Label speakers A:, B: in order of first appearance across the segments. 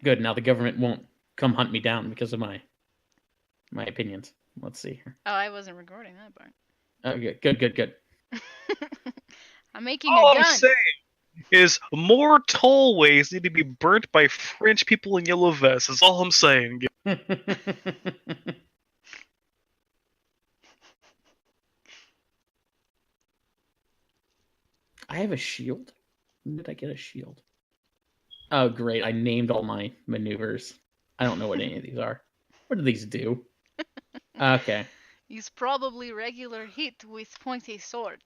A: Good. Now the government won't come hunt me down because of my opinions. Let's see here.
B: Oh, I wasn't recording that part.
A: Okay, good.
B: I'm making
C: All
B: a gun.
C: I'm saying is more tollways need to be burnt by French people in yellow vests. That's all I'm saying.
A: I have a shield? When did I get a shield? Oh, great. I named all my maneuvers. I don't know what any of these are. What do these do? Okay.
B: He's probably regular hit with pointy sword.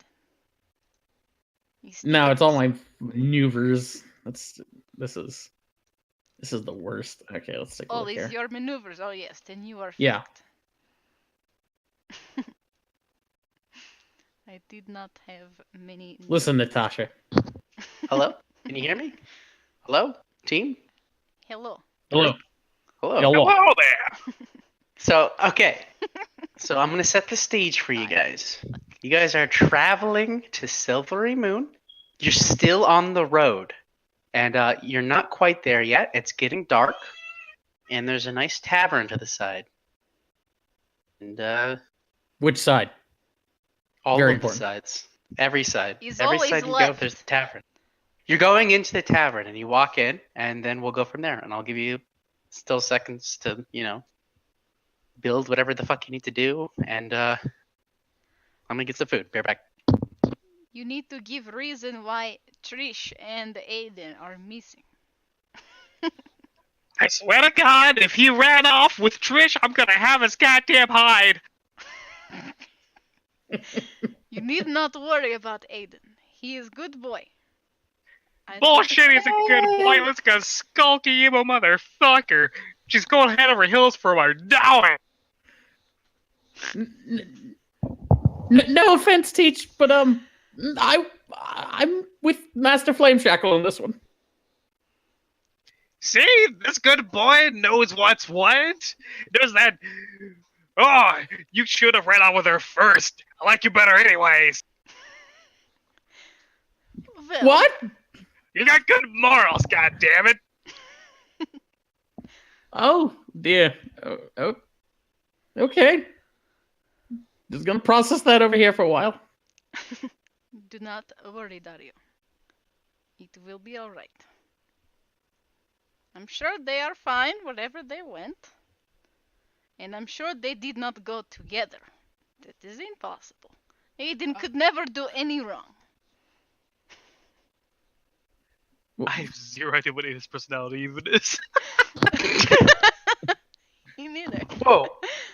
A: No, it's all my maneuvers. This is the worst. Okay, let's take a look
B: these
A: here.
B: your maneuvers. Oh yes, then you are
A: Yeah.
B: fucked. I did not have many.
A: Listen, Natasha.
D: Hello? Can you hear me? Hello? Team?
B: Hello.
A: Hello.
D: Hello.
C: Hello there.
D: So, okay. So I'm going to set the stage for you guys. You guys are traveling to Silvery Moon. You're still on the road. And you're not quite there yet. It's getting dark. And there's a nice tavern to the side. And
A: Which side?
D: all
A: Very
D: of
A: important.
D: the sides. Every side.
B: He's
D: Every
B: always
D: side you go,
B: left.
D: there's the tavern. You're going into the tavern and you walk in, and then we'll go from there. And I'll give you still seconds to, build whatever the fuck you need to do. And I'm gonna get some food. Be right back.
B: You need to give reason why Trish and Aiden are missing.
C: I swear to God, if he ran off with Trish, I'm gonna have his goddamn hide.
B: You need not worry about Aiden. He is good boy.
C: Bullshit, he's a good boy. Let's go skulky emo motherfucker. She's going head over heels for my doing.
A: No offense, Teach, but I'm with Master Flameshackle on this one.
C: See, this good boy knows what's what. There's that. Oh, you should have ran out with her first. I like you better, anyways.
B: Well,
A: What?
C: You got good morals, goddammit.
A: Oh dear. Oh. Okay. Just gonna process that over here for a while.
B: Do not worry, Dario. It will be alright. I'm sure they are fine wherever they went. And I'm sure they did not go together. That is impossible. Aiden could never do any wrong.
C: I have zero idea what his personality even is.
B: Me neither.
D: Whoa.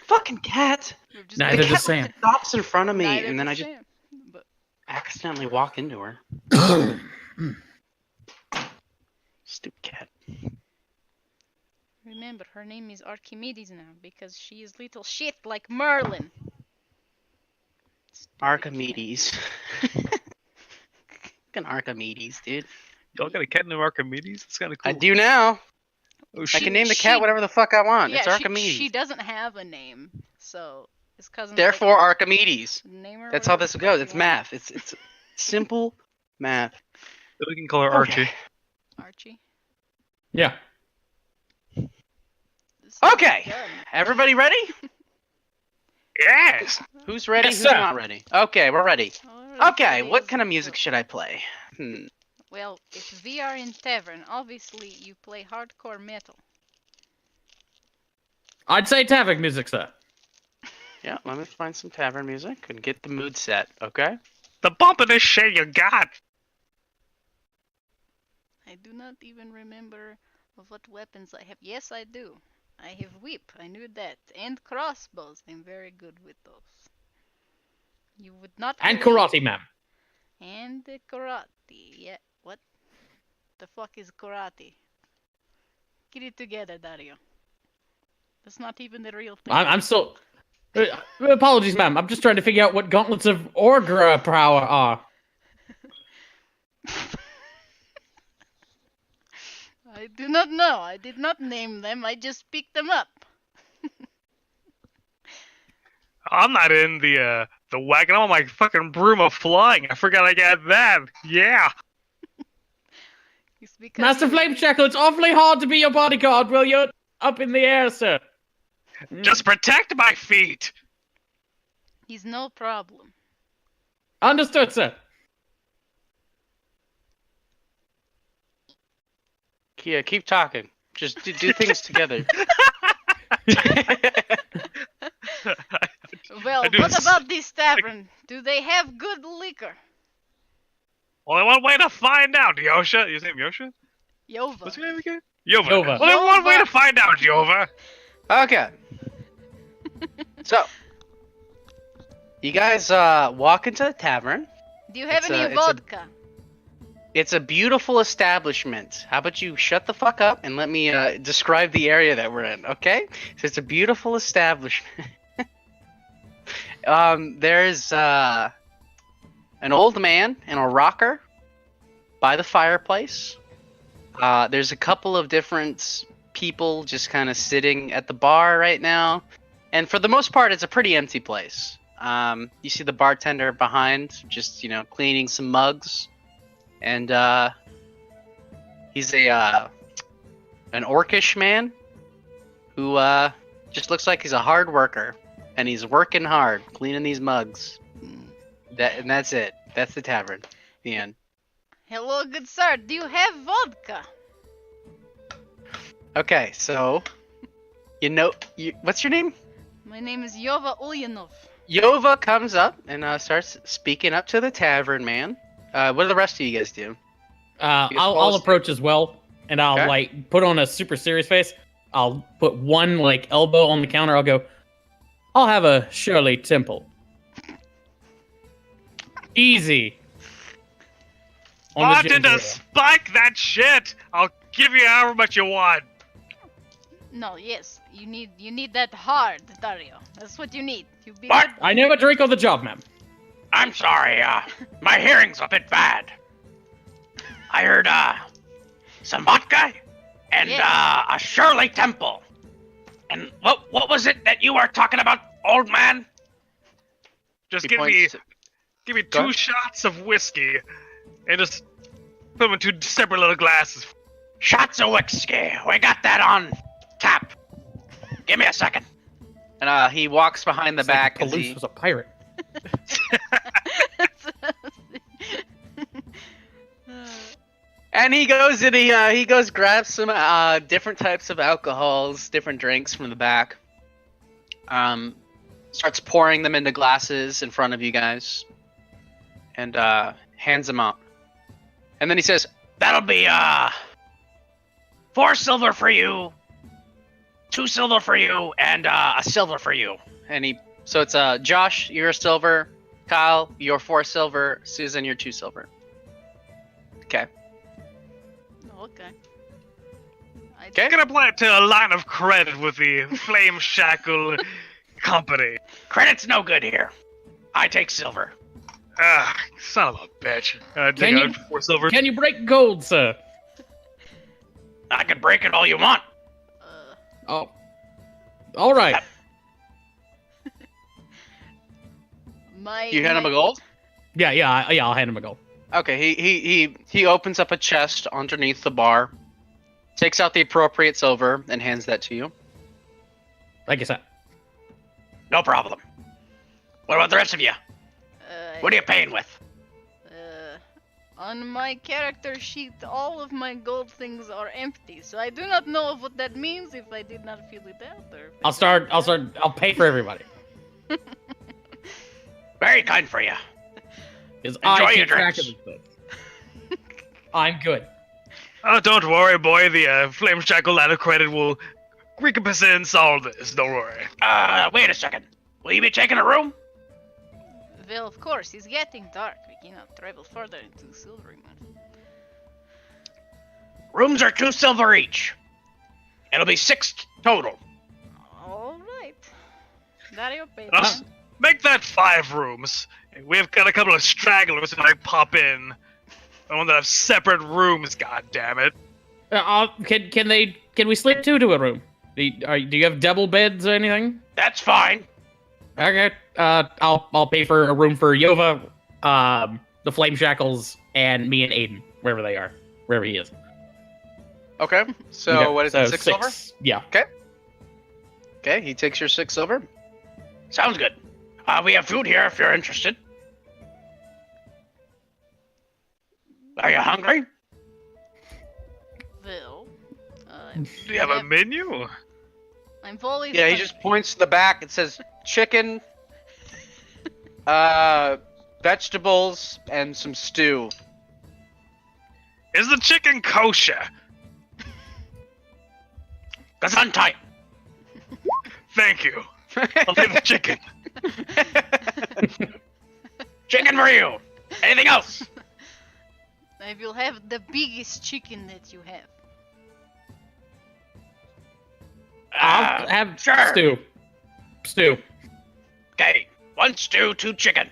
D: Fucking cat.
B: We've just
A: Neither
B: been-
A: does Sam.
D: Stops in front of me,
B: Neither
D: and then I
B: does
D: just
B: Sam, but
D: accidentally walk into her. Stupid cat.
B: remember, her name is Archimedes now because she is little shit like Merlin. Stupid
D: Archimedes. Fucking Archimedes, dude.
C: Y'all got a cat named Archimedes? That's kind of cool.
D: I do now.
C: Oh,
D: I
C: shit.
D: can name the cat whatever the fuck I want.
B: Yeah,
D: It's Archimedes.
B: She doesn't have a name, so his cousin.
D: Therefore, Archimedes.
B: name her
D: That's how
B: whatever
D: this
B: the
D: goes.
B: fuck
D: It's
B: you want.
D: math. It's simple math.
C: So we can call her
D: Okay.
C: Archie.
B: Archie.
A: Yeah.
B: This is
D: Okay.
B: done.
D: Everybody ready?
C: Yes!
D: Who's ready?
A: Yes,
D: Who's
A: sir.
D: not ready? Okay, we're ready. Okay,
B: Everybody
D: what
B: is
D: kind of
B: good.
D: music should I play?
B: Well, if we are in tavern, obviously you play hardcore metal.
A: I'd say Tavik music, sir.
D: Yeah, let me find some tavern music and get the mood set, okay?
C: The bumpinest shit you got!
B: I do not even remember of what weapons I have. Yes, I do. I have whip. I knew that. And crossbows. I'm very good with those. You would not.
A: And
B: believe-
A: karate, ma'am.
B: And the karate. Yeah. What? The fuck is karate? Get it together, Dario. That's not even the real thing.
A: I'm still. Apologies, ma'am. I'm just trying to figure out what gauntlets of Orgra power are.
B: I do not know. I did not name them. I just picked them up.
C: I'm not in the wagon. I'm on my fucking broom of flying. I forgot I got that. Yeah.
B: It's because
A: Master Flame Shackle, it's awfully hard to be your bodyguard while you're up in the air, sir.
C: Just protect my feet.
B: he's no problem.
A: Understood, sir.
D: Yeah, keep talking. Just do things together.
B: Well,
C: I do
B: what
C: this-
B: about this tavern? Do they have good liquor?
C: Only one way to find out, Yosha. His name Yosha?
B: Yova.
C: What's your name again? Yova.
A: Yova.
C: Only one way
B: Yova.
C: to find out, Yova.
D: Okay. So, you guys walk into the tavern.
B: Do you have
D: It's
B: any
D: a-
B: vodka?
D: It's a beautiful establishment. How about you shut the fuck up and let me describe the area that we're in, okay? So it's a beautiful establishment. There's an old man in a rocker by the fireplace. There's a couple of different people just kind of sitting at the bar right now. And for the most part, it's a pretty empty place. You see the bartender behind, just, cleaning some mugs. And he's an orcish man who just looks like he's a hard worker, and he's working hard cleaning these mugs. And that's it. That's the tavern. The end.
B: Hello, good sir. Do you have vodka?
D: Okay, so what's your name?
B: My name is Yova Ulyanov.
D: Yova comes up and starts speaking up to the tavern man. What do the rest of you guys do?
A: I'll approach as well, and I'll
D: Okay.
A: put on a super serious face. I'll put one elbow on the counter. I'll go, I'll have a Shirley Temple. Easy. On the
C: Bartender,
A: ginger ale.
C: spike that shit. I'll give you however much you want.
B: No, yes, you need that hard, Dario. That's what you need. You be
E: What?
B: good-
A: I know a drink on the job, ma'am.
E: I'm sorry, my hearing's a bit bad. I heard, some vodka and,
B: Yes.
E: a Shirley Temple. And what was it that you were talking about, old man?
C: Just
D: He
C: give me
D: points to- Go
C: two
D: ahead.
C: shots of whiskey, and just put them in two separate little glasses.
E: Shots of whiskey. We got that on tap. Give me a second.
D: And he walks behind the
A: It's like
D: back as
A: Palouse
D: he
A: was a pirate.
D: And he goes and he goes grabs some different types of alcohols, different drinks from the back. Starts pouring them into glasses in front of you guys, and hands them out. And then he says,
E: That'll be, 4 silver for you, 2 silver for you, and, a silver for you.
D: so it's Josh, you're a silver. Kyle, you're 4 silver. Susan, you're 2 silver. Okay.
B: Okay.
D: Okay.
C: I'm gonna apply it to a line of credit with the Flame Shackle Company.
E: Credit's no good here. I take silver.
C: Ah, son of a bitch. Take
A: Can you-
C: out 4 silver.
A: Can you break gold, sir?
E: I can break it all you want.
A: Oh. All right.
D: You hand him a gold?
A: Yeah, I'll hand him a gold.
D: Okay, he opens up a chest underneath the bar, takes out the appropriate silver, and hands that to you.
A: Like I said.
E: No problem. What about the rest of you? What are you paying with?
B: On my character sheet, all of my gold things are empty, so I do not know what that means if I did not fill it out. Or
A: I'll pay for everybody.
E: Very kind for you.
A: Because
E: Enjoy
A: I
E: your
A: keep track of
E: drinks.
A: this thing. I'm good.
C: Oh, don't worry, boy. The Flame Shackle line of credit will recompense all this. Don't worry.
E: Wait a second. Will you be taking a room?
B: Well, of course, it's getting dark. We cannot travel further into Silvery Moon.
E: Rooms are 2 silver each. It'll be 6 total.
B: All right. Dario, pay
C: Uh,
B: attention.
C: Make that 5 rooms. We've got a couple of stragglers that might pop in. I want to have separate rooms, god damn it.
A: Can we sleep two to a room? Do you have double beds or anything?
E: That's fine.
A: Okay. I'll pay for a room for Yova, the Flame Shackles, and me and Aiden, wherever they are, wherever he is.
D: Okay. So
A: Okay,
D: what is
A: so
D: it? 6 silver?
A: Yeah.
D: Okay, he takes your 6 silver.
E: Sounds good. We have food here if you're interested. Are you hungry?
B: Well,
C: Do you have a menu?
B: I'm fully.
D: Yeah, he just points to the back. It says chicken, vegetables, and some stew.
C: Is the chicken kosher?
E: Gesundheit.
C: Thank you. I'll take the chicken.
E: Chicken for you. Anything else?
B: I will have the biggest chicken that you have.
A: I'll have
E: sure.
A: Stew.
E: Okay. 1 stew, 2 chicken.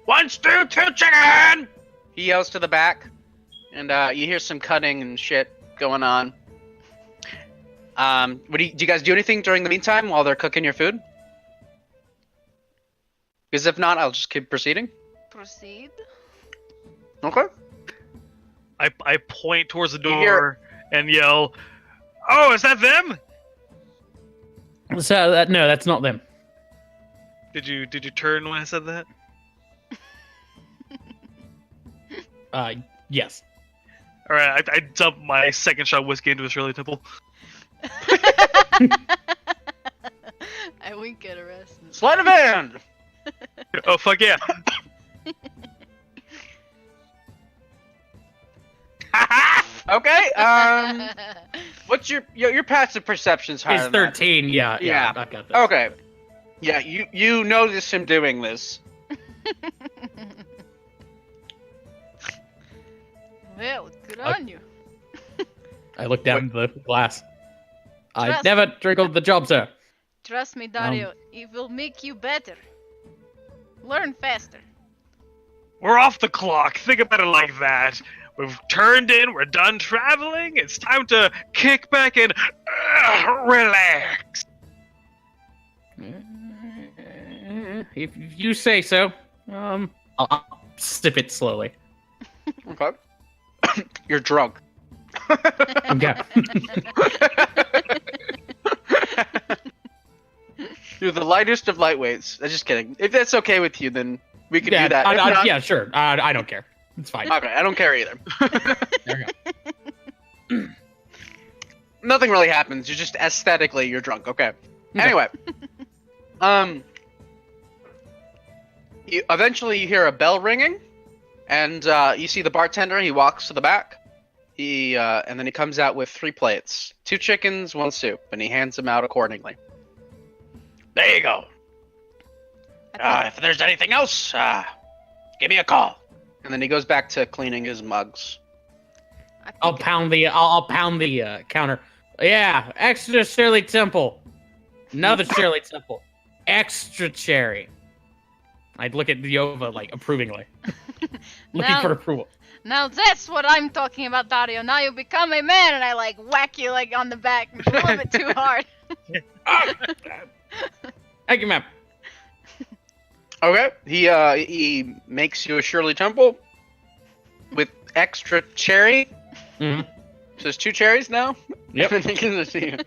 E: 1 stew, 2 chicken.
D: He yells to the back, and you hear some cutting and shit going on. Do you guys do anything during the meantime while they're cooking your food? Because if not, I'll just keep proceeding.
B: Proceed.
D: Okay.
C: I point towards the
D: You hear-
C: door and yell, "Oh, is that them?"
A: So no, that's not them.
C: Did you turn when I said that?
A: Yes.
C: All right, I dump my second shot whiskey into a Shirley Temple.
B: I wink at Erasmus.
D: Sleight of hand.
C: Oh fuck yeah!
D: Okay. What's your passive perception's higher
A: It's
D: than that?
A: 13. Yeah.
D: Yeah.
A: I got this.
D: Okay. Yeah, you notice him doing this.
B: Well, good on you.
A: I look down the glass. I
B: Trust-
A: never trickled the job, sir.
B: Trust me, Dario. It will make you better. Learn faster.
C: We're off the clock. Think about it like that. We've turned in. We're done traveling. It's time to kick back and relax.
A: If you say so. I'll sip it slowly.
D: Okay. You're drunk.
A: Okay.
D: You're the lightest of lightweights. I'm just kidding. If that's okay with you, then we can do that. If not-
A: Yeah, sure. I don't care. It's fine.
D: Okay, I don't care either.
A: There we go.
D: Nothing really happens. You're just aesthetically you're drunk. Okay. Anyway, eventually you hear a bell ringing, and you see the bartender. He walks to the back. And then he comes out with 3 plates, 2 chickens, 1 soup, and he hands them out accordingly.
E: There you go. If there's anything else, give me a call.
D: And then he goes back to cleaning his mugs.
A: I'll pound the counter. Yeah, extra Shirley Temple. Another Shirley Temple. Extra cherry. I'd look at Yova like approvingly. Looking
B: Now-
A: for approval.
B: Now that's what I'm talking about, Dario. Now you become a man, and I like whack you like on the back a little bit too hard.
A: Thank you, ma'am.
D: Okay. He makes you a Shirley Temple with extra cherry.
A: Mm-hmm.
D: So there's 2 cherries now.
A: Yep.
D: And he gives it to you.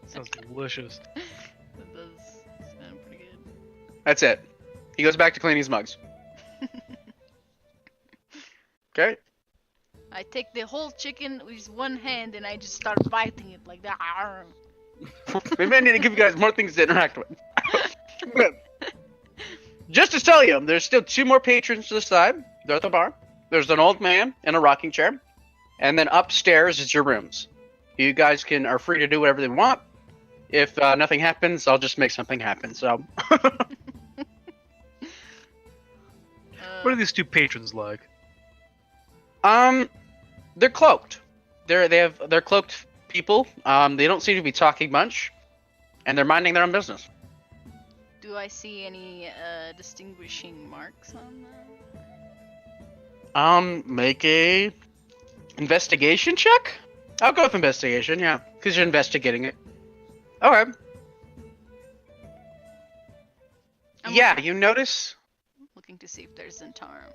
C: Sounds delicious.
B: That does sound pretty good.
D: That's it. He goes back to cleaning his mugs. Okay.
B: I take the whole chicken with one hand and I just start biting it like that.
D: Maybe I need to give you guys more things to interact with. Just to tell you, there's still 2 more patrons to the side. They're at the bar. There's an old man in a rocking chair. And then upstairs is your rooms. You guys are free to do whatever they want. If nothing happens, I'll just make something happen. So,
C: What are these 2 patrons like?
D: they're cloaked. They're cloaked people. They don't seem to be talking much, and they're minding their own business.
B: Do I see any distinguishing marks on them?
D: Make a investigation check. I'll go with investigation, yeah, because you're investigating it. Okay.
B: I'm
D: Yeah, you notice.
B: looking to see if there's Zentarum.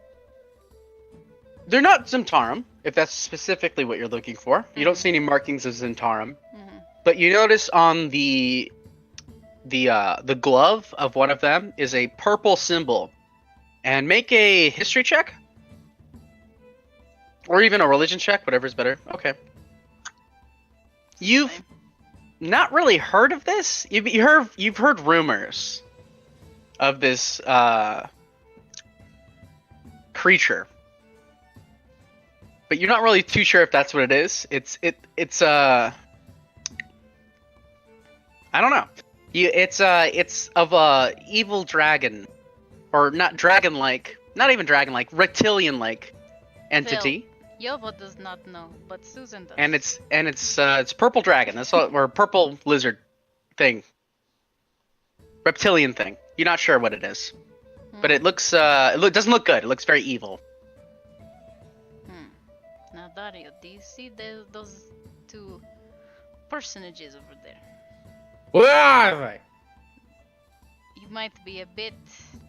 D: They're not Zentarum, if that's specifically what you're looking for. You don't see any markings of Zentarum, but you notice on the glove of one of them is a purple symbol. And make a history check, or even a religion check, whatever's better. Okay. You've not really heard of this. You've heard rumors of this creature, but you're not really too sure if that's what it is. It's I don't know. It's of a evil dragon, or not dragon-like, not even dragon-like, reptilian-like entity.
B: Yovo does not know, but Susan does.
D: And it's purple dragon. That's all, or purple lizard thing. Reptilian thing. You're not sure what it is, but it looks doesn't look good. It looks very evil.
B: Now, Dario, do you see those two personages over there?
A: Where are they?
B: You might be a bit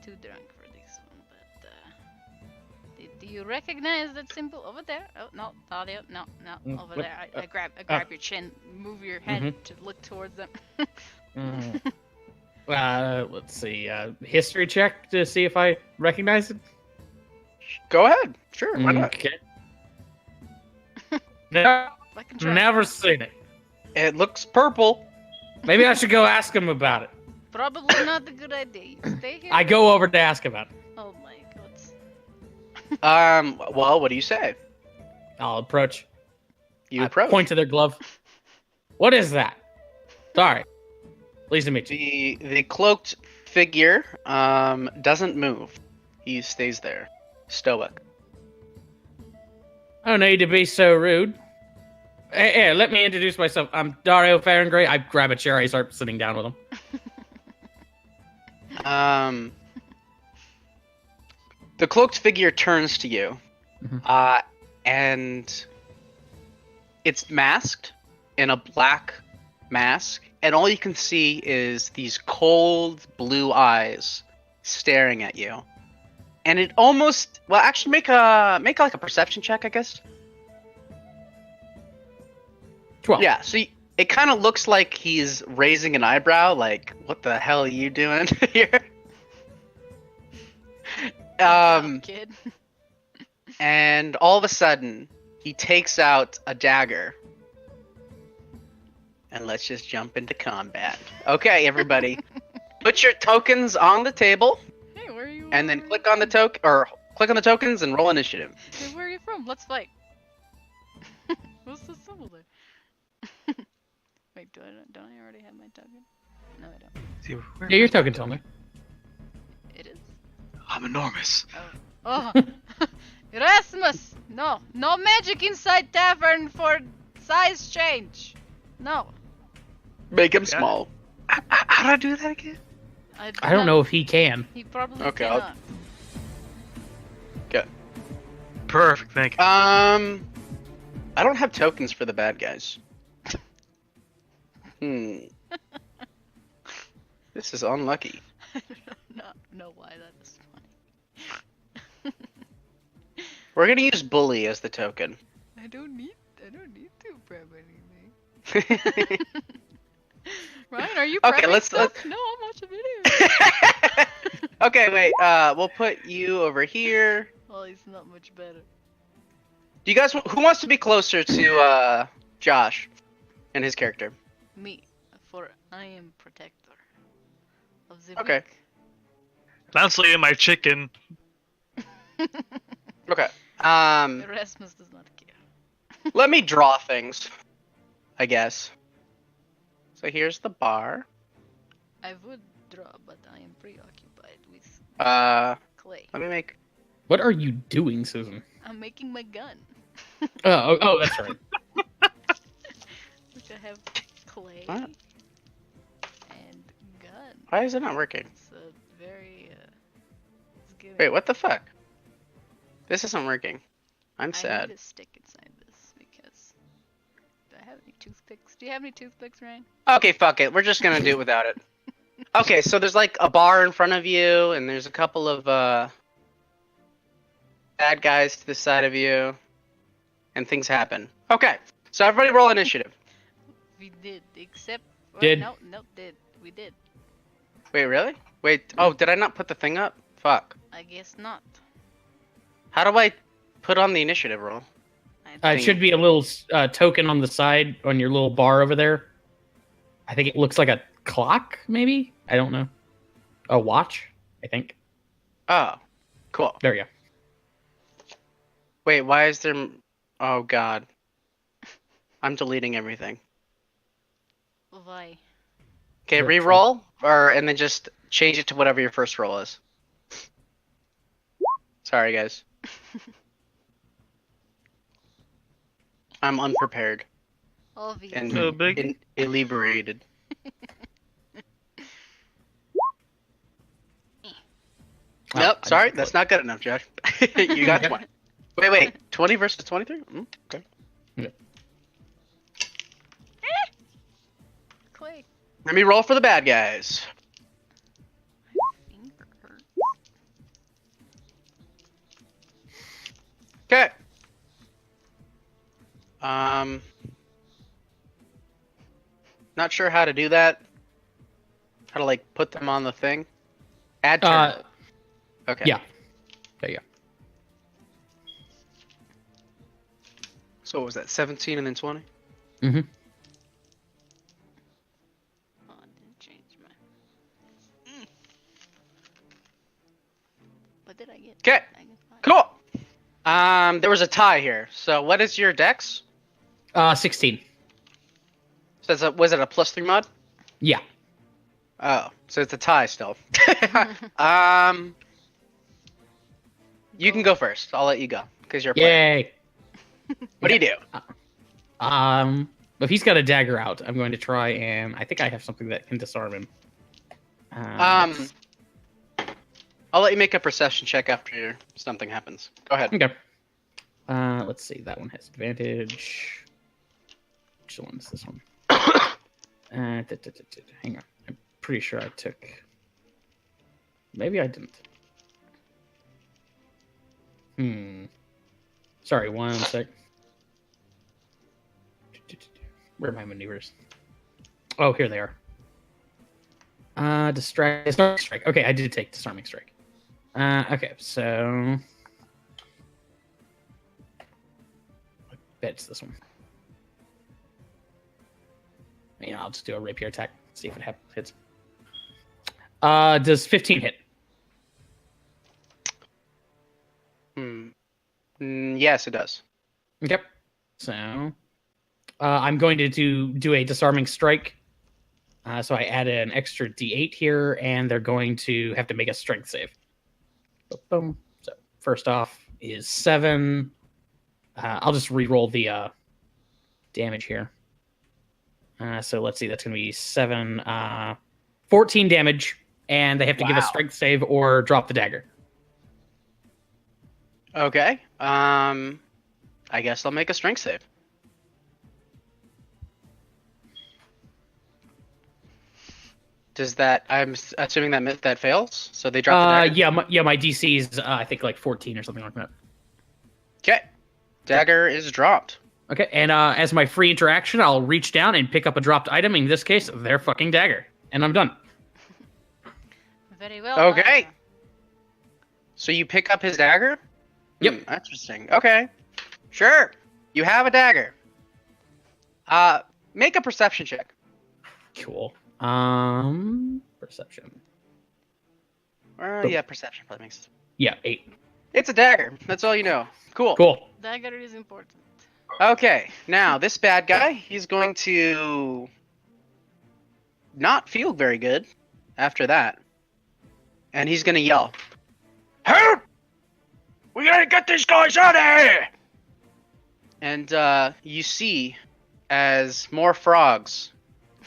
B: too drunk for this one, but do you recognize that symbol over there? Oh no, Dario, no, over
A: what?
B: there. I grab your chin, move your head to look towards them.
A: Let's see. History check to see if I recognize it.
D: Go ahead. Sure. Why not?
A: Okay. No,
B: I can try.
A: never seen it.
D: It looks purple.
A: Maybe I should go ask him about it.
B: Probably not a good idea. You stay here.
A: I go over to ask about it.
B: Oh my god.
D: Well, what do you say?
A: I'll approach.
D: You
A: I
D: approach.
A: point to their glove. What is that? Sorry. Pleased to meet you.
D: The cloaked figure doesn't move. He stays there, stoic.
A: No need to be so rude. Hey, let me introduce myself. I'm Dario Farengray. I grab a chair. I start sitting down with him.
D: The cloaked figure turns to you, and it's masked in a black mask, and all you can see is these cold blue eyes staring at you. And it almost, well, actually make like a perception check, I guess.
A: 12.
D: Yeah, so it kind of looks like he's raising an eyebrow, like, what the hell are you doing here?
B: Kid.
D: And all of a sudden, he takes out a dagger. And let's just jump into combat. Okay, everybody. Put your tokens on the table.
B: Hey, where are you?
D: And then click on the tokens and roll initiative.
B: Hey, where are you from? Let's fight. What's the symbol there? Wait, don't I already have my token? No, I don't.
A: Yeah, your token told me.
B: It is.
C: I'm enormous.
B: Oh. Erasmus! No magic inside tavern for size change. No.
D: Make him
C: Yeah.
D: small.
C: How do I do that again?
A: I don't know if he can.
B: He probably
D: Okay,
B: cannot.
D: Okay.
C: Perfect, thank you.
D: I don't have tokens for the bad guys. This is unlucky.
B: I don't know why that is funny.
D: We're gonna use bully as the token.
B: I don't need to prep anything. Ryan, are you prepping
D: Okay, let's-
B: stuff? No, I'm watching videos.
D: Okay, wait. We'll put you over here.
B: Well, he's not much better.
D: Do you guys? Who wants to be closer to Josh and his character?
B: Me, for I am protector of the
D: Okay.
C: Lancelot, my chicken.
D: Okay.
B: weak. Erasmus does not care.
D: Let me draw things, I guess. So here's the bar.
B: I would draw, but I am preoccupied with clay.
D: Let me make.
A: What are you doing, Susan?
B: I'm making my gun,
A: Oh, that's right.
B: which I have clay
D: What?
B: and gun.
D: Why is it not working?
B: It's very it's giving.
D: Wait, what the fuck? This isn't working. I'm
B: I
D: sad.
B: need a stick inside this because. Do I have any toothpicks? Do you have any toothpicks, Ryan?
D: Okay, fuck it. We're just gonna do it without it. Okay, so there's like a bar in front of you, and there's a couple of bad guys to the side of you, and things happen. Okay, so everybody roll initiative.
B: We did, except.
A: Did.
B: No, did. We did.
D: Wait, really? Wait, oh, did I not put the thing up? Fuck.
B: I guess not.
D: How do I put on the initiative roll?
A: It should be a little token on the side on your little bar over there. I think it looks like a clock, maybe? I don't know. A watch, I think.
D: Oh, cool.
A: There you go.
D: Wait, why is there... Oh, God. I'm deleting everything.
B: Why?
D: Okay,
A: Sure,
D: re-roll, and then just change it to whatever your first roll is. Sorry, guys. I'm unprepared
B: Obvious.
D: and
C: No big.
D: inebriated. Nope,
A: I
D: sorry,
A: just-
D: that's not good enough, Josh. You got 20. Wait, 20 versus 23? Okay.
B: Clay.
D: Let me roll for the bad guys.
B: Finger hurts.
D: Okay. Not sure how to do that. How to like put them on the thing. Add turn. Okay.
A: Yeah. There you go.
D: So what was that? 17 and then 20?
A: Mm-hmm.
B: Oh, I didn't change my. What did I get?
D: Okay.
B: I got five.
D: Cool. There was a tie here. So what is your dex?
A: 16.
D: So was it a +3 mod?
A: Yeah.
D: Oh, so it's a tie still. You can go first. I'll let you go because you're playing.
A: Yay.
D: What do you do?
A: If he's got a dagger out, I'm going to try and I think I have something that can disarm him.
D: I'll let you make a perception check after something happens. Go ahead.
A: Okay. Let's see. That one has advantage. Which one is this one? Hang on. I'm pretty sure I took. Maybe I didn't. Sorry, one sec. Where are my maneuvers? Oh, here they are. Disarming strike. Okay, I did take disarming strike. Okay, so I bet it's this one. Yeah, I'll just do a rapier attack. See if it hits. Does 15 hit?
D: Yes, it does.
A: Yep. So I'm going to do a disarming strike. So I add an extra D8 here, and they're going to have to make a strength save. Boom. So first off is 7. I'll just re-roll the damage here. So let's see, that's going to be 7, 14 damage, and they have to give a strength save or drop the dagger.
D: Okay. I guess I'll make a strength save. Does that? I'm assuming that fails. So they drop the dagger.
A: Yeah, my DC is I think like 14 or something like that.
D: Okay. Dagger is dropped.
A: Okay, and as my free interaction, I'll reach down and pick up a dropped item. In this case, their fucking dagger, and I'm done.
B: Very well.
D: Okay. So you pick up his dagger?
A: Yep.
D: Interesting. Okay. Sure. You have a dagger. Make a perception check.
A: Cool. Perception.
D: Yeah, perception probably makes sense.
A: Yeah, 8.
D: It's a dagger. That's all you know. Cool.
A: Cool.
B: Dagger is important.
D: Okay, now this bad guy, he's going to not feel very good after that. And he's going to yell.
E: Help! We gotta get these guys out of here!
D: And you see as more frogs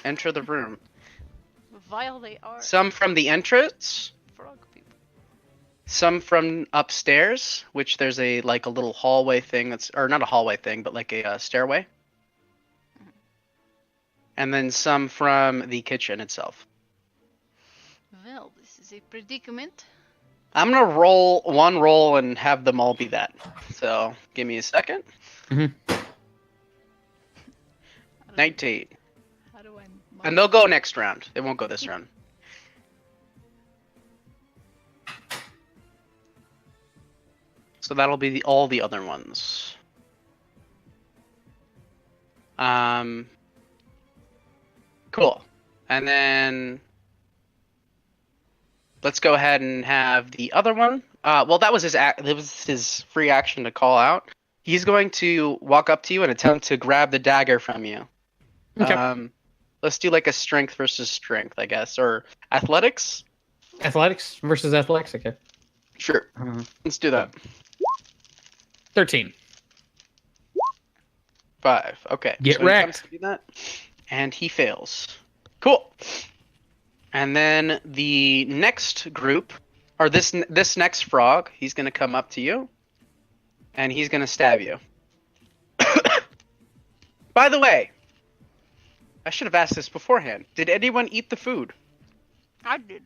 D: enter the room.
B: Vile they are.
D: Some from the entrance,
B: Frog people.
D: some from upstairs, which there's a little hallway thing or not a hallway thing, but like a stairway. And then some from the kitchen itself.
B: Well, this is a predicament.
D: I'm gonna roll one roll and have them all be that. So give me a second.
B: How do-
D: 19.
B: How do I?
D: And they'll go next round. They won't go this round. So that'll be all the other ones. Cool. And then let's go ahead and have the other one. Well, that was his free action to call out. He's going to walk up to you and attempt to grab the dagger from you.
A: Okay.
D: Let's do like a strength versus strength, I guess, or athletics.
A: Athletics versus athletics. Okay.
D: Sure. Let's do that.
A: 13.
D: 5. Okay.
A: Get
D: so he attempts
A: wrecked.
D: to do that, and he fails. Cool. And then the next group, or this next frog, he's gonna come up to you, and he's gonna stab you. By the way, I should have asked this beforehand. Did anyone eat the food?
B: I did.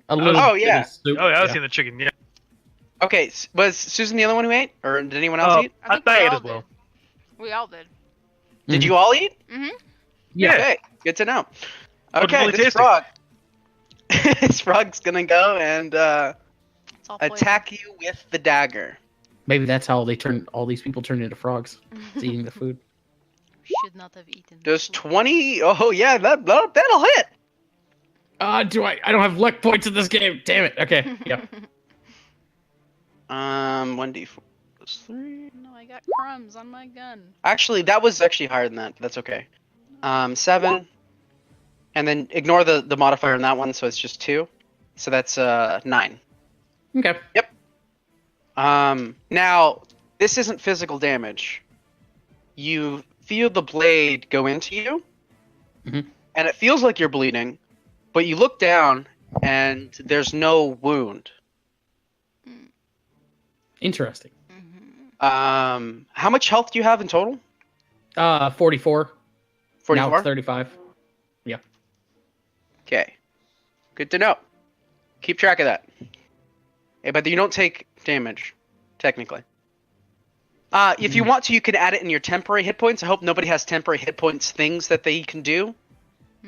A: A little
D: Oh,
A: bitty
D: yeah.
A: soup.
C: Oh, yeah, I was
A: yeah.
C: seeing the chicken. Yeah.
D: Okay, was Susan the only one who ate, or did anyone else eat?
B: I think
C: I
B: we
C: ate
B: all
C: as well.
B: did. We all did.
D: Did
A: Mhm.
D: you all eat?
B: Mm-hmm.
A: Yeah.
D: Okay, good to know.
C: Oh,
D: Okay,
C: really
D: this
C: tasty.
D: frog. This frog's gonna go and
B: It's all
D: attack you with the dagger.
A: Maybe that's how all these people turned into frogs. It's eating the food.
B: Should not have eaten.
D: Does
B: food.
D: 20? Oh yeah, that'll hit.
A: Do I don't have luck points in this game. Damn it. Okay. Yeah.
D: 1d4 plus 3.
B: No, I got crumbs on my gun.
D: Actually, that was actually higher than that. But that's okay. 7, and then ignore the modifier on that one, so it's just 2. So that's 9.
A: Okay.
D: Now this isn't physical damage. You feel the blade go into you,
A: Mhm.
D: and it feels like you're bleeding, but you look down and there's no wound.
A: Interesting.
B: Mm-hmm.
D: How much health do you have in total?
A: 44. Now
D: 44?
A: it's 35.
D: Okay. Good to know. Keep track of that. Yeah, but you don't take damage, technically. If you want to, you can add it in your temporary hit points. I hope nobody has temporary hit points things that they can do.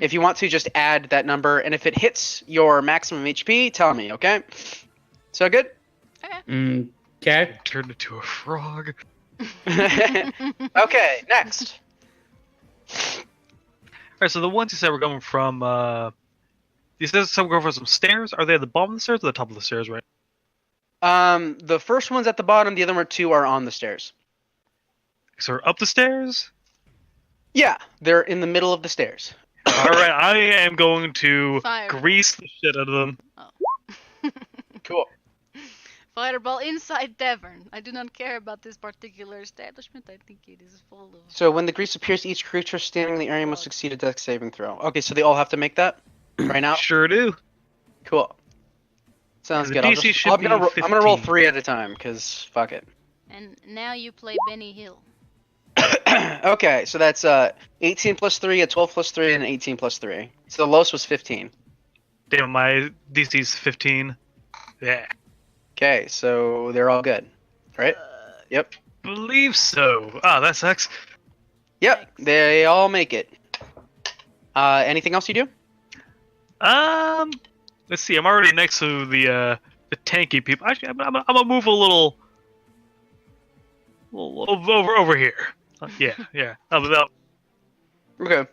D: If you want to, just add that number, and if it hits your maximum HP, tell me, okay? So good?
A: Okay.
C: Turned into a frog.
D: Okay, next.
C: Alright, so the ones you said were going from, you said some go from some stairs? Are they at the bottom of the stairs or the top of the stairs, right?
D: The first one's at the bottom, the other 2 are on the stairs.
C: So we're up the stairs?
D: Yeah, they're in the middle of the stairs.
C: Alright, I am going to
B: Fireball.
C: grease the shit out of them.
D: Cool.
B: Fireball inside tavern. I do not care about this particular establishment. I think it is full of.
D: So when the grease appears, each creature standing in the area must succeed a dex saving throw. Okay, so they all have to make that right now?
C: Sure do.
D: Cool. Sounds
C: The
D: good.
C: DC should
D: I'm gonna
C: be
D: roll
C: 15.
D: 3 at a time, because fuck it.
B: And now you play Benny Hill.
D: Okay, so that's 18 plus 3, a 12 plus 3, and an 18 plus 3. So the lowest was 15.
C: Damn, my DC's 15. Yeah.
D: Okay, so they're all good, right? Yep.
C: Believe so. Ah, that sucks.
D: Yep, they all make it. Anything else you do?
C: Let's see. I'm already next to the tanky people. Actually, I'm gonna move a little over here. Yeah.
D: Okay.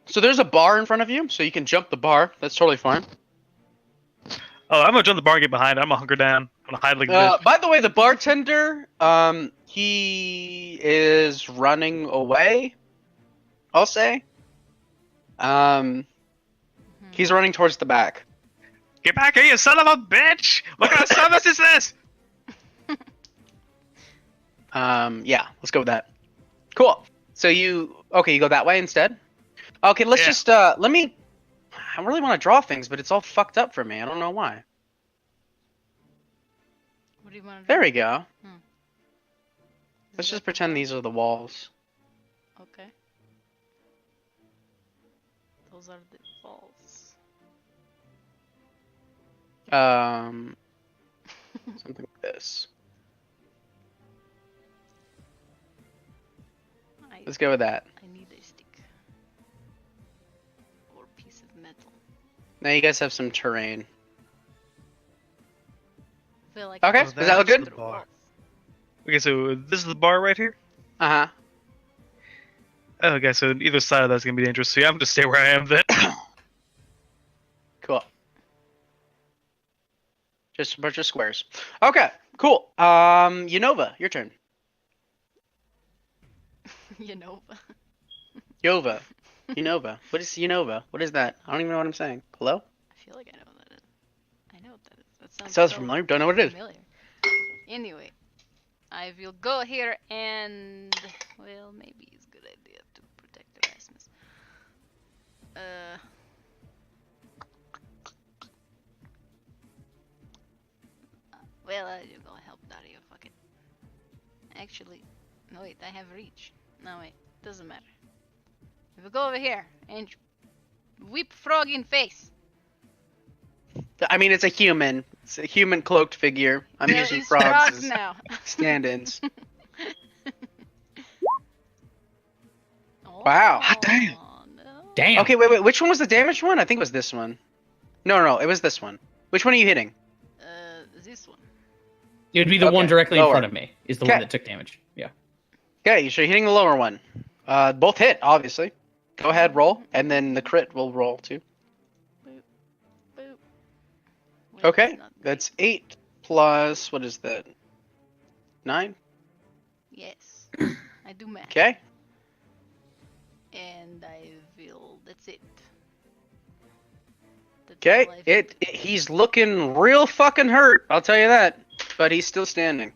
D: So there's a bar in front of you, so you can jump the bar. That's totally fine.
C: Oh, I'm gonna jump the bar and get behind it. I'm gonna hunker down. I'm gonna hide like this.
D: By the way, the bartender, he is running away. I'll say. He's running towards the back.
C: Get back here, you son of a bitch! What kind of service is this?
D: Yeah, let's go with that. Cool. So you go that way instead? Okay, let's
C: Yeah.
D: just let me. I really want to draw things, but it's all fucked up for me. I don't know why.
B: What do you want to do?
D: There we go.
B: Is
D: Let's
B: that
D: just
B: the
D: pretend
B: wall?
D: these are the walls.
B: Okay. Those are the walls.
D: Something like this. Let's go with that.
B: I need a stick. Or piece of metal.
D: Now you guys have some terrain.
B: I feel like
D: Okay,
B: I
D: does
B: can
D: that look
B: see
D: good?
B: through walls.
C: Okay, so this is the bar right here.
D: Uh-huh.
C: Okay, so either side of that's gonna be dangerous. So yeah, I'm gonna stay where I am then.
D: Cool. Just a bunch of squares. Okay, cool. Unova, your turn.
B: You know.
D: Yova. Unova. What is Unova? What is that? I don't even know what I'm saying. Hello?
B: I feel like I know what that is. I know what that is. That sounds
D: Sounds
B: so
D: familiar. Don't know what it is.
B: familiar. Anyway, I will go here and well, maybe it's a good idea to protect Erasmus. Well, I'm gonna help Dario. Fuck it. Actually, no wait, I have reach. No wait, doesn't matter. If we go over here and whip frog in face.
D: I mean, it's a human. It's a human cloaked figure. I'm
B: Well,
D: using
B: it's
D: frogs
B: frogs
D: as
B: now.
D: stand-ins.
B: Oh,
D: Wow.
C: Hot damn.
B: No.
A: Damn.
D: Okay, wait. Which one was the damaged one? I think it was this one. No, it was this one. Which one are you hitting?
B: This one.
A: It would be the one
D: Okay,
A: directly in
D: lower.
A: front of me. Is the
D: Okay.
A: one that took damage. Yeah.
D: Okay, so you're hitting the lower one. Both hit, obviously. Go ahead, roll, and then the crit will roll too.
B: Boop. Wait,
D: Okay,
B: it's not
D: that's 8 plus, what is that? 9?
B: Yes. I do math.
D: Okay.
B: And I will. That's it. That's
D: Okay,
B: all I've-
D: he's looking real fucking hurt, I'll tell you that. But he's still standing.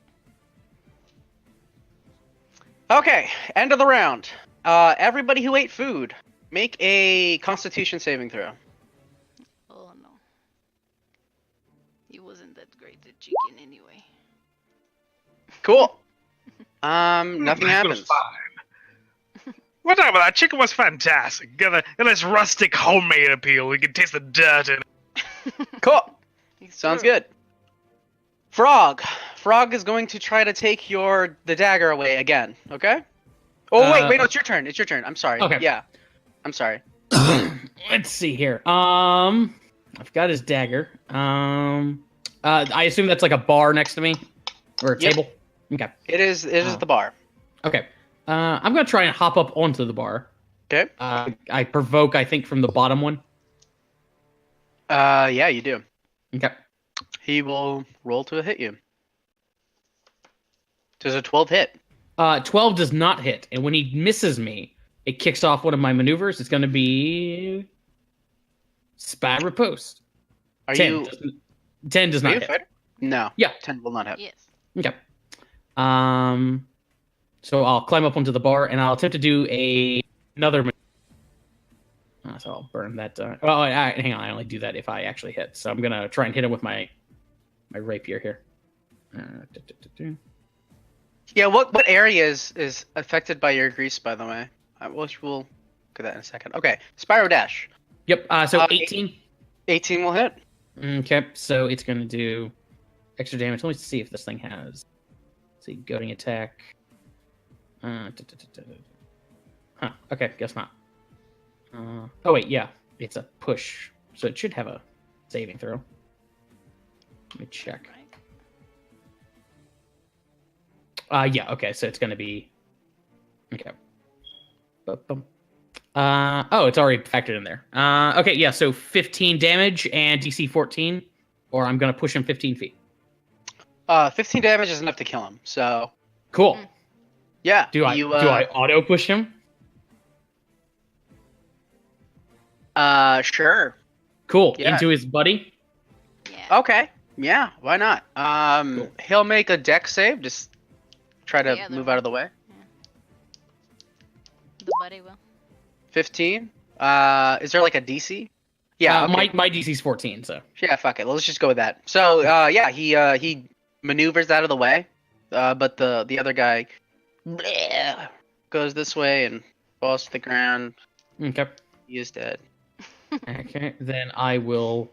D: Okay, end of the round. Everybody who ate food, make a Constitution saving throw.
B: Oh no. He wasn't that great at chicken anyway.
D: Cool. Nothing
C: It was
D: happens.
C: fine. What about that? Chicken was fantastic. Got a nice rustic homemade appeal. You can taste the dirt in it.
D: Cool.
B: It's
D: Sounds
B: true.
D: good. Frog. Frog is going to try to take the dagger away again. Okay. Oh wait, no, it's your turn. It's your turn. I'm sorry.
A: Okay.
D: Yeah. I'm sorry.
A: Let's see here. I've got his dagger. I assume that's like a bar next to me, or a
D: Yep.
A: table. Okay.
D: It is the bar.
A: Okay. I'm gonna try and hop up onto the bar.
D: Okay.
A: I provoke, I think, from the bottom one.
D: Yeah, you do.
A: Okay.
D: He will roll to hit you. Does a 12 hit?
A: 12 does not hit, and when he misses me, it kicks off one of my maneuvers. It's gonna be spy riposte.
D: Are
A: 10.
D: you?
A: 10 does
D: Are
A: not
D: you a
A: hit.
D: fighter? No.
A: Yeah.
D: 10 will not hit.
B: Yes.
A: Okay. So I'll climb up onto the bar and I'll attempt to do another. So I'll burn that. Well, hang on. I only do that if I actually hit. So I'm gonna try and hit him with my rapier here.
D: Yeah. What area is affected by your grease, by the way? We'll look at that in a second. Okay. Spyro Dash.
A: Yep. So
D: Uh,
A: 18.
D: 18 will hit.
A: Okay. So it's gonna do extra damage. Let me see if this thing has. Let's see, goading attack. Huh. Okay. Guess not. Oh wait, yeah, it's a push, so it should have a saving throw. Let me check. Yeah, okay, so it's gonna be okay. Oh, it's already factored in there. Okay, yeah, so 15 damage and DC 14, or I'm gonna push him 15 feet.
D: 15 damage is enough to kill him. So
A: Cool.
D: yeah.
A: Do I auto push him?
D: Sure.
A: Cool.
D: Yeah.
A: Into his buddy.
B: Yeah.
D: Okay. Yeah. Why not?
A: Cool.
D: He'll make a deck save. Just try to
B: Yeah,
D: move out of the way.
B: The buddy will.
D: 15. Is there like a DC? Yeah. Okay.
A: My DC's 14, so.
D: Yeah. Fuck it. Let's just go with that. So yeah, he maneuvers out of the way, but the other guy goes this way and falls to the ground.
A: Okay.
D: He is dead.
A: Okay, then I will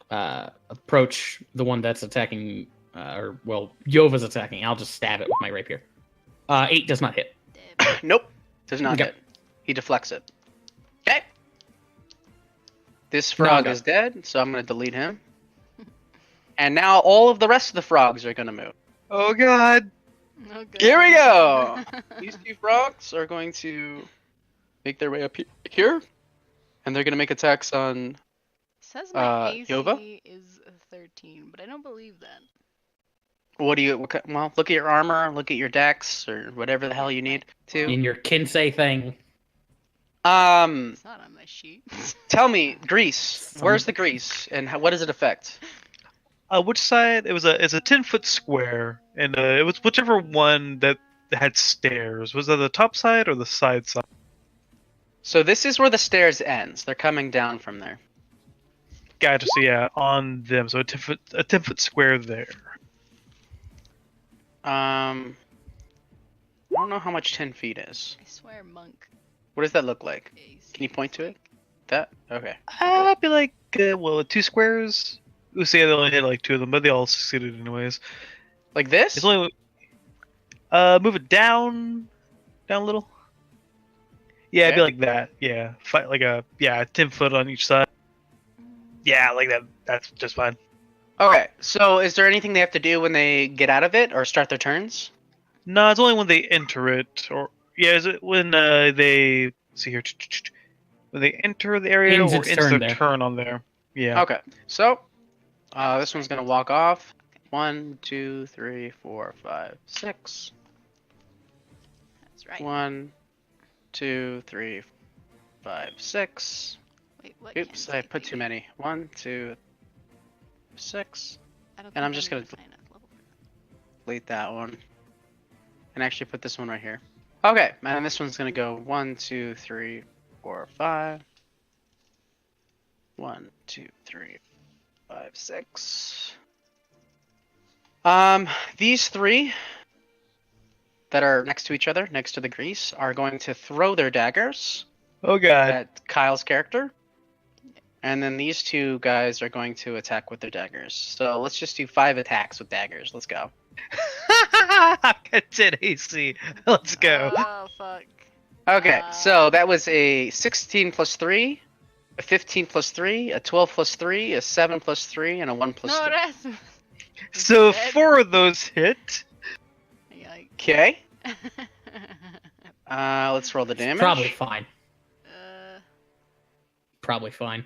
A: approach the one that's attacking Yova's attacking. I'll just stab it with my rapier. 8 does not hit.
D: Nope. Does not
A: Okay.
D: hit. He deflects it. Okay. This frog is dead, so I'm going to delete him. And now all of the rest of the frogs are going to move.
C: Oh god.
B: Oh, God.
D: Here we go! These 2 frogs are going to make their way up here. And they're going to make attacks on...
B: Says my AC
D: Yova?
B: is 13, but I don't believe that.
D: Well, look at your armor, look at your dex, or whatever the hell you need to.
A: In your Kinsei thing.
B: It's not on my sheet.
D: Tell me, grease. Where's the grease, and what does it affect?
C: Which side? It's a 10-foot square, and it was whichever one that had stairs. Was that the top side or the side side?
D: So this is where the stairs ends. They're coming down from there.
C: Gotcha. So yeah, on them. So a 10-foot square there.
D: I don't know how much 10 feet is.
B: I swear, monk.
D: What does that look like?
B: AC.
D: Can you point to it? That? Okay.
C: I'd be like, 2 squares. Ooh, so yeah, they only hit like 2 of them, but they all succeeded anyways.
D: Like this?
C: It's only move it down a little. Yeah, it'd be like that. Yeah, like 10 foot on each side. Yeah, like that. That's just fine.
D: Okay, so is there anything they have to do when they get out of it or start their turns?
C: No, it's only when they enter it, or is it when they see here when they enter the area
A: Ends
C: or
A: its
C: ends
A: turn
C: their
A: there.
C: turn on there. Yeah.
D: Okay, so this one's gonna walk off. 1, 2, 3, 4, 5, 6.
B: That's right.
D: 1, 2, 3, 5, 6.
B: Wait, what?
D: Oops, I put too many. 1, 2, 6.
B: I don't
D: and I'm
B: think
D: just gonna
B: high enough level for that.
D: Delete that one. And actually put this one right here. Okay, and this one's gonna go 1, 2, 3, 4, 5. 1, 2, 3, 5, 6. These 3 that are next to each other, next to the grease, are going to throw their daggers
C: Oh god.
D: at Kyle's character. And then these 2 guys are going to attack with their daggers. So let's just do 5 attacks with daggers. Let's go.
C: Got 10 AC. Let's go.
B: Oh, fuck.
D: Okay, so that was a 16 plus 3, a 15 plus 3, a 12 plus 3, a 7 plus 3, and a 1 plus
B: No,
D: 3.
B: Rasmus.
C: So
B: Dead.
C: 4 of those hit.
B: Yikes.
D: Okay, let's roll the damage.
A: Probably fine.
B: uh,
A: Probably fine.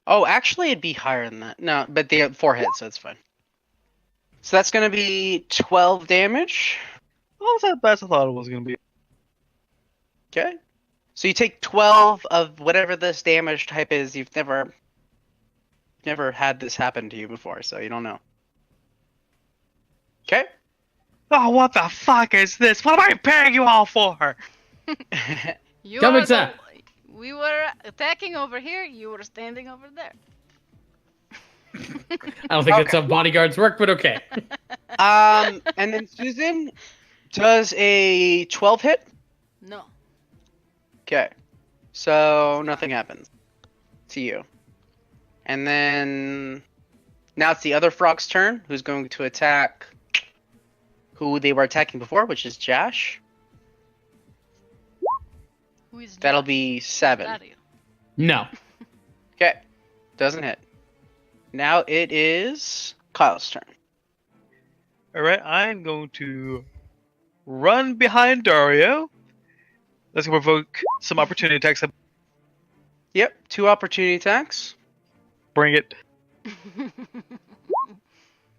D: Oh, actually, it'd be higher than that. No, but they have 4 hits, so it's fine. So that's going to be 12 damage.
C: Oh, it's not bad as I thought it was gonna be.
D: Okay. So you take 12 of whatever this damage type is. You've never had this happen to you before, so you don't know. Okay.
C: Oh, what the fuck is this? What am I paying you all for?
B: you
A: Come
B: are
A: inside.
B: we were attacking over here, you were standing over there.
A: I don't think that's how bodyguards work, but okay.
D: And then Susan does a 12 hit.
B: No.
D: Okay. So nothing happens to you. And then now it's the other frog's turn, who's going to attack who they were attacking before, which is Josh.
B: Who is
D: That'll
B: Josh?
D: be 7.
B: Dario.
A: No.
D: Okay. Doesn't hit. Now it is Kyle's turn.
C: Alright, I'm going to run behind Dario. Let's provoke some opportunity attacks.
D: Yep. 2 opportunity attacks.
C: Bring it.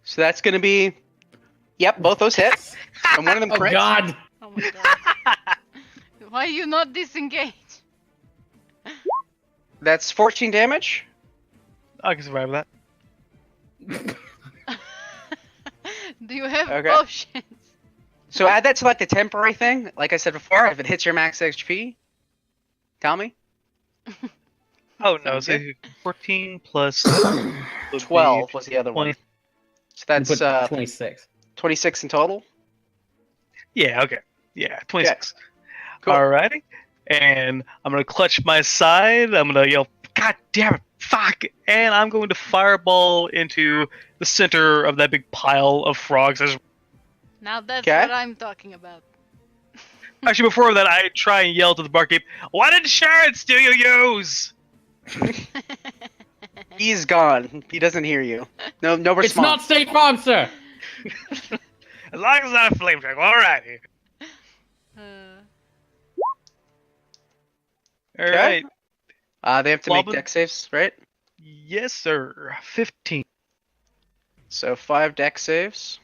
D: So that's going to be... Yep, both those hit. And one of them
A: Oh
D: crits.
A: God.
B: Oh my god. Why are you not disengaged?
D: That's 14 damage.
C: I can survive that.
B: Do you have
D: Okay.
B: potions?
D: So add that to like the temporary thing. Like I said before, if it hits your max HP, tell me.
C: Oh no,
D: Sounds
C: so 14 plus would be
D: 12 was the other
C: 20.
D: one. So that's
A: Put 26.
D: 26 in total.
C: Yeah, okay. Yeah, 26.
D: Cool.
C: Alrighty. And I'm gonna clutch my side. I'm gonna yell, God damn it, fuck! And I'm going to fireball into the center of that big pile of frogs.
B: Now that's
D: Okay.
B: what I'm talking about.
C: Actually, before that, I try and yell to the barkeep, "What insurance do you use?"
D: He's gone. He doesn't hear you. No response.
A: It's not State Farm, sir.
C: As long as it's not a flame truck. Alrighty. Alright.
D: They have to make
C: Lobbin-
D: deck saves, right?
C: Yes, sir. 15.
D: So 5 deck saves.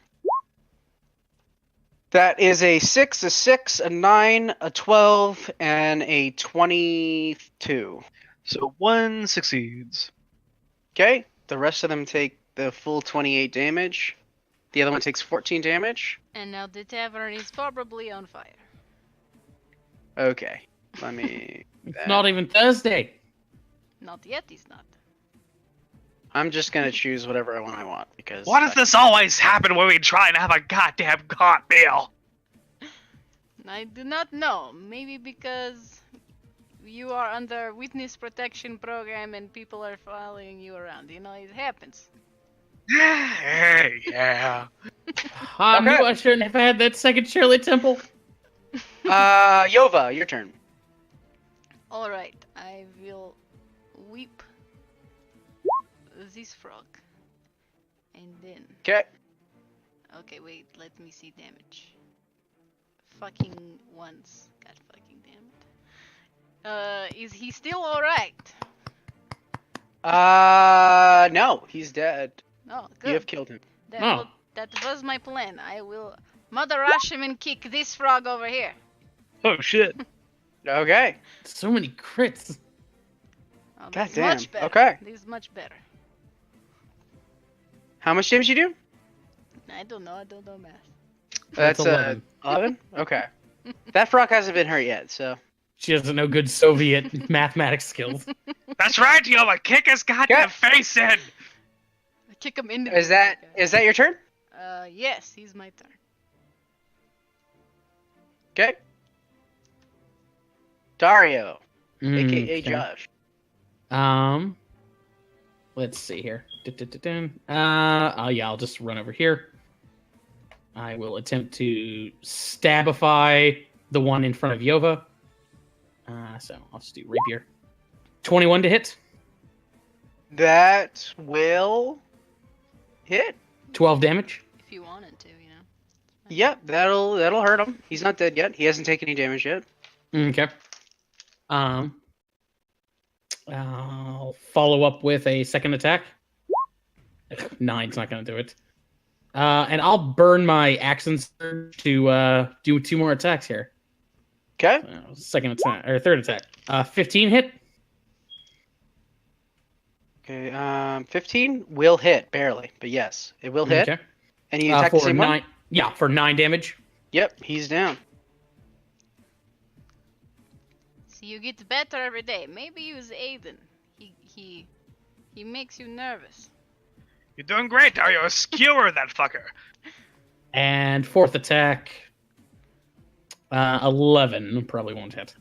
D: That is a 6, a 6, a 9, a 12, and a 22.
C: So 1 succeeds.
D: Okay, the rest of them take the full 28 damage. The other one takes 14 damage.
B: And now the tavern is probably on fire.
D: Okay, let me...
A: It's not even Thursday.
B: Not yet, he's not.
D: I'm just gonna choose whatever I want because...
C: Why does this always happen when we try and have a goddamn caught meal?
B: I do not know. Maybe because you are under witness protection program and people are following you around. You know, it happens.
C: Yeah.
A: I knew
D: Okay.
A: I shouldn't have had that second Shirley Temple.
D: Yova, your turn.
B: Alright, I will whip this frog. And then...
D: Okay.
B: Okay, wait, let me see damage. Fucking once. God fucking damn it. Is he still alright?
D: No, he's dead.
B: No,
D: You have
B: good.
D: killed him.
B: That was my plan. I will Mother Rush him and kick this frog over here.
C: Oh shit.
D: Okay.
A: So many crits.
B: Oh,
D: God
B: this is
D: damn,
B: much better.
D: okay.
B: This is much better.
D: How much damage you do?
B: I don't know math.
A: That's
D: That's
A: 11.
D: 11? Okay. That frog hasn't been hurt yet, so...
A: She doesn't know good Soviet mathematics skills.
C: That's right, Yoma. Kick his goddamn face in.
B: I kick him in the
D: Is that your turn?
B: yes, he's my turn.
D: Okay. Dario,
A: Okay.
D: aka Josh.
A: Let's see here. Oh yeah, I'll just run over here. I will attempt to stabify the one in front of Yova. So I'll just do rapier. 21 to hit.
D: That will hit.
A: 12 damage.
B: If you wanted to, you know.
D: Yep, that'll hurt him. He's not dead yet. He hasn't taken any damage yet.
A: Okay. I'll follow up with a second attack. 9's not gonna do it. And I'll burn my action surge to do 2 more attacks here.
D: Okay.
A: Second attack or third attack. 15 hit.
D: Okay. 15 will hit barely, but yes, it will hit.
A: Okay.
D: And you attack the
A: For
D: same
A: 9.
D: one.
A: Yeah, for 9 damage.
D: Yep, he's down.
B: So you get better every day. Maybe use Aiden. He makes you nervous.
C: You're doing great, Dario. Skewer that fucker.
A: And fourth attack. 11 probably won't hit.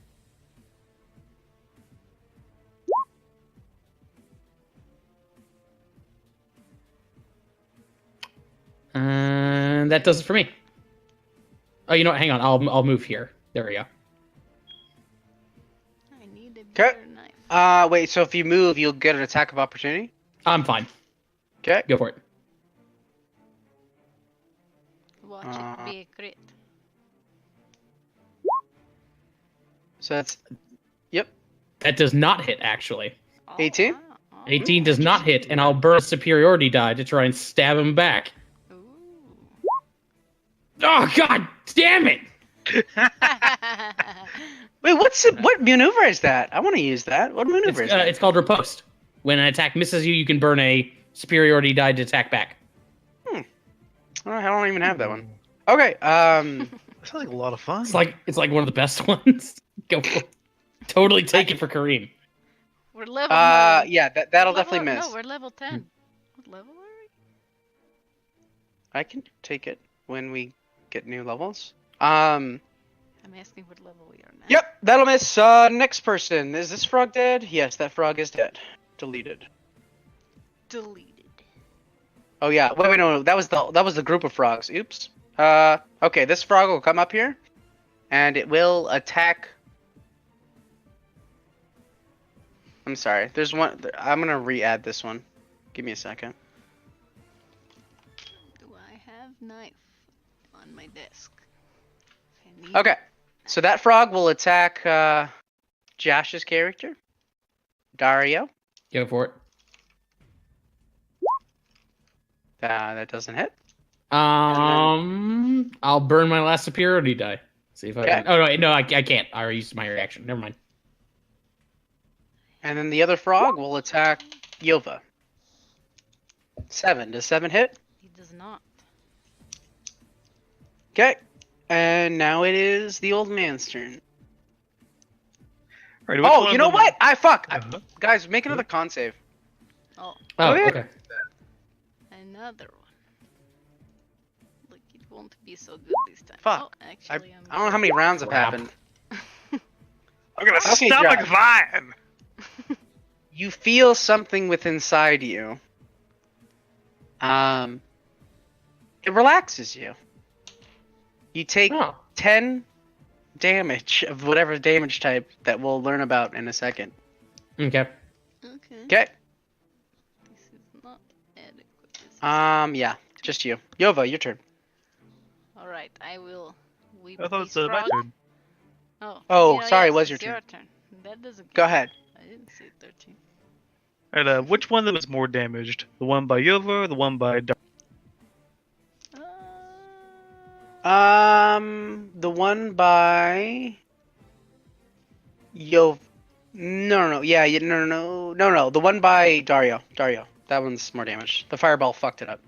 A: And that does it for me. Oh, you know what? Hang on. I'll move here. There we go.
B: I need a
D: Okay.
B: better knife.
D: Wait. So if you move, you'll get an attack of opportunity.
A: I'm fine.
D: Okay.
A: Go for it.
B: Watch it be a crit.
D: So that's
A: That does not hit, actually.
B: Oh,
D: 18?
B: wow. Oh,
A: 18 does not hit, and I'll burn a superiority die to try and stab him back.
B: Ooh.
A: Oh, god damn it!
D: Wait. What maneuver is that? I want to use that. What maneuver is that?
A: It's called riposte. When an attack misses you, you can burn a superiority die to attack back.
D: Oh, I don't even have that one. Okay.
C: That sounds like a lot of fun.
A: It's like one of the best ones. Go for it. Totally take it for Kareem.
B: We're level 9.
D: Yeah. That'll
B: Level-
D: definitely miss.
B: No, we're level 10. What level are we?
D: I can take it when we get new levels.
B: I'm asking what level we are now.
D: Yep, that'll miss. Next person. Is this frog dead? Yes, that frog is dead. Deleted.
B: Deleted.
D: Oh yeah. Wait, no. That was the group of frogs. Oops. Okay. This frog will come up here, and it will attack. I'm sorry. There's one. I'm gonna re-add this one. Give me a second.
B: Do I have knife on my desk? I need
D: Okay. So that frog will attack Josh's character, Dario.
A: Go for it.
D: That doesn't hit.
A: I'll burn my last superiority die. See if I
D: Okay.
A: can. Oh no, I can't. I already used my reaction. Never mind.
D: And then the other frog will attack Yova. 7. Does 7 hit?
B: He does not.
D: Okay. And now it is the old man's turn.
C: Alright, which
D: Oh,
C: one
D: you
C: of
D: know
C: them-
D: what? Fuck.
C: Uh-huh.
D: Guys, make another con save.
B: Oh,
A: Oh,
C: yeah.
A: okay.
B: another one. Look, it won't be so good this time.
D: Fuck.
B: Oh, actually,
D: I don't know how many rounds have
A: Crap.
D: happened.
C: I'm gonna
D: Okay,
C: stop
D: Josh.
C: like Vine.
D: You feel something within inside you. It relaxes you. You take
A: Oh.
D: 10 damage of whatever damage type that we'll learn about in a second.
A: Okay.
B: Okay.
D: Okay.
B: This is not adequate. Is it?
D: Yeah, just you. Yova, your turn.
B: Alright, I will whip
C: I thought
B: this
C: it's my
B: frog.
C: turn.
D: Oh, sorry,
B: yes,
D: it was
B: it's
D: your
B: turn. That doesn't
D: Go
B: count.
D: ahead.
B: I didn't say 13.
C: Alright, which one of them is more damaged? The one by Yova or the one by Dar-
D: The one by Yo. No. Yeah, no. The one by Dario. That one's more damage. The fireball fucked it up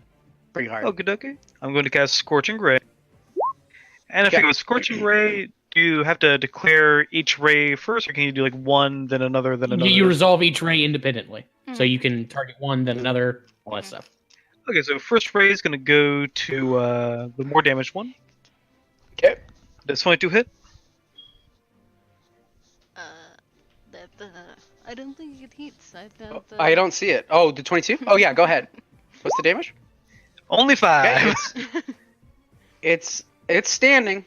D: pretty hard.
C: Okie dokie. I'm going to cast Scorching Ray. And if
D: Okay.
C: you go Scorching Ray, do you have to declare each ray first, or can you do like one, then another, then another?
A: You resolve each ray independently, so
B: Hmm.
A: you can target one, then another, all that stuff.
C: Okay, so first ray is going to go to the more damaged one.
D: Okay.
C: Does 22 hit?
B: I don't think it hits.
D: I don't see it. Oh, the 22? Oh yeah, go ahead. What's the damage?
C: Only 5.
D: Okay, it's standing.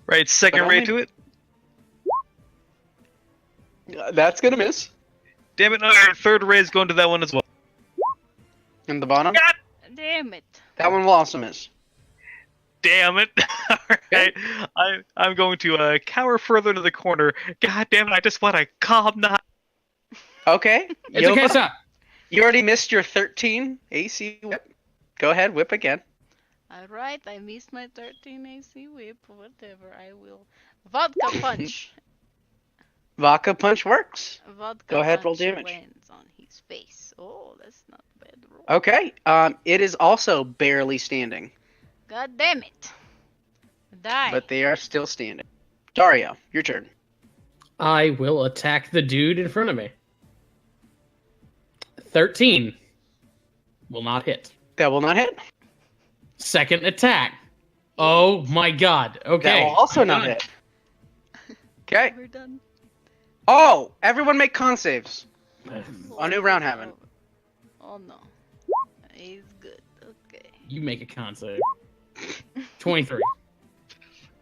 C: Right, second
D: But
C: ray
D: only-
C: to it.
D: That's gonna miss.
C: Damn it, no, third ray is going to that one as well.
D: And the bottom.
B: Damn it.
D: That one will also miss.
C: Damn it. Alright, I'm going to cower further to the corner. God damn it, I just want a calm knot.
D: Okay.
A: It's okay,
D: Yova,
A: stop.
D: you already missed your 13 AC whip. Go ahead, whip again.
B: Alright, I missed my 13 AC whip. Whatever, I will. Vodka punch.
D: Vodka punch works.
B: Vodka
D: Go ahead,
B: punch
D: roll damage.
B: lands on his face. Oh, that's not a bad roll.
D: Okay. It is also barely standing,
B: God damn it. Die.
D: but they are still standing. Dario, your turn.
A: I will attack the dude in front of me. 13 will not hit.
D: That will not hit.
A: Second attack. Oh my god. Okay.
D: That will also
A: I'm
D: not
A: done.
D: hit. Okay.
B: We're done.
D: Oh, everyone make con saves. A new round happened.
B: Oh no. He's good. Okay.
A: You make a con save. 23.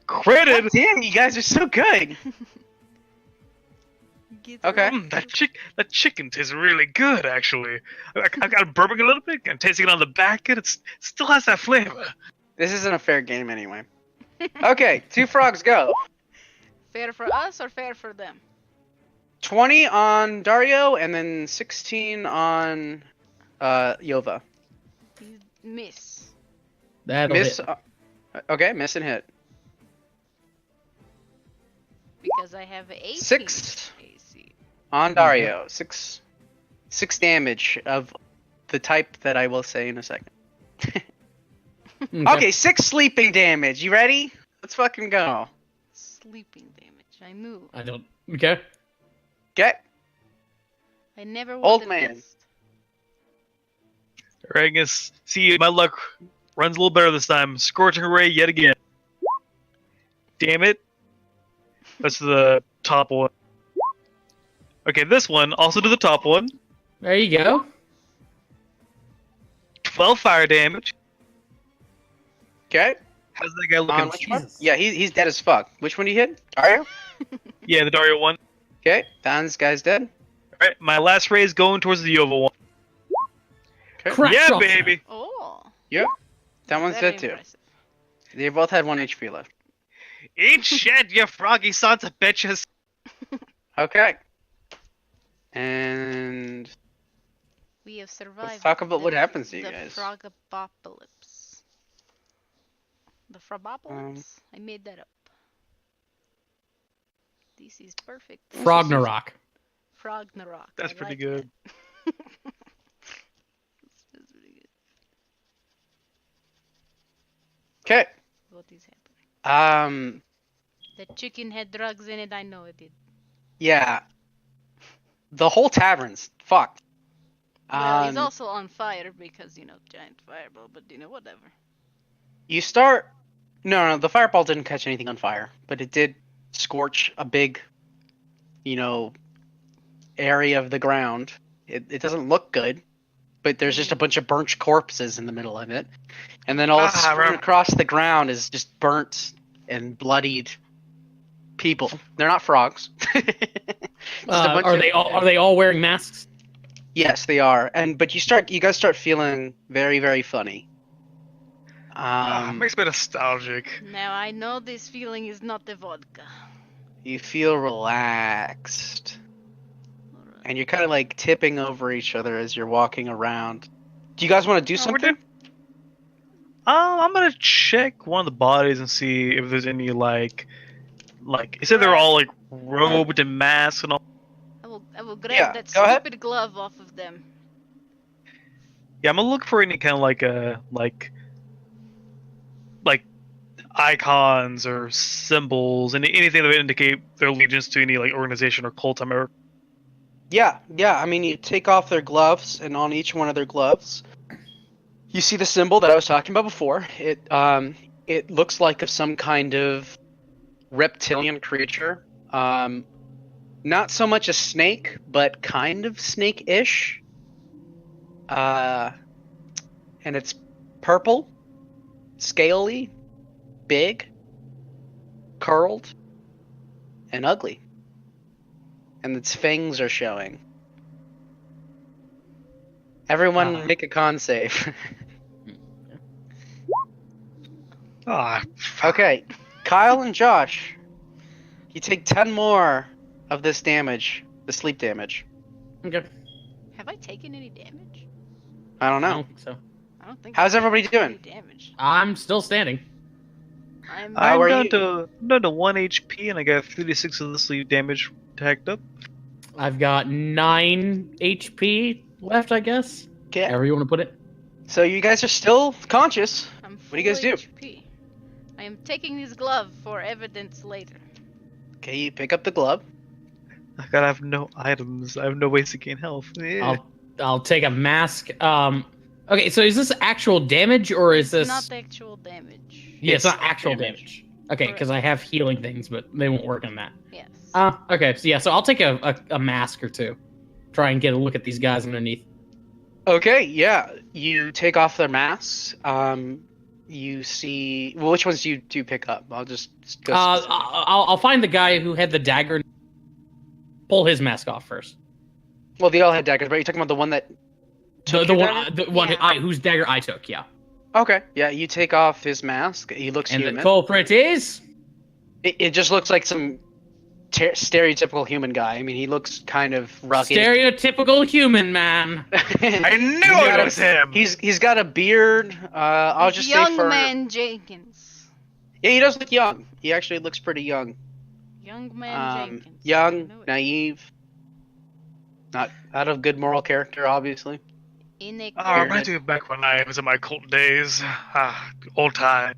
C: Critted!
D: Damn, you guys are so good.
B: Get
D: Okay.
B: ready.
C: That chicken tastes really good, actually. I got burping a little bit, and tasting it on the back end, it still has that flavor.
D: This isn't a fair game anyway. Okay, 2 frogs go.
B: Fair for us or fair for them?
D: 20 on Dario, and then 16 on Yova.
B: You miss.
A: That'll
D: Miss.
A: hit.
D: Okay, miss and hit.
B: Because I have 18
D: 6
B: AC.
D: on Dario. 6 damage of the type that I will say in a second. Okay, 6 sleeping damage. You ready? Let's fucking go.
B: Sleeping damage. I knew.
A: I don't. Okay.
D: Okay.
B: I never would
D: Old
B: have
D: man.
B: guessed.
C: Alright, I guess, see, my luck runs a little better this time. Scorching Ray yet again. Damn it. That's the top one. Okay, this one, also to the top one.
A: There you go.
C: 12 fire damage.
D: Okay.
C: How's that guy
D: On
C: looking?
D: which one?
A: Jesus.
D: Yeah, he's dead as fuck. Which one do you hit? Dario?
C: Yeah, the Dario one.
D: Okay, this guy's dead.
C: Alright, my last ray is going towards the Yova one.
D: Okay.
A: Crack
C: Yeah,
A: shot.
C: baby.
B: Oh.
D: Yep. That one's
B: Very
D: dead too.
B: impressive.
D: They both had 1 HP left.
C: Eat shit, you froggy sons of bitches.
D: Okay. And
B: We have survived.
D: talk about what happens to you
B: the
D: guys.
B: Frogapocalypse. The Frogapocalypse? I made that up. This is perfect.
A: Frognarok.
B: Frognarok.
C: That's
B: I
C: pretty
B: like
C: good.
B: that. That's pretty good.
D: okay.
B: What is happening?
D: Um.
B: The chicken had drugs in it. I know it did.
D: Yeah. The whole tavern's fucked.
B: Well, he's also on fire because, giant fireball, but, whatever.
D: You start. No, the fireball didn't catch anything on fire, but it did scorch a big, area of the ground. It doesn't look good, but there's just a bunch of burnt corpses in the middle of it, and then all strewn across the ground is just burnt and bloodied people. They're not frogs. Just a bunch
A: Are
D: of-
A: they all wearing masks?
D: Yes, they are. But you guys start feeling very, very funny.
C: Makes me nostalgic.
B: Now, I know this feeling is not the vodka.
D: You feel relaxed.
B: Alright.
D: And you're kind of like tipping over each other as you're walking around. Do you guys want to do something?
C: I'm gonna check one of the bodies and see if there's any like you said they're all like robed and masked and all.
B: I will grab
D: Yeah,
B: that
D: go ahead.
B: stupid glove off of them.
C: Yeah, I'm gonna look for any kind of like icons or symbols and anything that would indicate their allegiance to any like organization or cult.
D: Yeah. I mean, you take off their gloves, and on each one of their gloves, you see the symbol that I was talking about before. It looks like of some kind of reptilian creature. Not so much a snake, but kind of snake-ish. And it's purple, scaly, big, curled, and ugly. And its fangs are showing. Everyone make a con save. Okay, Kyle and Josh, you take 10 more of this damage, the sleep damage.
A: Okay.
B: Have I taken any damage?
D: I don't
A: I
D: know.
A: don't think so.
B: I don't think.
D: How's
B: I've
D: everybody
B: taken any
D: doing?
B: damage.
A: I'm still standing.
B: I'm.
D: How are
C: I'm
D: you?
C: down to 1 HP and I got 36 of the sleep damage tacked up.
A: I've got 9 HP left, I guess.
D: Okay.
A: However you want to put it.
D: So you guys are still conscious.
B: I'm
D: What do you guys
B: full
D: do?
B: HP. I am taking this glove for evidence later.
D: Okay, you pick up the glove.
C: I gotta have no items. I have no ways to gain health. Yeah.
A: I'll take a mask. Okay, so is this actual damage or is this?
B: Not the actual damage.
A: Yeah, it's
D: It's
A: not actual
C: damage.
A: damage. Okay, because I have healing things, but they won't work on that.
B: Yes.
A: Okay, so I'll take a mask or two. Try and get a look at these guys underneath.
D: Okay, yeah. You take off their masks. You see. Well, which ones do you pick up? I'll just go. specific.
A: I'll find the guy who had the dagger. Pull his mask off first.
D: Well, they all had daggers, but you're talking about the one that.
A: The
D: took your
A: one,
D: dagger?
A: the one
B: Yeah.
A: whose dagger I took. Yeah.
D: Okay, yeah. You take off his mask. He looks
A: And
D: human.
A: the culprit is.
D: It just looks like some stereotypical human guy. I mean, he looks kind of rugged.
A: Stereotypical human man.
C: I knew
D: got
C: it was him.
D: He's got a beard. I'll just
B: Young
D: say for
B: man Jenkins.
D: yeah, he does look young. He actually looks pretty young.
B: Young man Jenkins. I
D: Young,
B: knew it.
D: naive, not out of good moral character, obviously.
B: In a
C: Oh, reminds me of back when I was in my cult days. Old time.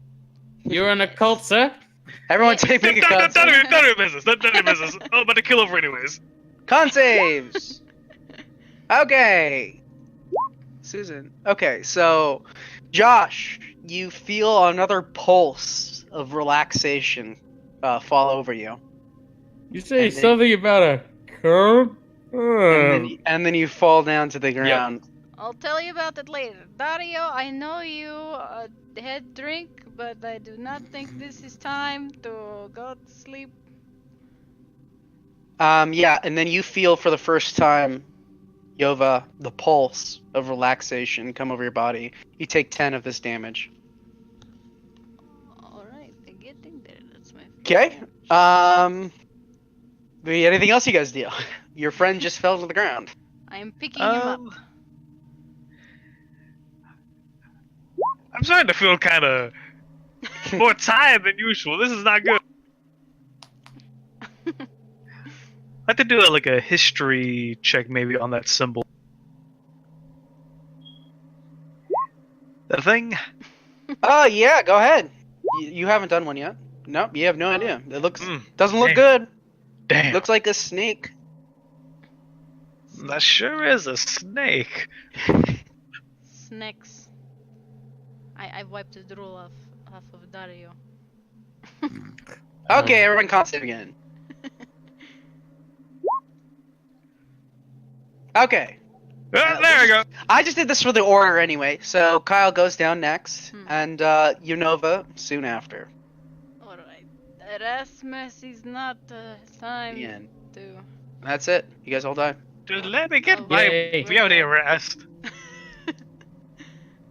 A: You're in a cult, sir.
D: Everyone take make a con
C: None
D: save.
C: of your business. None of your business. I'm about to kill over anyways.
D: Con saves. Okay. Susan. Okay, so Josh, you feel another pulse of relaxation fall over you,
A: You say
D: And then-
A: something about a cult?
D: and then you fall down to the ground.
B: I'll tell you about it later. Dario, I know you had drink, but I do not think this is time to go to sleep.
D: Yeah, and then you feel for the first time, Yova, the pulse of relaxation come over your body. You take 10 of this damage.
B: Alright, I'm getting there. That's my first
D: Okay.
B: damage.
D: Anything else you guys do? Your friend just fell to the ground.
B: I am picking him up.
C: I'm starting to feel kind of more tired than usual. This is not good. I have to do like a history check maybe on that symbol. That thing?
D: Oh, yeah, go ahead. You haven't done one yet. Nope, you have no idea. It doesn't look
C: Damn.
D: good.
C: Damn.
D: Looks like a snake.
C: That sure is a snake.
B: Snacks. I wiped the drool off of Dario.
D: Okay, everyone concentrate again. Okay.
C: There we go.
D: I just did this for the order anyway, so Kyle goes down next, and Unova soon after.
B: Alright. Erasmus is not time
D: The end.
B: to...
D: That's it. You guys all die.
C: Just let me get
B: Oh,
C: my
A: yay.
C: beauty rest.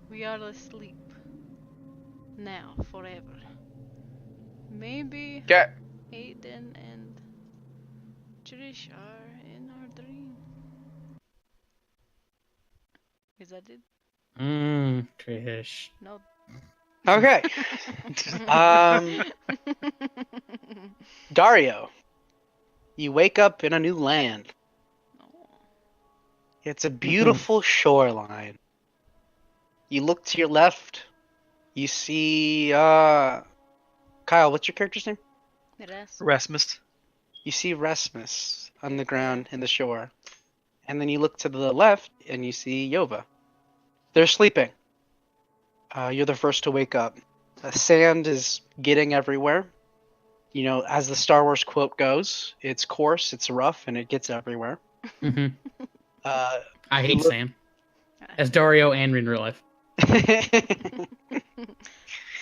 B: We are asleep. Now, forever. Maybe
D: Okay.
B: Aiden and Trish are in our dream. Is that it?
A: Trish.
B: No.
D: Okay. Dario, you wake up in a new land.
B: Oh.
D: It's a beautiful shoreline. You look to your left. You see, Kyle, what's your character's name?
C: Rasmus.
D: You see Rasmus on the ground in the shore. And then you look to the left and you see Yova. They're sleeping. You're the first to wake up. Sand is getting everywhere. You know, as the Star Wars quote goes, it's coarse, it's rough, and it gets everywhere.
A: I hate
D: you look-
A: sand. As Dario and in real life.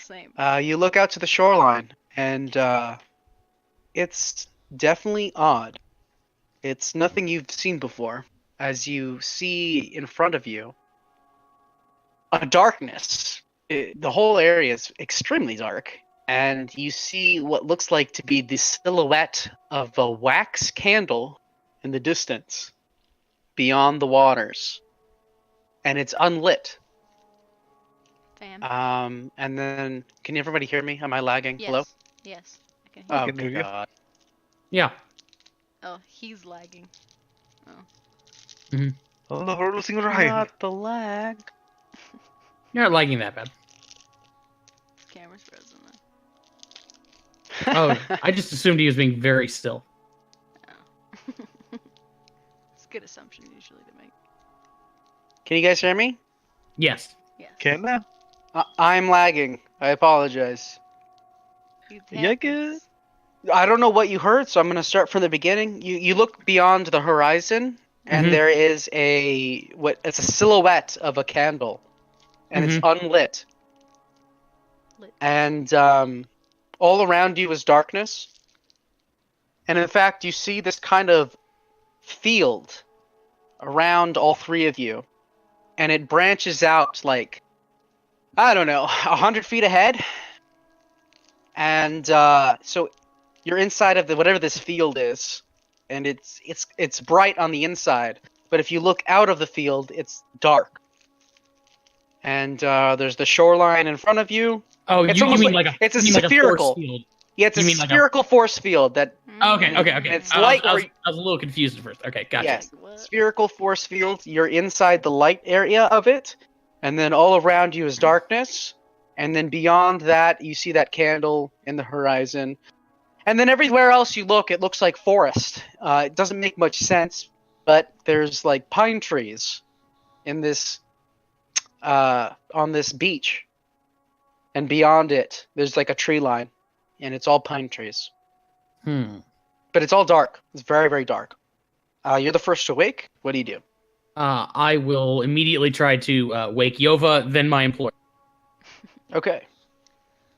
B: Same.
D: You look out to the shoreline, and it's definitely odd. It's nothing you've seen before. As you see in front of you, a darkness. The whole area is extremely dark, and you see what looks like to be the silhouette of a wax candle in the distance, beyond the waters, and it's unlit.
B: Fam.
D: And then, can everybody hear me? Am I lagging?
B: Yes.
D: Hello?
B: Yes. I can hear
D: Oh,
C: can hear
D: good
C: you.
D: God.
A: Yeah.
B: Oh, he's lagging.
C: Oh, the whole thing right.
D: Not the lag.
A: You're not liking that bad.
B: Camera's frozen though.
A: Oh, I just assumed he was being very still.
B: Oh. It's a good assumption usually to make.
D: Can you guys hear me?
A: Yes.
B: Yes.
C: Can now?
D: I'm lagging. I apologize.
B: It
C: Yeah, good.
B: happens.
D: I don't know what you heard, so I'm going to start from the beginning. You look beyond the horizon, and
A: Mhm.
D: there is it's a silhouette of a candle, and it's unlit.
B: Lit.
D: And all around you is darkness. And in fact, you see this kind of field around all three of you, and it branches out like, I don't know, 100 feet ahead. And so you're inside of whatever this field is, and it's bright on the inside. But if you look out of the field, it's dark. And there's the shoreline in front of you.
A: Oh,
D: It's
A: you
D: almost
A: mean
D: like-
A: like a
D: it's a
A: you mean like
D: spherical.
A: force field.
D: Yeah, it's
A: You
D: a
A: mean like a-
D: spherical force field that
A: Okay.
D: It's
A: I was-
D: light
A: I was
D: where-
A: a little confused at first. Okay, gotcha.
D: Yes.
B: Like what?
D: spherical force field. You're inside the light area of it, and then all around you is darkness. And then beyond that, you see that candle in the horizon. And then everywhere else you look, it looks like forest. It doesn't make much sense, but there's like pine trees in this on this beach. And beyond it, there's like a tree line, and it's all pine trees.
A: Hmm.
D: But it's all dark. It's very, very dark. You're the first to wake. What do you do?
A: I will immediately try to wake Yova, then my employer.
D: Okay.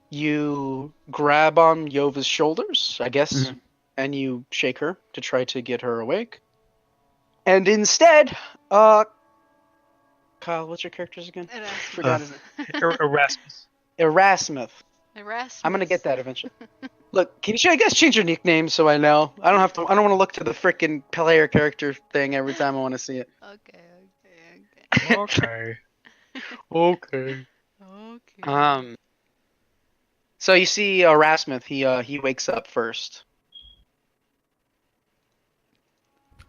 D: You grab on Yova's shoulders, I guess, and you shake her to try to get her awake. And instead, Kyle, what's your character's again? Forgot his name.
C: Erasmus.
D: Erasmus.
B: Erasmus.
D: I'm gonna get that eventually. Look, can you guys change your nickname so I know? I don't want to look to the freaking player character thing every time I want to see it.
B: Okay.
C: Okay.
D: Okay.
B: Okay.
D: So you see Erasmus, he wakes up first.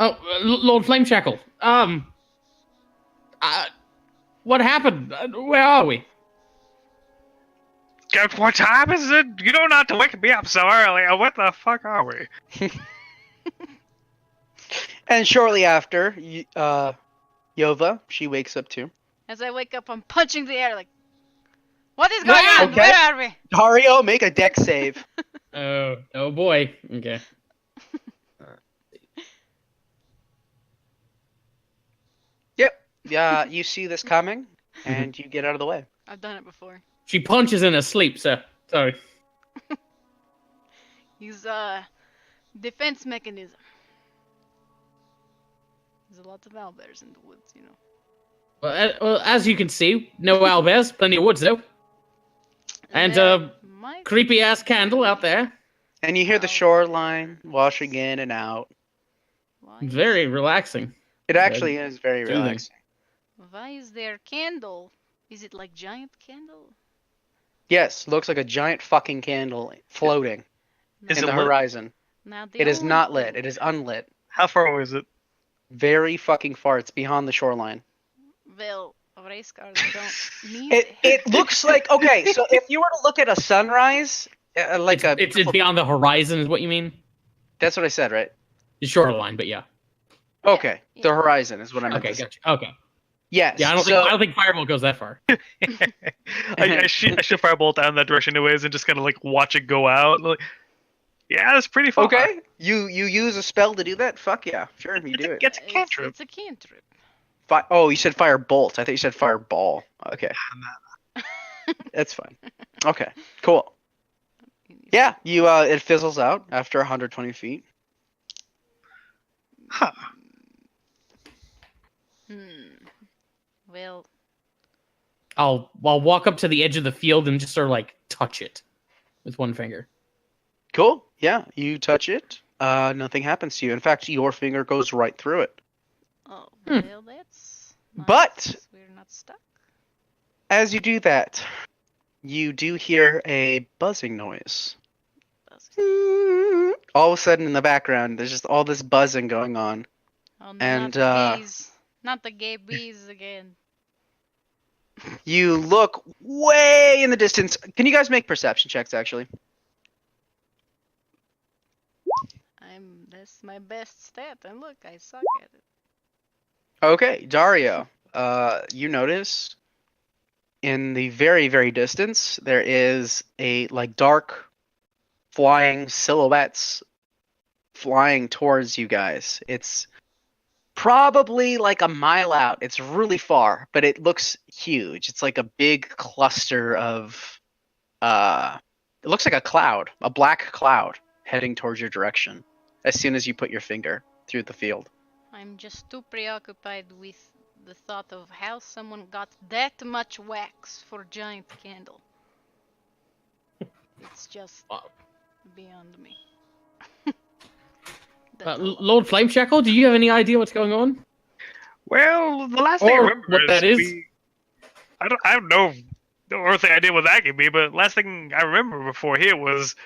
A: Oh, Lord Flameshackle. What happened? Where are we?
C: What time is it? You don't have to wake me up so early. What the fuck are we?
D: And shortly after, Yova, she wakes up too.
B: As I wake up, I'm punching the air like, what is going on?
D: Okay.
B: Where are we?
D: Dario, make a deck save.
A: Oh boy. Okay.
D: Yep. Yeah, you see this coming, and you get out of the way.
B: I've done it before.
A: She punches in her sleep, sir. Sorry.
B: He's defense mechanism. There's a lot of owlbears in the woods, you know.
A: Well, as you can see, no owlbears, plenty of woods though. And creepy ass candle out there.
D: And you hear the shoreline washing in and out.
A: Very relaxing.
D: It actually is very
A: Soothing.
D: relaxing.
B: Why is there candle? Is it like giant candle?
D: Yes, looks like a giant fucking candle floating
C: Is
D: in
C: it
D: the
C: lit?
D: horizon.
B: Now the
D: It is
B: only
D: not
B: thing-
D: lit. It is unlit.
C: How far away is it?
D: Very fucking far. It's beyond the shoreline.
B: Well, race cars don't need
D: It looks like, okay, so if you were to look at a sunrise,
A: It's beyond the horizon, is what you mean?
D: That's what I said, right?
A: The shoreline, but yeah.
D: Okay,
B: Yeah.
D: the horizon is what I meant
A: Okay,
D: to say.
A: gotcha. Okay.
D: Yes.
A: Yeah, I
D: so,
A: don't think Fireball goes that far.
C: I shoot firebolt down that direction anyways and just kind of like watch it go out. Like, yeah, that's pretty far.
D: Okay, you use a spell to do that? Fuck yeah, sure, you do it.
C: It's a cantrip.
B: It's a cantrip.
D: Oh, you said fire bolt. I thought you said fireball. Okay, that's fine. Okay, cool. Yeah, you it fizzles out after 120 feet.
C: Huh.
B: Well,
A: I'll walk up to the edge of the field and just sort of like touch it with one finger.
D: Cool. Yeah, you touch it. Nothing happens to you. In fact, your finger goes right through it.
B: oh, well, that's nice.
D: But-
B: We're not stuck.
D: As you do that, you do hear a buzzing noise. All of a sudden, in the background, there's just all this buzzing going on.
B: Oh, not
D: And,
B: the bees. Not the gay bees again.
D: You look way in the distance. Can you guys make perception checks, actually?
B: That's my best stat, and look, I suck at it.
D: Okay, Dario. You notice in the very, very distance there is a like dark flying silhouettes flying towards you guys. It's probably like a mile out. It's really far, but it looks huge. It's like a big cluster of it looks like a cloud, a black cloud heading towards your direction as soon as you put your finger through the field.
B: I'm just too preoccupied with the thought of how someone got that much wax for giant candle. It's just
A: Wow.
B: beyond me. That's all.
A: Lord Flameshackle, do you have any idea what's going on?
C: Well, the last thing I
A: Or
C: remember
A: what that is?
C: I don't know the earthly idea what that could be, but last thing I remember before here was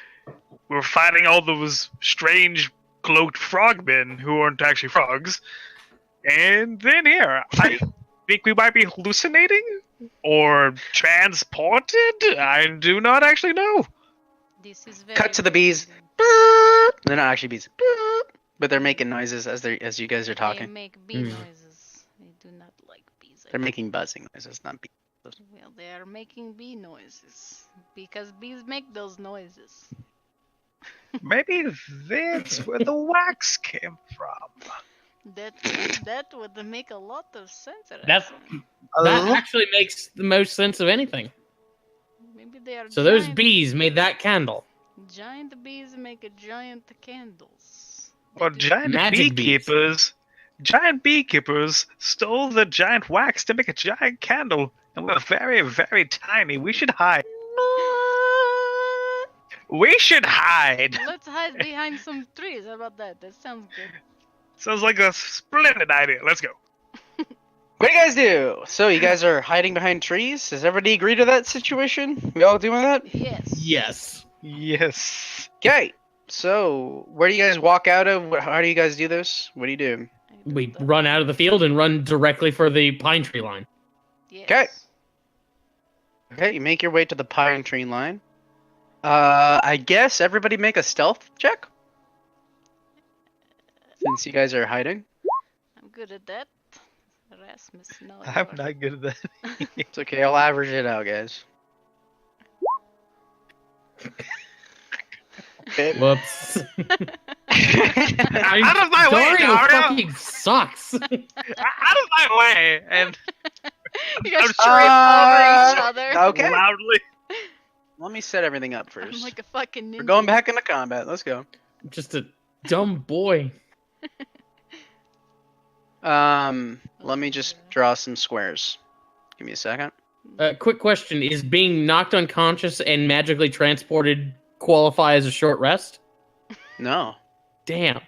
C: we were fighting all those strange cloaked frogmen who aren't actually frogs. And then here, I think we might be hallucinating or transported. I do not actually know.
B: This is very
D: Cut to the bees.
B: confusing.
D: They're not actually bees, but they're making noises as you guys are
B: They
D: talking.
B: make bee noises. They do not like bees. I
D: They're
B: think.
D: making buzzing noises, not bees.
B: Well, they are making bee noises because bees make those noises.
C: Maybe that's where the wax came from.
B: That that would make a lot of sense.
A: That
B: Erasmus.
A: that actually makes the most sense of anything.
B: Maybe they are
A: So those
B: giant.
A: bees made that candle.
B: Giant bees make a giant candles.
C: Or
B: They do-
C: giant
A: Magic bees.
C: beekeepers. Giant beekeepers stole the giant wax to make a giant candle, and we're very, very tiny. We should hide. We should hide.
B: Let's hide behind some trees. How about that? That sounds good.
C: Sounds like a splendid idea. Let's go.
D: What do you guys do? So you guys are hiding behind trees? Does everybody agree to that situation? We all doing that?
B: Yes.
A: Yes.
C: Yes.
D: Okay. So where do you guys walk out of? How do you guys do this? What do you do?
B: I do
A: We
B: that.
A: run out of the field and run directly for the pine tree line.
B: Yes.
D: Okay. Okay, you make your way to the pine tree line. I guess everybody make a stealth check. Since you guys are hiding.
B: I'm good at that. Erasmus, no.
C: I'm
B: you're-
C: not good at that.
D: It's okay, I'll average it out, guys.
A: Whoops.
C: Out of my way,
A: Dario
C: Dario!
A: fucking sucks.
C: Out of my way! And
B: You guys
C: I'm
B: trip
D: sorry.
B: over each other.
D: Okay.
C: loudly.
D: Let me set everything up
B: I'm
D: first.
B: like a fucking ninja.
D: We're going back into combat. Let's go.
A: Just a dumb boy.
D: Let me just draw some squares. Give me a second.
A: Quick question: is being knocked unconscious and magically transported qualify as a short rest?
D: No.
A: Damn.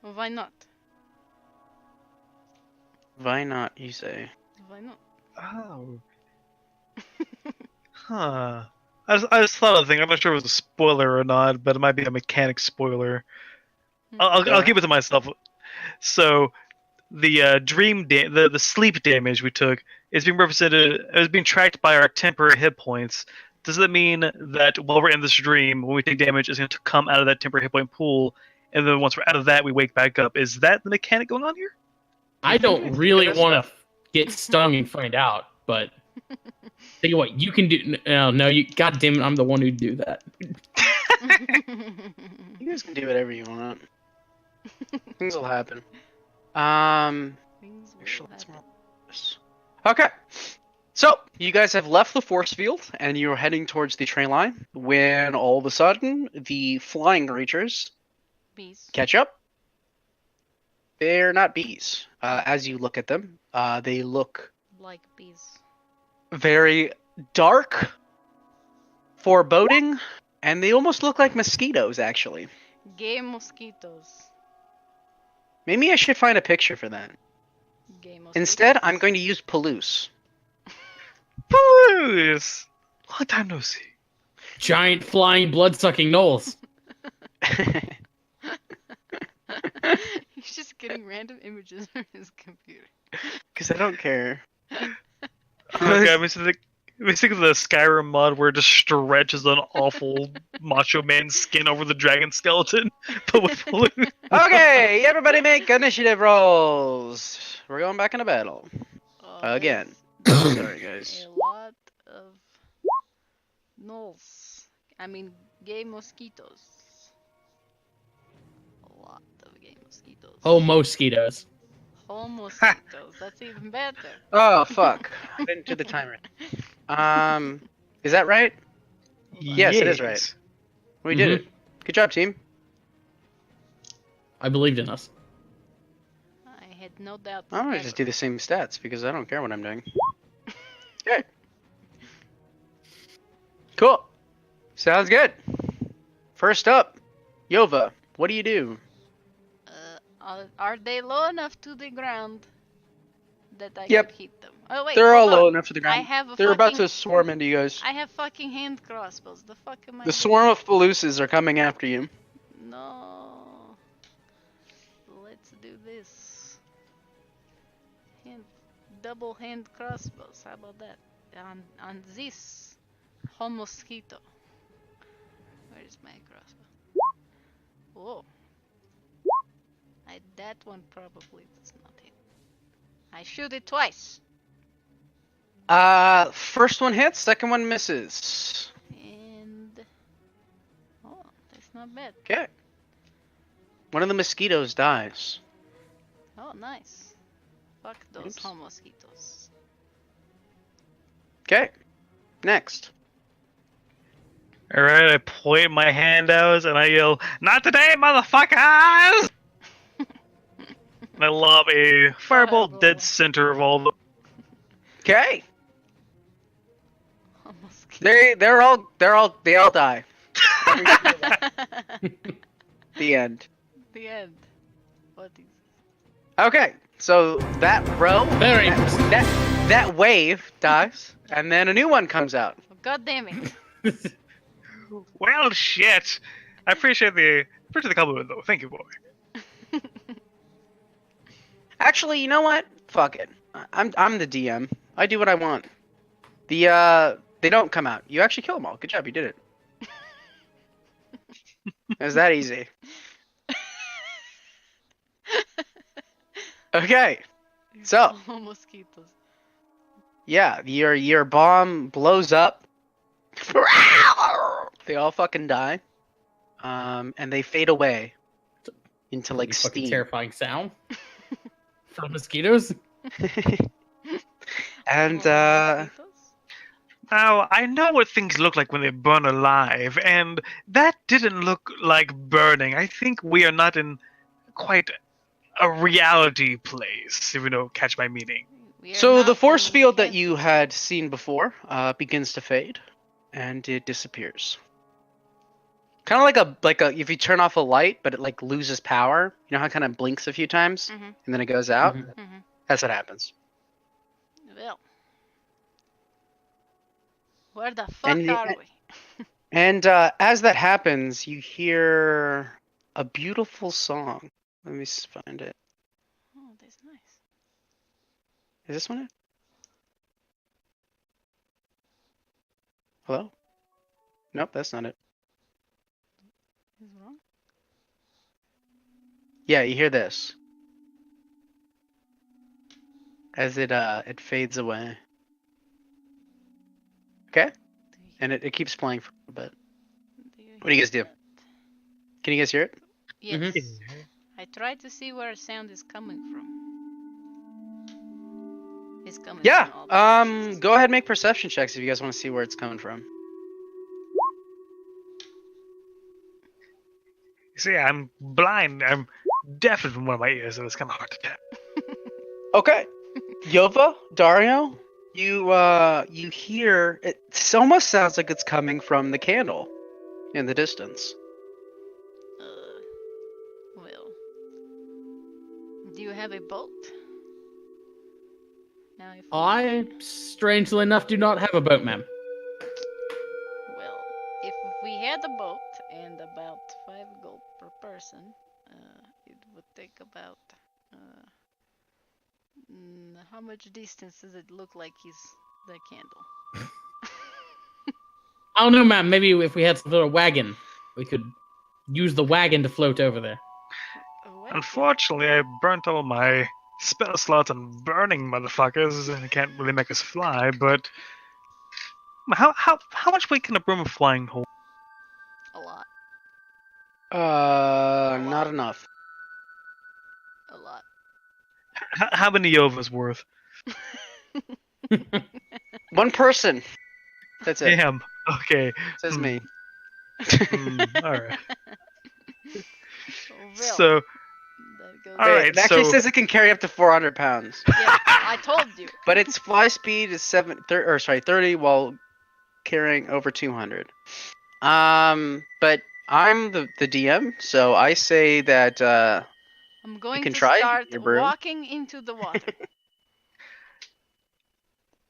B: Well, why not?
D: Why not, you say?
B: Why not?
C: Oh. Huh. I just thought of a thing. I'm not sure if it was a spoiler or not, but it might be a mechanic spoiler. I'll keep it to myself. So, the the sleep damage we took is being represented as being tracked by our temporary hit points. Does that mean that while we're in this dream, when we take damage, it's going to come out of that temporary hit point pool, and then once we're out of that, we wake back up? Is that the mechanic going on here?
A: I don't really
D: Good
A: want to get stung and find out, but think of what you can do. No, you. God damn it, I'm the one who'd do that.
D: You guys can do whatever you want. Things will happen.
B: Things will
D: Actually, let's
B: happen.
D: roll this. Okay. So, you guys have left the force field, and you're heading towards the train line, when all of a sudden, the flying creatures
B: Bees.
D: catch up. They're not bees. As you look at them, they look
B: Like bees.
D: very dark, foreboding, and they almost look like mosquitoes, actually.
B: Gay mosquitoes.
D: Maybe I should find a picture for that.
B: Gay mosquitoes.
D: Instead, I'm going to use Palouse.
C: Please. Long time no see.
A: Giant flying blood-sucking gnolls.
B: He's just getting random images from his computer.
D: Because I don't care.
C: Okay, I'm thinking of the Skyrim mod where it just stretches an awful Macho Man skin over the dragon skeleton, but with blue.
D: Okay, everybody make initiative rolls. We're going back into battle. Again.
B: that's
D: Sorry, guys.
B: A lot of gnolls. I mean, gay mosquitoes. A lot of gay mosquitoes.
A: Oh, mosquitoes.
B: Mosquitoes. That's even better.
D: Oh, fuck. I didn't do the timer. Is that right? Yes, it is right. We did it. Good job, team.
A: I believed in us.
B: I had no doubt.
D: I'm gonna
B: ever.
D: just do the same stats because I don't care what I'm doing. Okay. Cool. Sounds good. First up, Yova, what do you do?
B: Are they low enough to the ground that I
D: Yep.
B: could hit them? Oh wait,
D: They're all
B: hold
D: low
B: on.
D: enough to the
B: I
D: ground.
B: have a
D: They're about
B: fucking-
D: to swarm into you guys.
B: I have fucking hand crossbows. The fuck am I
D: The
B: doing?
D: swarm of Palousas are coming after you.
B: No. Let's do this. Double hand crossbows. How about that? On this mosquito. Where is my crossbow? Whoa. That one probably does not hit. I shoot it twice.
D: First one hits, second one misses.
B: And oh, that's not bad.
D: Okay. One of the mosquitoes dies.
B: Oh, nice. Fuck those
D: Oops.
B: mosquitoes.
D: Okay. Next.
C: All right, I point my hand out and I yell, "Not today, motherfuckers!" And I lob a fireball
B: Fireball.
C: dead center of all the.
D: Okay.
B: Oh, mosquito.
D: They all die. Every single one. The end.
B: The end. What is...
D: Okay. So that row,
A: Very
D: that wave dies, and then a new one comes out.
B: Oh, God damn it.
C: Well, shit. I appreciate the compliment though. Thank you, boy.
D: Actually, you know what? Fuck it. I'm the DM. I do what I want. They don't come out. You actually kill them all. Good job. You did it. It was that easy. Okay. So,
B: Oh, mosquitoes.
D: yeah, your bomb blows up. They all fucking die. And they fade away into like
A: Pretty fucking
D: steam.
A: terrifying sound. For mosquitoes?
D: And
B: Mosquitoes?
C: Now, I know what things look like when they burn alive, and that didn't look like burning. I think we are not in quite a reality place, if you don't catch my meaning.
B: We are
D: so the
B: not
D: force
B: in
D: field that
B: Kansas.
D: you had seen before begins to fade, and it disappears. Kind of like a if you turn off a light, but it like loses power. You know how it kind of blinks a few times
B: Mhm.
D: and then it goes out.
A: Mhm.
B: Mhm.
D: That's what happens.
B: Well. Where the fuck
D: And
B: are we?
D: And as that happens, you hear a beautiful song. Let me find it.
B: Oh, that's nice.
D: Is this one it? Hello? Nope, that's not it.
B: Is it wrong?
D: Yeah, you hear this. As it fades away. Okay?
B: Do you
D: And it keeps playing for a bit. What do you
B: hear
D: guys do?
B: that?
D: Can you guys hear it?
B: Yes.
A: Mhm.
B: I tried to see where sound is coming from. It's coming
D: Yeah.
B: from all directions.
D: Go ahead and make perception checks if you guys want to see where it's coming from.
C: You see, I'm blind. I'm deaf in one of my ears, so it's kind of hard to tell.
D: Okay. Yova, Dario, you hear it almost sounds like it's coming from the candle in the distance.
B: Well. Do you have a boat? Now if
A: I, strangely enough, do not have a boat, ma'am.
B: Well, if we had a boat and about 5 gold per person, it would take about how much distance does it look like he's the candle?
A: I don't know, ma'am. Maybe if we had some sort of wagon, we could use the wagon to float over there.
B: What?
C: Unfortunately, I burnt all my spell slots on burning motherfuckers, and it can't really make us fly. But how much weight can a broom of flying hold?
B: A lot.
D: Not enough.
B: A lot.
C: How many Yovas worth?
D: One person. That's it.
C: Damn. Okay.
D: Says me.
C: All right.
B: Oh, well,
C: So,
B: that goes.
C: all right.
D: It actually
C: so
D: says it can carry up to 400 pounds,
B: Yeah, I told you.
D: but its fly speed is 30 while carrying over 200. But I'm the DM, so I say that
B: I'm going
D: can
B: to
D: try
B: start
D: your broom.
B: walking into the water.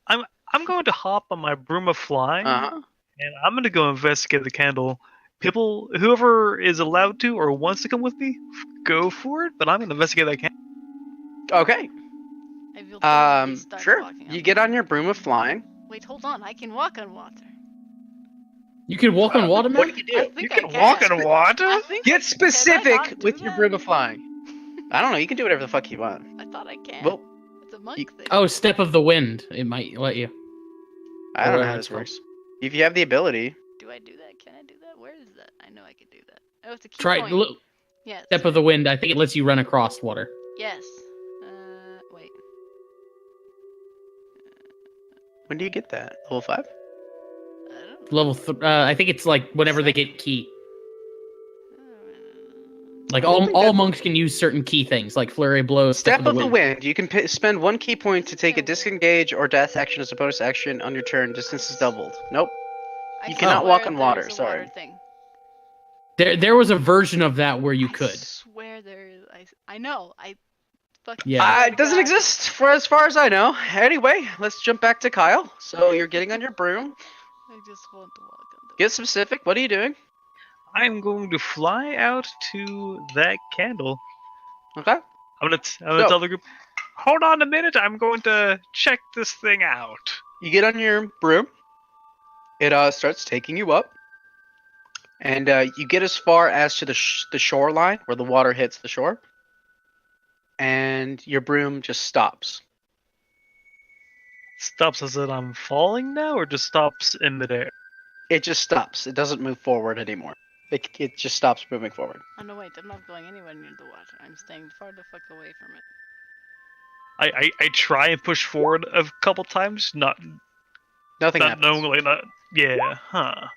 C: I'm going to hop on my broom of flying,
D: uh-huh.
C: and I'm going to go investigate the candle. People, whoever is allowed to or wants to come with me, go for it. But I'm going to investigate that candle.
D: Okay.
B: I will totally start
D: Sure.
B: walking
D: You get on your broom of flying.
B: Wait, hold on. I can walk on water.
A: You can walk on water,
D: What
A: ma'am?
D: do you
B: I
D: do?
B: think
C: You
B: I
C: can walk
B: can.
C: on water.
B: I think
D: Get
B: Can I
D: specific
B: not do
D: with your
B: that?
D: broom of flying. I don't know. You can do whatever the fuck you want.
B: I thought I can.
D: Well,
B: It's a monk
D: you-
B: thing.
A: Oh, step of the wind. It might let you.
D: I don't know
A: whatever
D: how
A: it's
D: this works. If you have the ability.
B: Do I do that? Can I do that? Where is that? I know I can do that. Oh, it's a key
A: Try
B: point.
A: look.
B: Yes.
A: Step of the wind. I think it lets you run across water.
B: Yes.
D: When do you get that? Level 5?
B: I don't
A: I think it's like whenever they get key. Like
D: I don't think
A: all
D: that-
A: monks can use certain key things, like flurry of blows.
D: Step of the Wind. You can spend 1 key point to take a disengage or death action as a bonus action on your turn. Distance is doubled. Nope.
B: I
D: You cannot
B: swear
D: walk on
B: there's
D: water,
B: a
D: sorry.
B: water thing.
A: There was a version of that where you
B: I
A: could.
B: swear there is. I know. I fucking.
A: Yeah.
B: swear to
D: It doesn't
B: God.
D: exist for as far as I know. Anyway, let's jump back to Kyle. So you're getting on your broom.
B: I just want to walk on the.
D: Get specific. What are you doing?
C: I'm going to fly out to that candle.
D: Okay.
C: I'm gonna
D: Go.
C: tell the group, hold on a minute. I'm going to check this thing out.
D: You get on your broom. It starts taking you up, and you get as far as to the shoreline where the water hits the shore, and your broom just stops.
C: Stops as in I'm falling now, or just stops in midair?
D: It just stops. It doesn't move forward anymore. It just stops moving forward.
B: Oh no, wait! I'm not going anywhere near the water. I'm staying far the fuck away from it.
C: I try and push forward a couple times, not
D: Nothing
C: not
D: happens.
C: knowingly, not yeah, huh.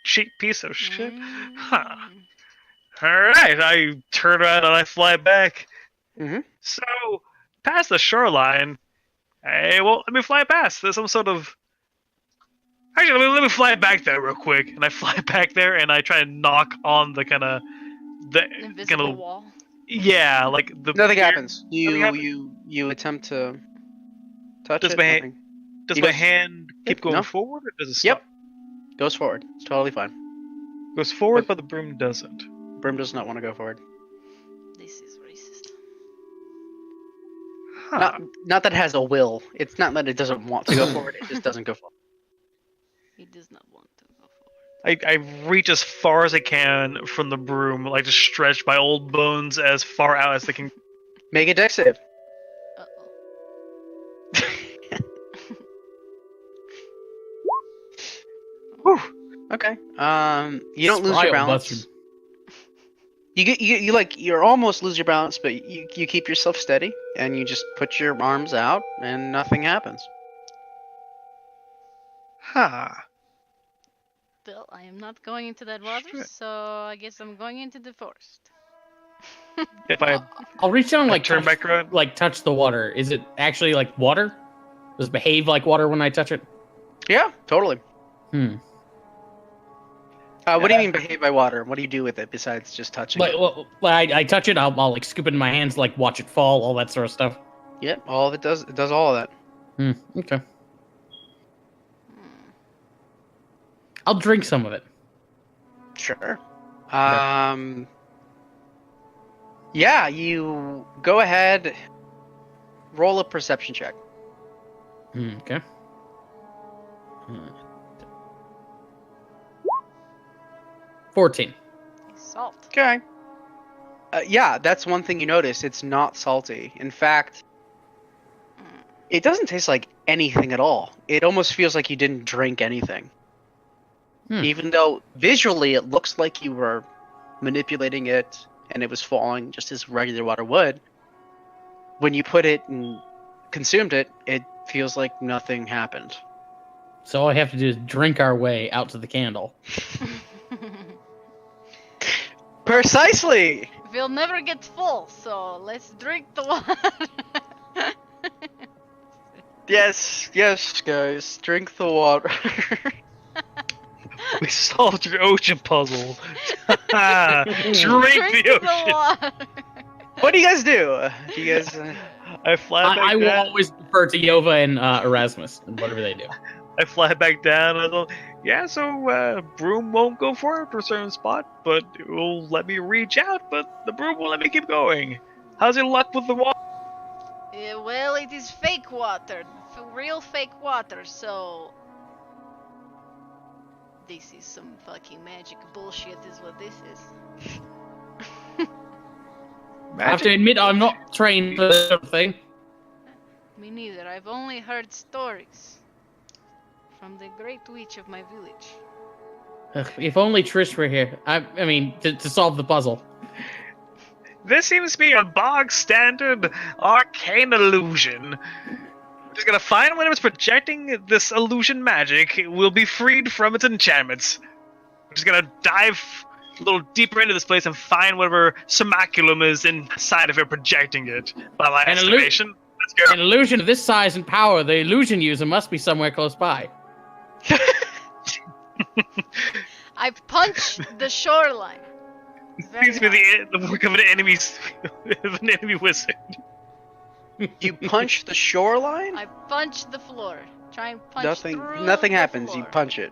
C: Cheap piece of shit. Huh.
B: Mm.
C: Alright, I turn around and I fly back.
D: Mhm.
C: So, past the shoreline, hey, well, let me fly past. There's some sort of. Actually, let me fly back there real quick. And I fly back there and I try and knock on the kind of. The
B: Invisible
C: kind of.
B: wall.
C: Yeah, like the.
D: Nothing
C: weird-
D: happens.
C: nothing happens?
D: You attempt to touch
C: Does
D: it.
C: my-
D: Nothing.
C: Does
D: He
C: my
D: goes-
C: hand keep
D: Yep,
C: going
D: no.
C: forward or does it
D: Yep.
C: stop?
D: Goes forward. It's totally fine.
C: Goes forward, but the broom doesn't.
D: Broom does not want to go forward.
B: This is racist.
C: Huh.
D: Not that it has a will. It's not that it doesn't want to go forward. It just doesn't go forward.
B: He does not want to go forward.
C: I reach as far as I can from the broom, like just stretch my old bones as far out as they can.
D: Make a dex save.
B: Uh oh.
C: Whew.
D: Okay. You don't lose your
A: Smile,
D: balance.
A: Buster.
D: You like you're almost lose your balance, but you keep yourself steady and you just put your arms out and nothing happens.
C: Huh.
B: Well, I am not going into that water,
C: Shit.
B: so I guess I'm going into the forest.
C: If I
A: I'll reach down and like
C: turn
A: touch,
C: back around.
A: like touch the water. Is it actually like water? Does it behave like water when I touch it?
D: Yeah, totally.
A: Hmm.
D: What do you mean behave by water? What do you do with it besides just touching
A: Like,
D: it?
A: well, I touch it. I'll like scoop it in my hands, like watch it fall, all that sort of stuff.
D: Yep, all of it does all of that.
A: Hmm. Okay.
B: Hmm.
A: I'll drink some of it.
D: Sure. Yeah, you go ahead. Roll a perception check.
A: Okay. 14.
B: Salt.
D: Okay. Yeah, that's one thing you notice. It's not salty. In fact, it doesn't taste like anything at all. It almost feels like you didn't drink anything. Even though visually it looks like you were manipulating it and it was falling just as regular water would. When you put it and consumed it, it feels like nothing happened.
A: So all I have to do is drink our way out to the candle.
D: Precisely!
B: We'll never get full, so let's drink the water.
D: Yes, guys, drink the water.
C: We solved your ocean puzzle. Drink the ocean.
B: water.
D: What do you guys do? Do you guys?
C: I fly back
A: I will
C: down.
A: always defer to Yova and Erasmus and whatever they do.
C: I fly back down and I go, yeah, so broom won't go forward to a certain spot, but it will let me reach out, but the broom won't let me keep going. How's your luck with the water?
B: Well, it is fake water, real fake water. So this is some fucking magic bullshit, is what this is.
A: I have to admit, I'm not trained for this sort of thing.
B: Me neither. I've only heard stories from the great witch of my village.
A: Ugh, if only Trish were here. I mean, to solve the puzzle.
C: This seems to be a bog standard arcane illusion. Just gonna find whatever's projecting this illusion magic. It will be freed from its enchantments. We're just gonna dive a little deeper into this place and find whatever semaculum is inside of it projecting it. By my estimation, let's go.
A: An illusion of this size and power, the illusion user must be somewhere close by.
B: I punch the shoreline.
C: Seems to be the work of an enemy wizard.
D: You punch the shoreline?
B: I punch the floor. Try and punch through
D: Nothing
B: the
D: happens. You
B: floor.
D: punch it.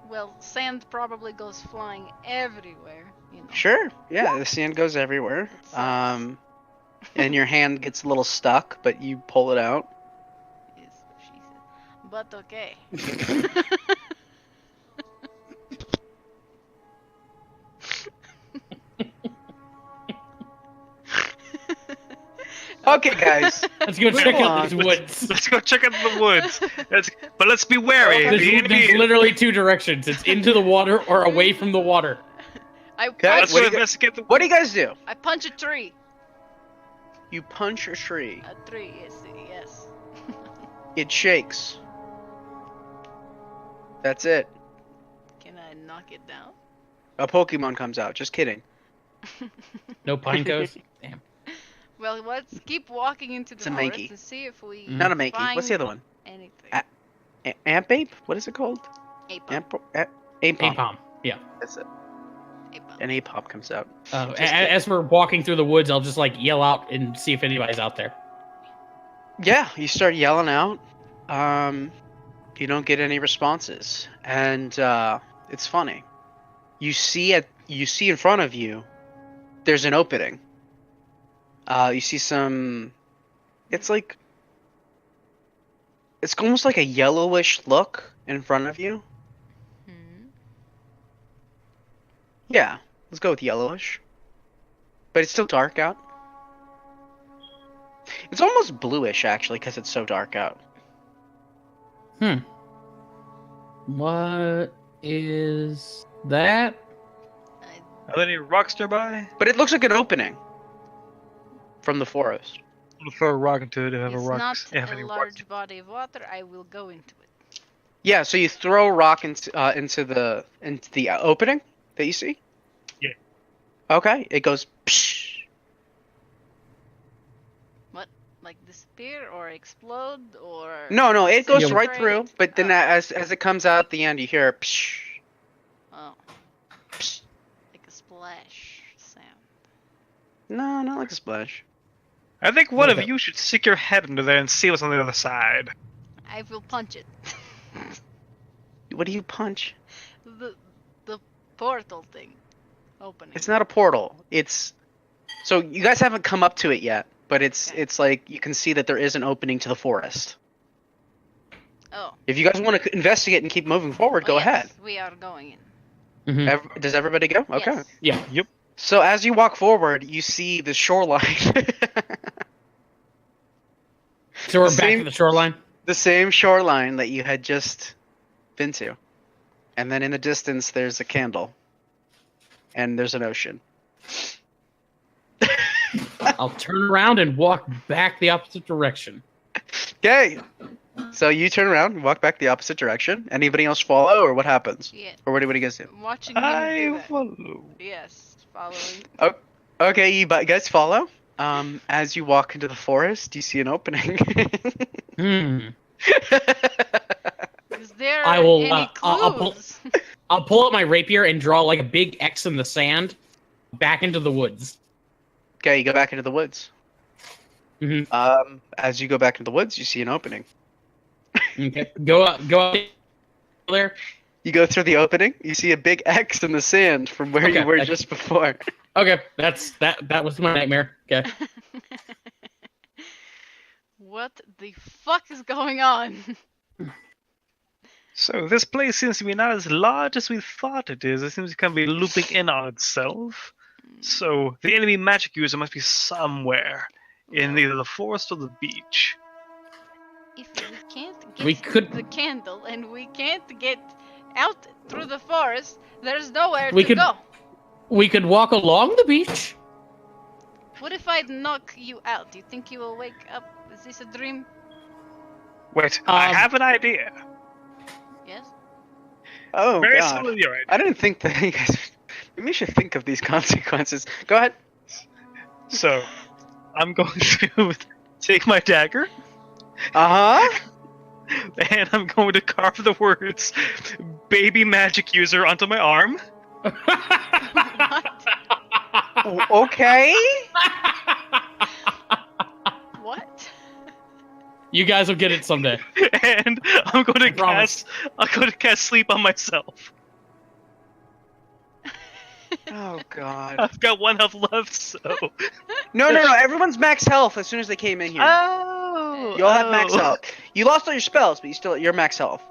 B: Well, sand probably goes flying everywhere. You know.
D: Sure. Yeah, the sand goes everywhere.
B: It sucks.
D: And your hand gets a little stuck, but you pull it out.
B: Is what she said. But okay.
D: Okay, guys.
A: Let's go check
D: Move
A: out
D: on.
A: these woods.
C: Let's go check out the woods. But let's be wary.
A: There's,
C: The enemy.
A: there's literally two directions. It's into the water or away from the water.
B: I
D: Guys,
B: punch,
C: Let's go investigate the.
D: What do you guys do?
B: I punch a tree.
D: You punch a tree.
B: A tree, yes.
D: It shakes. That's it.
B: Can I knock it down?
D: A Pokemon comes out. Just kidding.
A: No pine cones. Damn.
B: Well, let's keep walking into the
D: It's a
B: forest
D: Mankey.
B: and see if we
D: Not a Mankey. What's the other one?
B: anything.
D: Amp Ape? What is it called?
B: Ape.
D: Apom.
A: Apom. Yeah.
D: That's it.
B: Ape.
D: An Apom comes out.
A: As we're walking through the woods, I'll just like yell out and see if anybody's out there.
D: Yeah, you start yelling out. You don't get any responses, and it's funny. You see in front of you, there's an opening. You see some. It's almost like a yellowish look in front of you.
B: Hmm.
D: Yeah, let's go with yellowish. But it's still dark out. It's almost bluish actually, because it's so dark out.
A: What is that?
C: Are there any rocks nearby?
D: But it looks like an opening from the forest.
C: I'm gonna throw a rock into it if I have a
B: It's
C: rock.
B: not
C: if
B: a
C: any
B: large
C: rocks.
B: body of water. I will go into it.
D: Yeah, so you throw a rock into the opening that you see.
C: Yeah.
D: Okay, it goes. Psh.
B: Like disappear or explode or.
D: No, it goes
A: Yeah.
D: right through. But then as it comes out at the end, you hear. Psh.
B: Oh.
D: Psh.
B: Like a splash sound.
D: No, not like a splash.
C: I think one
A: What
C: of you should stick your head into there and see what's on the other side.
B: I will punch it.
D: What do you punch?
B: the portal thing. Opening.
D: It's not a portal. It's so you guys haven't come up to it yet, but it's
B: Okay.
D: it's like you can see that there is an opening to the forest.
B: Oh.
D: If you guys want to investigate and keep moving forward, go
B: yes,
D: ahead.
B: We are going in.
A: Mhm.
D: Does everybody go? Okay.
B: Yes.
A: Yeah.
D: So as you walk forward, you see the shoreline.
A: So we're
D: The
A: back
D: same-
A: to the shoreline.
D: The same shoreline that you had just been to. And then in the distance, there's a candle. And there's an ocean.
A: I'll turn around and walk back the opposite direction.
D: Okay. So you turn around and walk back the opposite direction. Anybody else follow, or what happens?
B: Yeah.
D: Or what do you guys do?
B: Watching him do
C: I
B: that.
C: follow.
B: Yes. Following.
D: Okay, you guys follow. As you walk into the forest, you see an opening.
B: Is there
A: I will,
B: any
A: I'll pull-
B: clues?
A: I'll pull out my rapier and draw like a big X in the sand back into the woods.
D: Okay, you go back into the woods.
A: Mhm.
D: As you go back into the woods, you see an opening.
A: Okay. Go up there.
D: You go through the opening, you see a big X in the sand from where you
A: Okay,
D: were
A: okay.
D: just before.
A: Okay, that was my nightmare. Okay.
B: What the fuck is going on?
C: So this place seems to be not as large as we thought it is. It seems to kind of be looping in on itself. So the enemy magic user must be somewhere in either the forest or the beach.
B: If we can't get
A: We could-
B: the candle and we can't get out through the forest, there's nowhere
A: We
B: to
A: could-
B: go.
A: We could walk along the beach.
B: What if I knock you out? Do you think you will wake up? Is this a dream?
C: Wait, I have an idea.
B: Yes?
D: Oh
C: Very
D: god.
C: similar to your idea.
D: I didn't think that you guys. Maybe we should think of these consequences. Go ahead.
C: So, I'm going to take my dagger,
D: Uh huh.
C: and I'm going to carve the words "baby magic user" onto my arm.
D: Okay.
B: What?
A: You guys will get it someday.
C: And I'm going to
A: promise.
C: cast sleep on myself.
D: Oh god.
C: I've got 1 health left, so.
D: No. Everyone's max health as soon as they came in here.
C: Oh.
D: You all have max health. You lost all your spells, but you're max health.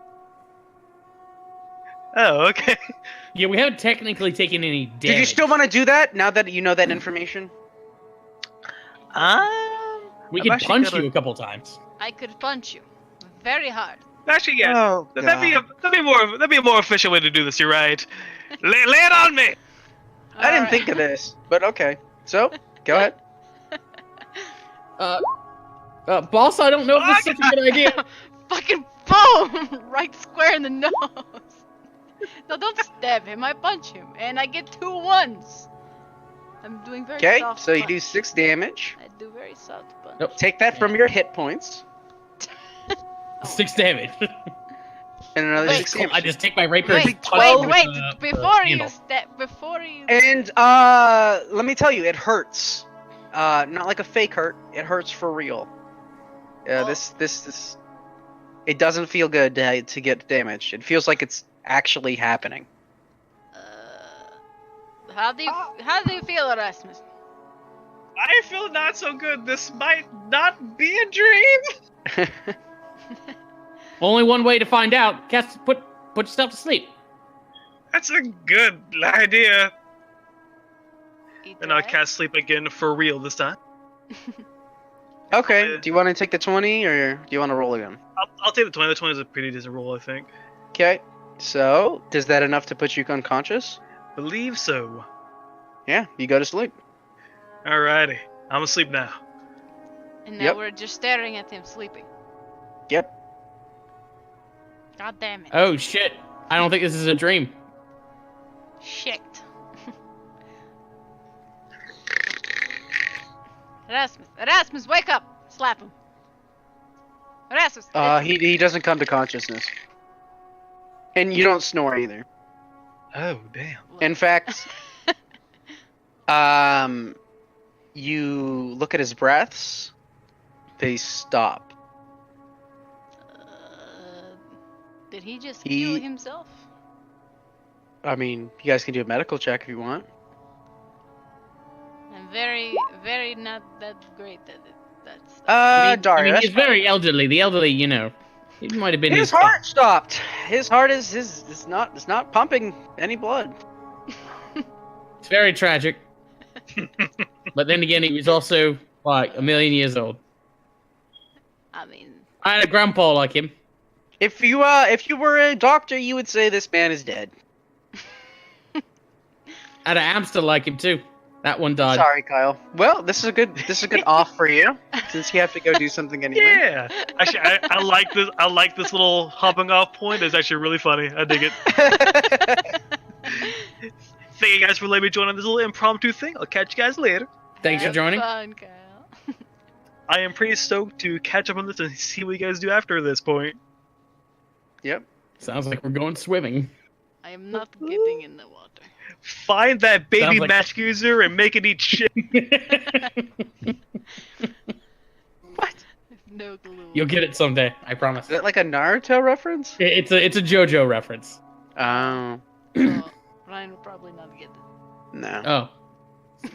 C: Oh, okay.
A: Yeah, we haven't technically taken any damage.
D: Did you still want to do that now that you know that information?
A: We
C: I'm
A: could
C: actually
A: punch
C: gonna-
A: you a couple times.
B: I could punch you. Very hard.
C: Actually, yeah.
D: Oh,
C: That'd be a more efficient way to do this. You're right. Lay it on me.
D: I didn't think of this, but okay. So, go ahead.
A: Boss, I don't know if this is such a good idea.
B: Fucking boom! Right square in the nose. No, don't stab him. I punch him, and I get 2 1s. I'm doing very
D: Okay,
B: soft.
D: so you do
B: punch.
D: 6 damage.
B: I do very soft punch.
A: Nope.
D: Take that from your hit points,
A: 6 damage.
D: and another
B: Wait,
D: 6 damage.
A: I just take my rapier
B: Wait,
A: and just punch him with
B: wait!
A: the
B: Before you
A: handle.
B: step, before you.
D: And let me tell you, it hurts. Not like a fake hurt. It hurts for real.
B: Oh.
D: This. It doesn't feel good to get damaged. It feels like it's actually happening.
B: How do you feel, Erasmus?
C: I feel not so good. This might not be a dream.
A: Only one way to find out. Put yourself to sleep.
C: That's a good idea.
B: Eat
C: And I'll
B: that?
C: cast sleep again for real this time.
D: Okay. Do you want to take the 20, or do you want to roll again?
C: I'll take the 20. The 20 is a pretty decent roll, I think.
D: Okay. So, is that enough to put you unconscious?
C: Believe so.
D: Yeah. You go to sleep.
C: Alrighty. I'm asleep now.
B: And now
D: Yep.
B: we're just staring at him sleeping.
D: Yep.
B: God damn it.
A: Oh shit! I don't think this is a dream.
B: Shit. Erasmus, wake up! Slap him. Erasmus.
D: He doesn't come to consciousness. And you don't snore either.
C: Oh, damn.
D: In fact, you look at his breaths. They stop.
B: Did he just
D: He-
B: kill himself?
D: I mean, you guys can do a medical check if you want.
B: I'm very, very not that great at it. That's.
A: I
D: Daria,
A: mean, he's
D: that's fine.
A: very elderly. The elderly, you know, he might have been
D: His heart stopped. His heart is not pumping any blood.
A: It's very tragic. But then again, he was also like 1,000,000 years old.
B: I mean,
A: I had a grandpa like him.
D: If you were a doctor, you would say this man is dead.
A: I had a hamster like him too. That one died.
D: Sorry, Kyle. Well, this is a good off for you since you have to go do something anyway.
C: Yeah. Actually, I like this. I like this little hopping off point. It's actually really funny. I dig it. Thank you guys for letting me join on this little impromptu thing. I'll catch you guys later.
A: Thanks for
B: have
A: joining.
B: fun, Kyle.
C: I am pretty stoked to catch up on this and see what you guys do after this point.
D: Yep.
A: Sounds like we're going swimming.
B: I am not getting in the water.
C: Find that baby
A: Sounds like-
C: magic user and make it eat shit.
B: No clue.
A: You'll get it someday. I promise.
D: Is that like a Naruto reference?
A: It's a JoJo reference.
D: Oh,
B: Oh, Ryan will probably not get it.
D: no.
A: Oh.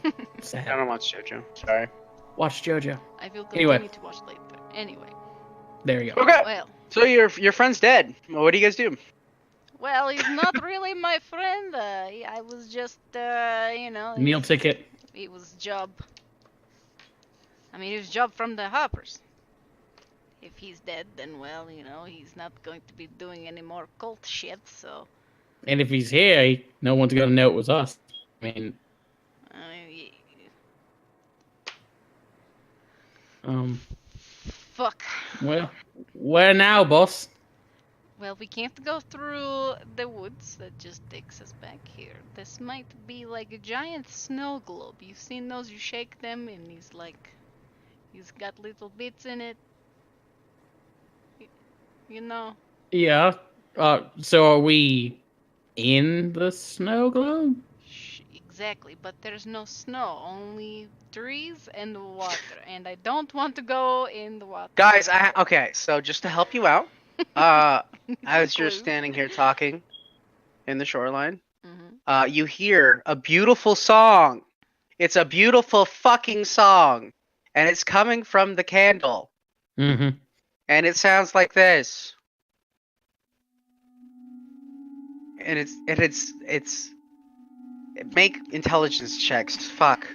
D: I
A: Sad.
D: don't watch JoJo. Sorry.
A: Watch JoJo.
B: I will continue
A: Anyway.
B: to watch later. Anyway.
A: There you go.
D: Okay.
B: Well,
D: So your friend's dead. Well, what do you guys do?
B: he's not really my friend. I was just, you know.
A: Meal ticket.
B: It was job. I mean, it was job from the Hoppers. If he's dead, then well, you know, he's not going to be doing any more cult shit. So,
A: And if he's here, no one's gonna know it was us. I mean,
B: I mean, Fuck.
A: Well, where now, boss?
B: Well, we can't go through the woods. That just takes us back here. This might be like a giant snow globe. You've seen those? You shake them and he's got little bits in it. You know?
A: Yeah. So are we in the snow globe?
B: Exactly, but there's no snow, only trees and water, and I don't want to go in the water.
D: Guys, okay, so just to help you out, as you're
B: Clue.
D: standing here talking in the shoreline,
B: Mhm.
D: you hear a beautiful song. It's a beautiful fucking song, and it's coming from the candle,
A: Mm-hmm.
D: and it sounds like this. And it's make intelligence checks. Fuck.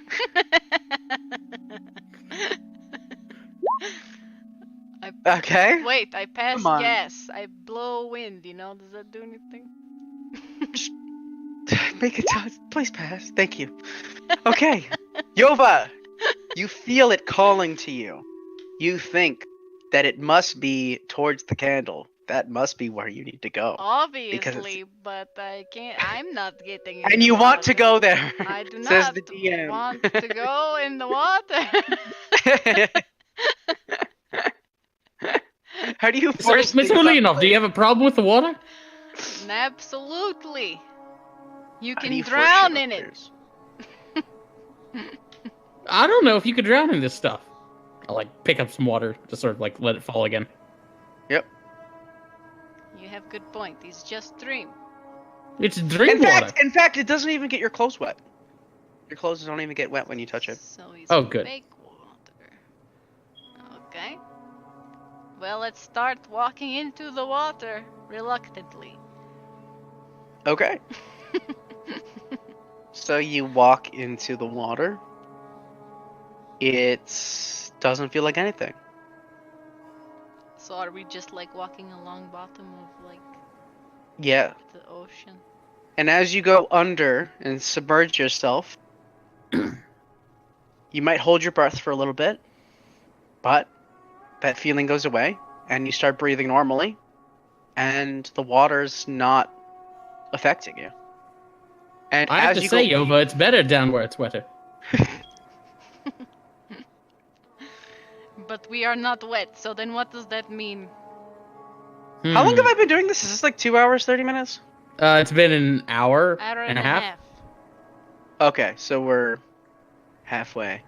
D: Okay.
B: Wait, I pass
D: Come on.
B: gas. I blow wind, you know? Does that do anything?
D: Make it. Please pass. Thank you. Okay. Yova, you feel it calling to you. You think that it must be towards the candle. That must be where you need to go.
B: Obviously, but I can't. I'm not getting in
D: And
B: the
D: you want to
B: water.
D: go there.
B: I do
D: Says
B: not
D: the DM.
B: want to go in the water.
D: How do you
A: So,
D: force
A: Miss
D: things on
A: Ulinov, do you have a problem with the water?
B: Absolutely. You
D: How do
B: can
D: you force
B: drown
D: shit
B: in
D: on
B: it.
D: players?
A: I don't know if you could drown in this stuff. I'll like pick up some water to sort of like let it fall again.
D: Yep.
B: You have good point. It's just dream.
A: It's dream water.
D: In fact, it doesn't even get your clothes wet. Your clothes don't even get wet when you touch it.
B: So it's
A: Oh, good.
B: fake water. Okay. Well, let's start walking into the water reluctantly.
D: Okay. So you walk into the water. It doesn't feel like anything.
B: So are we just like walking along bottom of like
D: Yeah.
B: the ocean?
D: And as you go under and submerge yourself, you might hold your breath for a little bit, but that feeling goes away and you start breathing normally and the water's not affecting you. And
A: I have
D: as
A: to
D: you
A: say,
D: go,
A: Yova, it's better down where it's wetter.
B: But we are not wet, so then what does that mean?
D: how long have I been doing this? Is this like 2 hours, 30 minutes?
A: It's been an hour
B: Hour
A: and a half.
D: Okay, so we're halfway.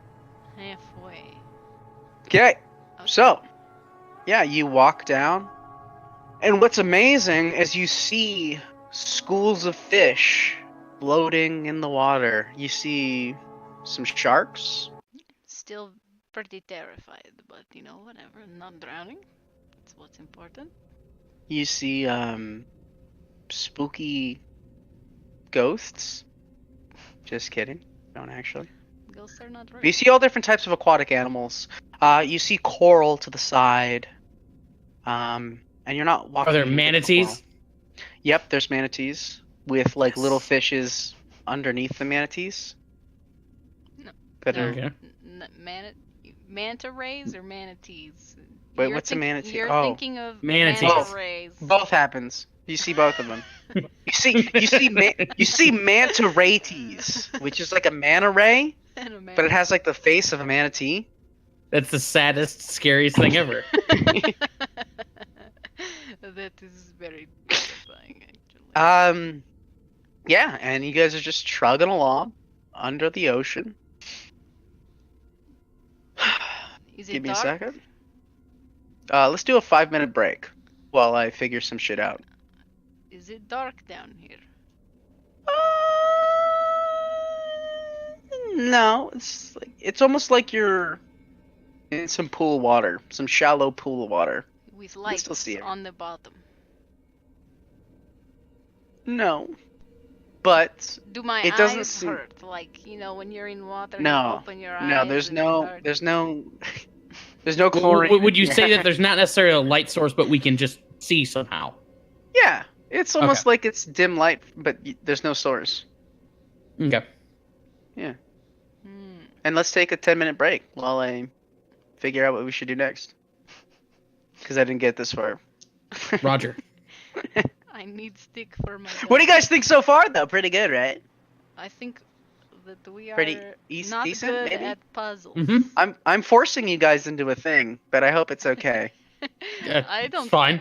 B: Halfway.
D: Okay,
B: Okay.
D: so, yeah, you walk down, and what's amazing is you see schools of fish floating in the water. You see some sharks.
B: Still pretty terrified, but you know, whatever. Not drowning. That's what's important.
D: You see spooky ghosts. Just kidding. Don't actually.
B: Ghosts are not
D: You
B: real.
D: see all different types of aquatic animals. You see coral to the side. And you're not walking.
A: Are there
D: into the
A: manatees?
D: coral. Yep, there's manatees with like little
A: Yes.
D: fishes underneath the manatees.
B: No.
D: That
B: No.
D: are.
A: Okay.
B: Manta rays or manatees?
D: Wait, what's a manatee?
B: You're
D: Oh.
B: thinking of
A: Manatees.
B: manta rays.
D: Both happens. You see both of them. You see manta rays, which is like a manta ray, but it has like the face of a manatee.
A: That's the saddest, scariest thing ever.
B: That is very terrifying, actually.
D: Yeah, and you guys are just trugging along under the ocean.
B: Is it
D: Give me
B: dark?
D: a second. Let's do a 5-minute break while I figure some shit out.
B: Is it dark down here?
D: No, it's almost like you're in some pool of water, some shallow pool of water.
B: With
D: still
B: lights
D: see it.
B: on the bottom.
D: No, but
B: Do my
D: It doesn't
B: eyes
D: seem-
B: hurt? Like, you know, when you're in water, you
D: no,
B: open your eyes.
D: no. There's
B: and it
D: no,
B: hurts.
D: there's no, there's no chlorine.
A: Would you
D: in
A: say
D: here.
A: that there's not necessarily a light source, but we can just see somehow?
D: Yeah, it's almost like it's dim light, but there's no source.
A: Okay.
B: Hmm.
D: And let's take a 10-minute break while I figure out what we should do next. Because I didn't get this far.
A: Roger.
B: I need stick for my.
D: What do you
B: gun.
D: guys think so far, though? Pretty good, right?
B: I think that we are
D: Pretty
B: not
D: decent,
B: good
D: maybe?
B: at puzzles.
A: Mm-hmm.
D: I'm forcing you guys into a thing, but I hope it's okay.
B: I don't.
A: It's fine.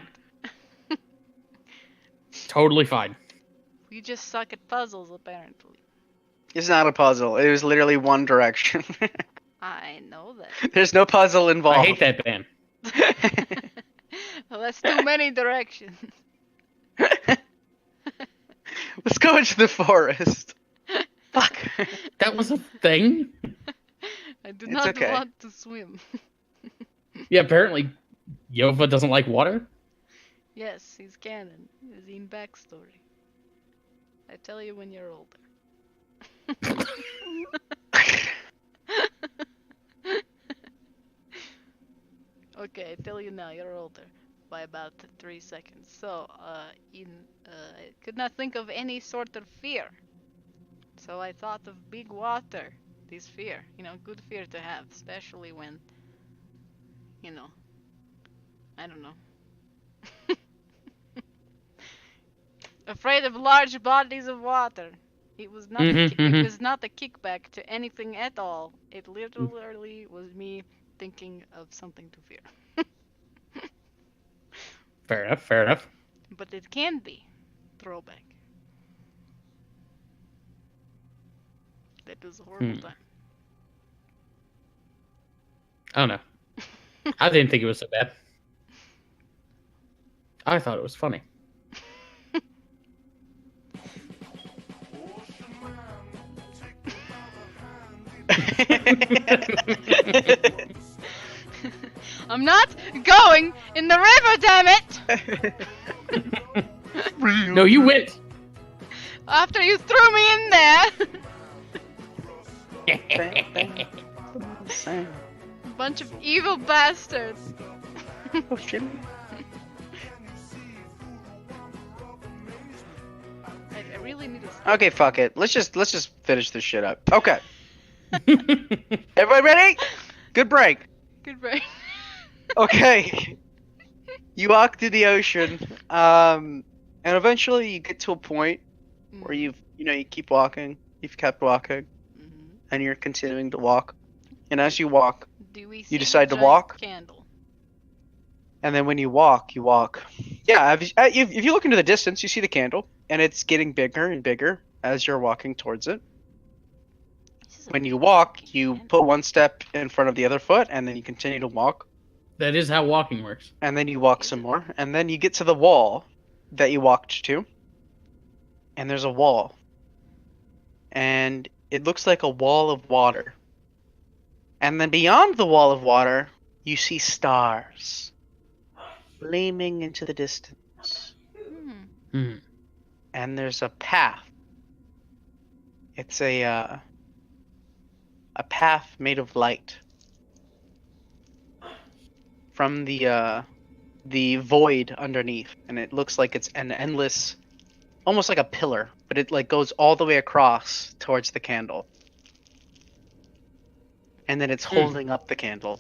A: Totally fine.
B: We just suck at puzzles, apparently.
D: It's not a puzzle. It was literally one direction.
B: I know that.
D: There's no puzzle involved.
A: I hate that band.
B: Well, that's too many directions.
D: Let's go into the forest. Fuck.
A: That was a thing?
B: I do
D: It's
B: not
D: okay.
B: want to swim.
A: Yeah, apparently Yova doesn't like water.
B: Yes, he's canon. He's in backstory. I tell you when you're older. Okay, I tell you now, you're older by about 3 seconds. So, I could not think of any sort of fear. So I thought of big water. This fear, good fear to have, especially when, I don't know. Afraid of large bodies of water. It was not. It was not a kickback to anything at all. It literally was me thinking of something to fear.
A: Fair enough, fair enough.
B: But it can be throwback. That was a horrible time.
A: Oh no. I didn't think it was so bad. I thought it was funny.
B: I'm not going in the river, damn it!
A: No, you went.
B: After you threw me in there. Bunch of evil bastards.
D: Oh, shit.
B: I really need to.
D: Okay, fuck it. Let's just finish this shit up. Okay. Everybody ready? Good break.
B: Good break.
D: Okay. You walk through the ocean, and eventually you get to a point where you keep walking. You've kept walking, and you're continuing to walk. And as you walk,
B: Do we see
D: you decide
B: the
D: to
B: giant
D: walk.
B: Candle.
D: And then when you walk, you walk. Yeah, if you look into the distance, you see the candle, and it's getting bigger and bigger as you're walking towards it.
B: This is a
D: When you
B: big
D: walk,
B: fucking
D: you
B: candle.
D: put one step in front of the other foot, and then you continue to walk.
A: That is how walking works.
D: And then you walk some more, and then you get to the wall that you walked to. And there's a wall. And it looks like a wall of water. And then beyond the wall of water, you see stars gleaming into the distance.
A: Hmm.
D: And there's a path. It's a path made of light. From the void underneath, and it looks like it's an endless, almost like a pillar, but it like goes all the way across towards the candle, and then it's holding up the candle.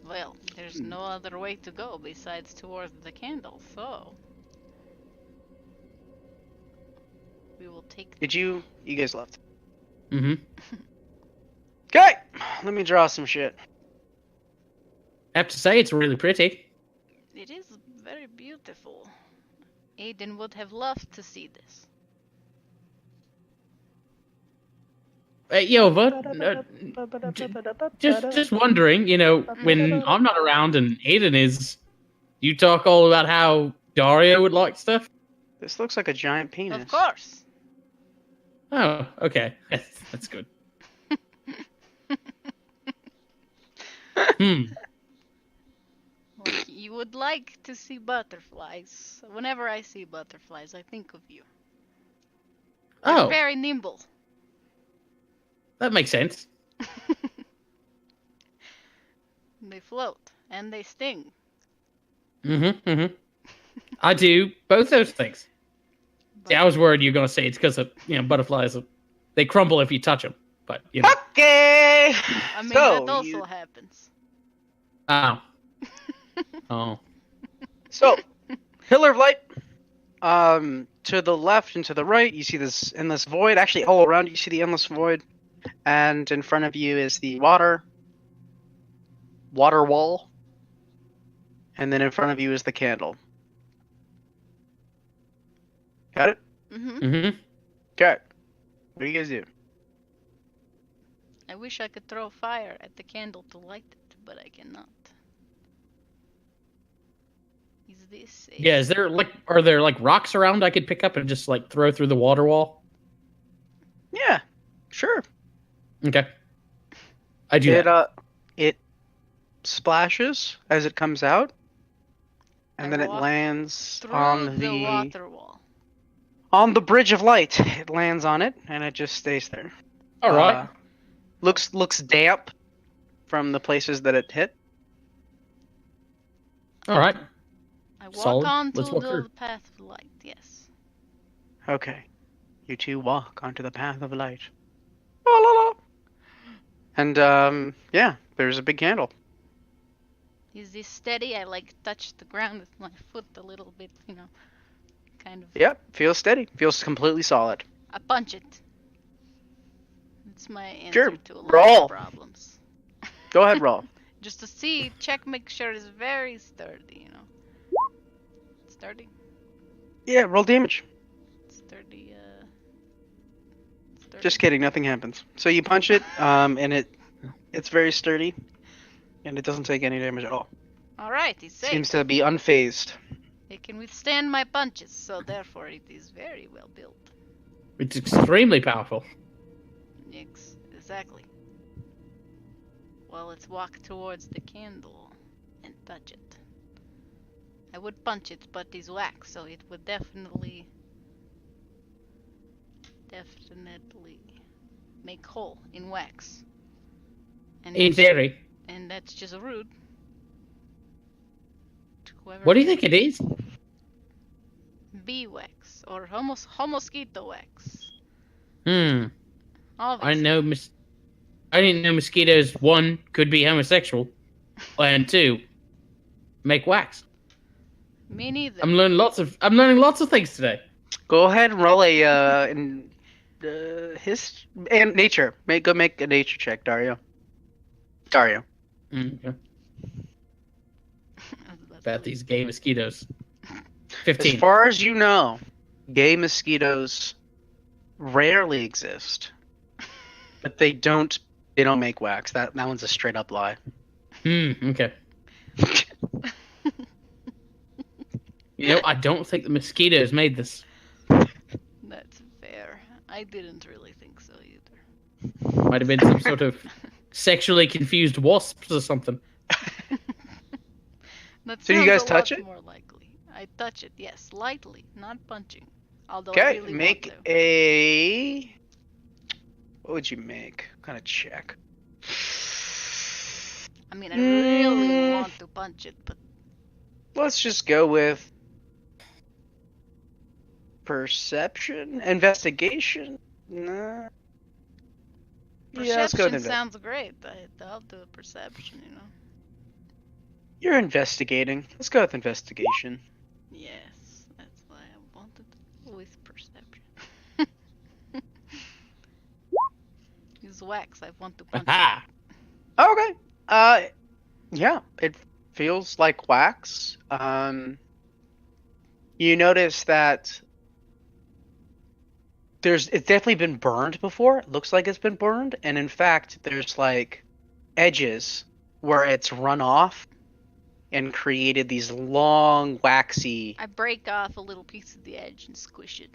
B: Well, there's no other way to go besides towards the candle, so we will take.
D: Did you guys left?
A: Mm-hmm.
D: Okay, let me draw some shit.
A: I have to say, it's really pretty.
B: It is very beautiful. Aiden would have loved to see this.
A: Hey, Yova, just wondering, when I'm not around and Aiden is, you talk all about how Dario would like stuff?
D: This looks like a giant penis.
B: Of course.
A: Oh, okay. That's good.
B: Well, you would like to see butterflies. Whenever I see butterflies, I think of you. They're
A: Oh,
B: very nimble.
A: that makes sense.
B: They float and they sting.
A: Mm-hmm. I do both those things. See, I was worried you were going to say it's because of, butterflies, they crumble if you touch them. But you know.
D: Okay.
B: I mean,
D: So
B: that also
D: you-
B: happens.
A: Oh. Oh.
D: So, pillar of light. To the left and to the right, you see this endless void. Actually, all around you see the endless void, and in front of you is the water wall, and then in front of you is the candle. Got it?
B: Mm-hmm.
A: Mm-hmm.
D: Okay. What do you guys do?
B: I wish I could throw fire at the candle to light it, but I cannot. Is this a...
A: Yeah, are there like rocks around I could pick up and just like throw through the water wall?
D: Yeah, sure.
A: Okay. I do
D: It
A: that.
D: it splashes as it comes out, and
B: I
D: then it
B: walk
D: lands
B: through
D: on
B: the water wall.
D: on the bridge of light. It lands on it, and it just stays there.
A: All right.
D: Looks damp from the places that it hit.
A: All right.
B: I walk
A: Solid.
B: onto
A: Let's walk
B: the
A: through.
B: path of light, yes.
D: Okay. You two walk onto the path of light. La, la, la. And yeah, there's a big candle.
B: Is this steady? I like touch the ground with my foot a little bit, you know, kind of.
D: Yep, feels steady. Feels completely solid.
B: I punch it. It's my answer
D: Sure,
B: to a lot
D: roll.
B: of problems.
D: Go ahead, roll.
B: Just to see, check, make sure it's very sturdy, you know. Sturdy?
D: Yeah, roll damage.
B: Sturdy, sturdy.
D: Just kidding, nothing happens. So you punch it, and it's very sturdy, and it doesn't take any damage at all.
B: Alright, it's safe.
D: Seems to be unfazed.
B: It can withstand my punches, so therefore it is very well built.
A: It's extremely powerful.
B: Exactly. Well, let's walk towards the candle and touch it. I would punch it, but it's wax, so it would definitely make hole in wax. And
A: In theory.
B: and that's just rude. To whoever
A: What do you think it is?
B: bee wax or mosquito wax.
A: I
B: Obviously.
A: I didn't know mosquitoes, one, could be homosexual, and two, make wax.
B: Me neither.
A: I'm learning lots of things today.
D: Go ahead and roll a nature. Go make a nature check, Dario. Dario.
A: Okay.
B: That's
A: About these gay mosquitoes.
D: As
A: 15.
D: far as you know, gay mosquitoes rarely exist, but they don't make wax. That one's a straight up lie.
A: Okay. You know, I don't think the mosquitoes made this.
B: That's fair. I didn't really think so either.
A: Might have been some sort of sexually confused wasps or something.
B: That
D: So you
B: sounds
D: guys
B: a
D: touch
B: lot
D: it?
B: more likely. I touch it, yes, lightly, not punching. Although I
D: Okay,
B: really
D: make
B: want to.
D: a. What would you make? What kind of check?
B: I mean, I really want to punch it, but
D: Let's just go with perception, investigation. Nah. Yeah, let's go with
B: perception
D: invest.
B: sounds great. I'll do a perception, you know.
D: You're investigating. Let's go with investigation.
B: Yes, that's why I wanted to go with perception. Use wax. I want to punch it.
A: Aha!
D: Okay. Yeah, it feels like wax. You notice that it's definitely been burned before. It looks like it's been burned, and in fact, there's like edges where it's run off and created these long, waxy.
B: I break off a little piece of the edge and squish it.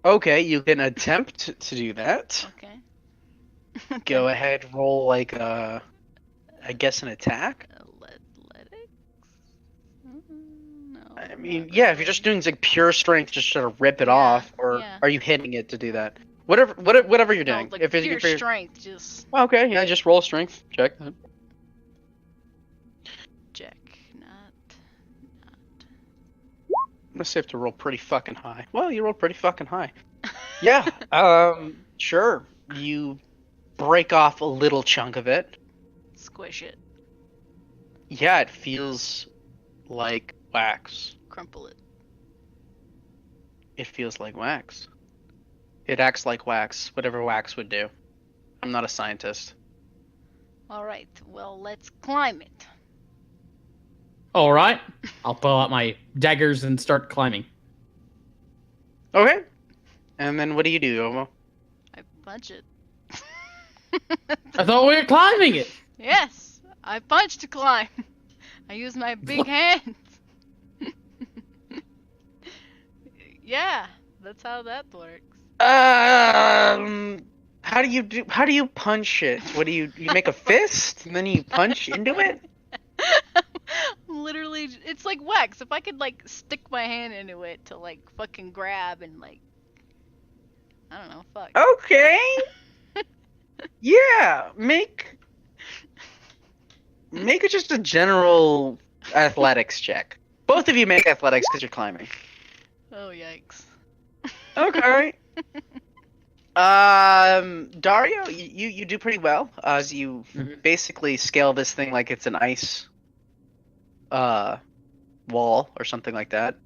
D: Okay, you can attempt to do that.
B: Okay.
D: Go ahead, roll like I guess an attack.
B: Athletics? No.
D: I mean,
B: not
D: yeah, if you're
B: really.
D: just doing like pure strength, just sort of rip it
B: Yeah,
D: off, or
B: yeah.
D: are you hitting it to do that? Whatever you're
B: No,
D: doing.
B: like
D: if
B: pure
D: you're
B: strength, just
D: okay, yeah, just roll strength check.
B: check. Not.
D: Must have to roll pretty fucking high. Well, you rolled pretty fucking high. Yeah. Sure. you break off a little chunk of it.
B: Squish it.
D: Yeah, it feels like wax.
B: Crumple it.
D: It feels like wax. It acts like wax, whatever wax would do. I'm not a scientist.
B: Alright, well, let's climb it.
A: All right. I'll pull out my daggers and start climbing.
D: Okay. And then what do you do, Yomo?
B: I punch it.
A: I thought we were climbing it.
B: Yes, I punch to climb. I use my big hands. Yeah, that's how that works.
D: How do you punch it? What do you make a fist and then you punch into it?
B: Literally, it's like wax. If I could like stick my hand into it to like fucking grab and like, I don't know, fuck.
D: Okay. Yeah, make it just a general athletics check. Both of you make athletics because you're climbing.
B: Oh yikes.
D: Okay. Dario, you do pretty well as you basically scale this thing like it's an ice wall or something like that.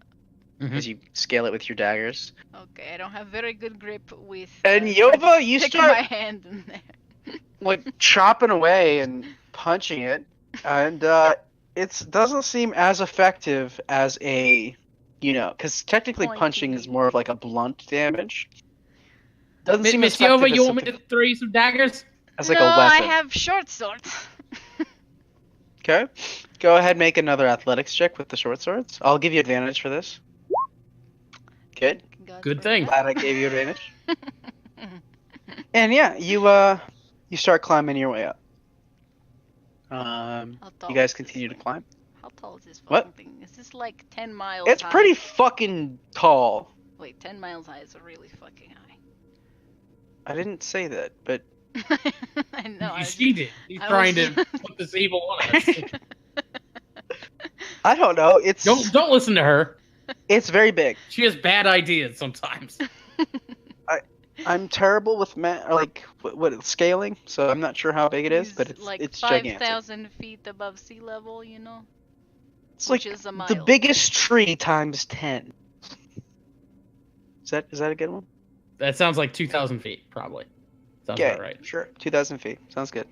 D: As you scale it with your daggers.
B: Okay, I don't have very good grip with.
D: And
B: trying to
D: Yova, you
B: stick
D: start
B: my hand in there.
D: like chopping away and punching it, and it doesn't seem as effective as a, because technically
B: Pointy.
D: punching is more of like a blunt damage. Doesn't seem as
A: Miss Yova,
D: effective
A: you
D: as
A: want me to
D: something-
A: throw you some daggers?
D: as like
B: No,
D: a weapon.
B: I have short swords.
D: Okay, go ahead, make another athletics check with the short swords. I'll give you advantage for this. Good.
A: Good thing.
D: Glad I gave you advantage. And yeah, you start climbing your way up.
B: How tall
D: You guys
B: is this
D: continue to
B: thing?
D: climb.
B: How tall is this fucking
D: What?
B: thing? Is this like 10 miles
D: It's
B: high?
D: pretty fucking tall.
B: Wait, 10 miles high is really fucking high.
D: I didn't say that, but
B: I know. I was
A: She did. He's
B: I
A: trying
B: was-
A: to put this evil on us.
D: I don't know. It's
A: Don't listen to her.
D: it's very big.
A: She has bad ideas sometimes.
D: I'm terrible with what scaling, so I'm not sure how big it is, but
B: He's
D: it's
B: like
D: it's gigantic.
B: 5,000 feet above sea level, you know?
D: It's
B: which
D: like
B: is a mile.
D: the biggest tree times 10. Is that a good one?
A: That sounds like 2,000 feet, probably. Sounds
D: Okay,
A: about right.
D: sure. 2,000 feet. Sounds good.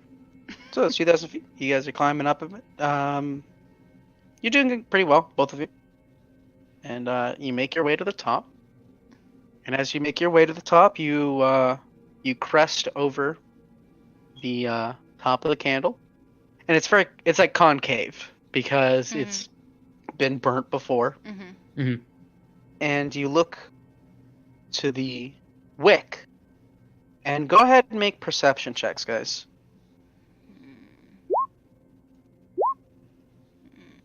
D: So it's 2,000 feet. You guys are climbing up a bit. You're doing pretty well, both of you. And you make your way to the top. And as you make your way to the top, you crest over the top of the candle, and it's like concave because it's been burnt before.
B: Mm-hmm.
D: And you look to the wick, and go ahead and make perception checks, guys.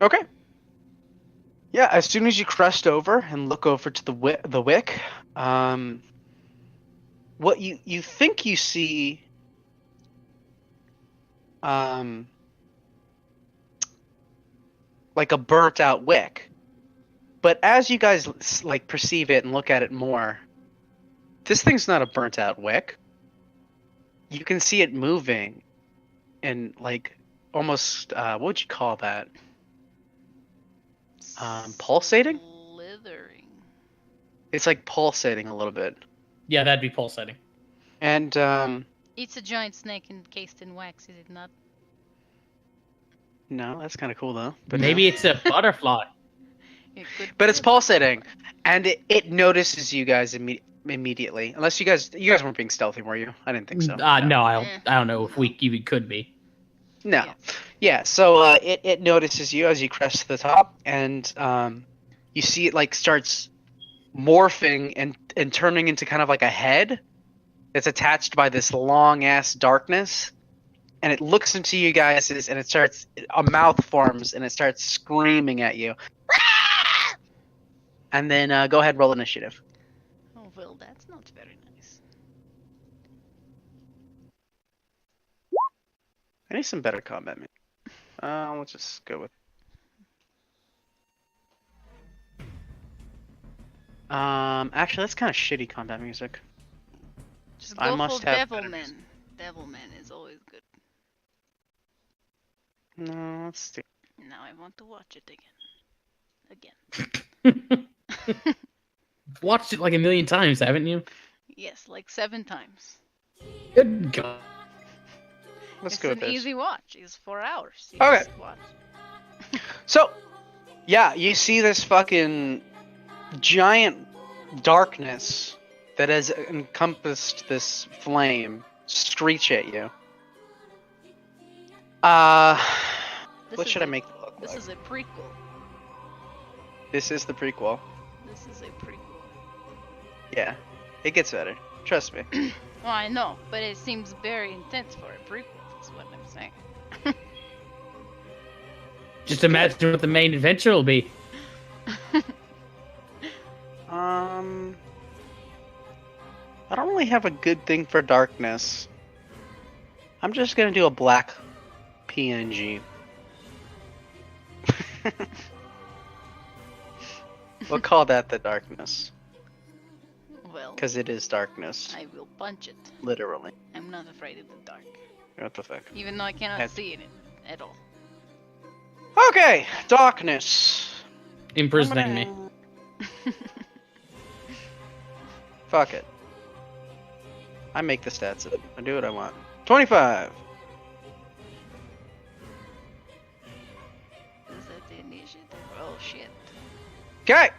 D: Okay. Yeah, as soon as you crest over and look over to the wick, what you think you see, like a burnt out wick, but as you guys like perceive it and look at it more, this thing's not a burnt out wick. You can see it moving, and like almost what would you call that? Pulsating?
B: Slithering.
D: It's like pulsating a little bit.
A: Yeah, that'd be pulsating.
D: And
B: It's a giant snake encased in wax, is it not?
D: no, that's kind of cool though. But
A: Maybe it's a butterfly.
B: It could
D: But
B: be
D: it's
B: a-
D: pulsating, and it notices you guys immediately. Unless you guys weren't being stealthy, were you? I didn't think so.
A: No, I don't know if we even could be.
D: No.
B: Yeah.
D: Yeah. So it notices you as you crest to the top, and you see it like starts morphing and turning into kind of like a head that's attached by this long ass darkness, and it looks into you guys and a mouth forms and it starts screaming at you. And then go ahead and roll initiative.
B: Oh, well, that's not very nice.
D: I need some better combat music. Let's just go with. Actually, that's kind of shitty combat music.
B: Just
D: I
B: go
D: must
B: for
D: have better
B: Devilman. Devilman is always good.
D: No, let's do.
B: Now I want to watch it again.
A: Watched it like a million times, haven't you?
B: Yes, like 7 times.
A: Good God.
D: Let's
B: It's
D: go
B: an
D: with this.
B: easy watch. It's 4 hours. You
D: Okay.
B: just watch.
D: So, yeah, you see this fucking giant darkness that has encompassed this flame screech at you.
B: This
D: What
B: is
D: should I
B: a-
D: make it look
B: This
D: like?
B: is a prequel.
D: This is the prequel.
B: This is a prequel.
D: Yeah, it gets better. Trust me.
B: Well, I know, but it seems very intense for a prequel. That's what I'm saying.
A: Just imagine what the main adventure will be.
D: I don't really have a good thing for darkness. I'm just gonna do a black PNG. We'll call that the darkness,
B: Well,
D: because it is darkness,
B: I will punch it.
D: literally.
B: I'm not afraid of the dark,
D: What the fuck?
B: even though I cannot
D: That-
B: see it at all.
D: Okay, darkness.
A: Imprisoning me.
D: Fuck it. I make the stats up. I do what I want. 25.
B: Is that the initiative? Oh shit.
D: Okay.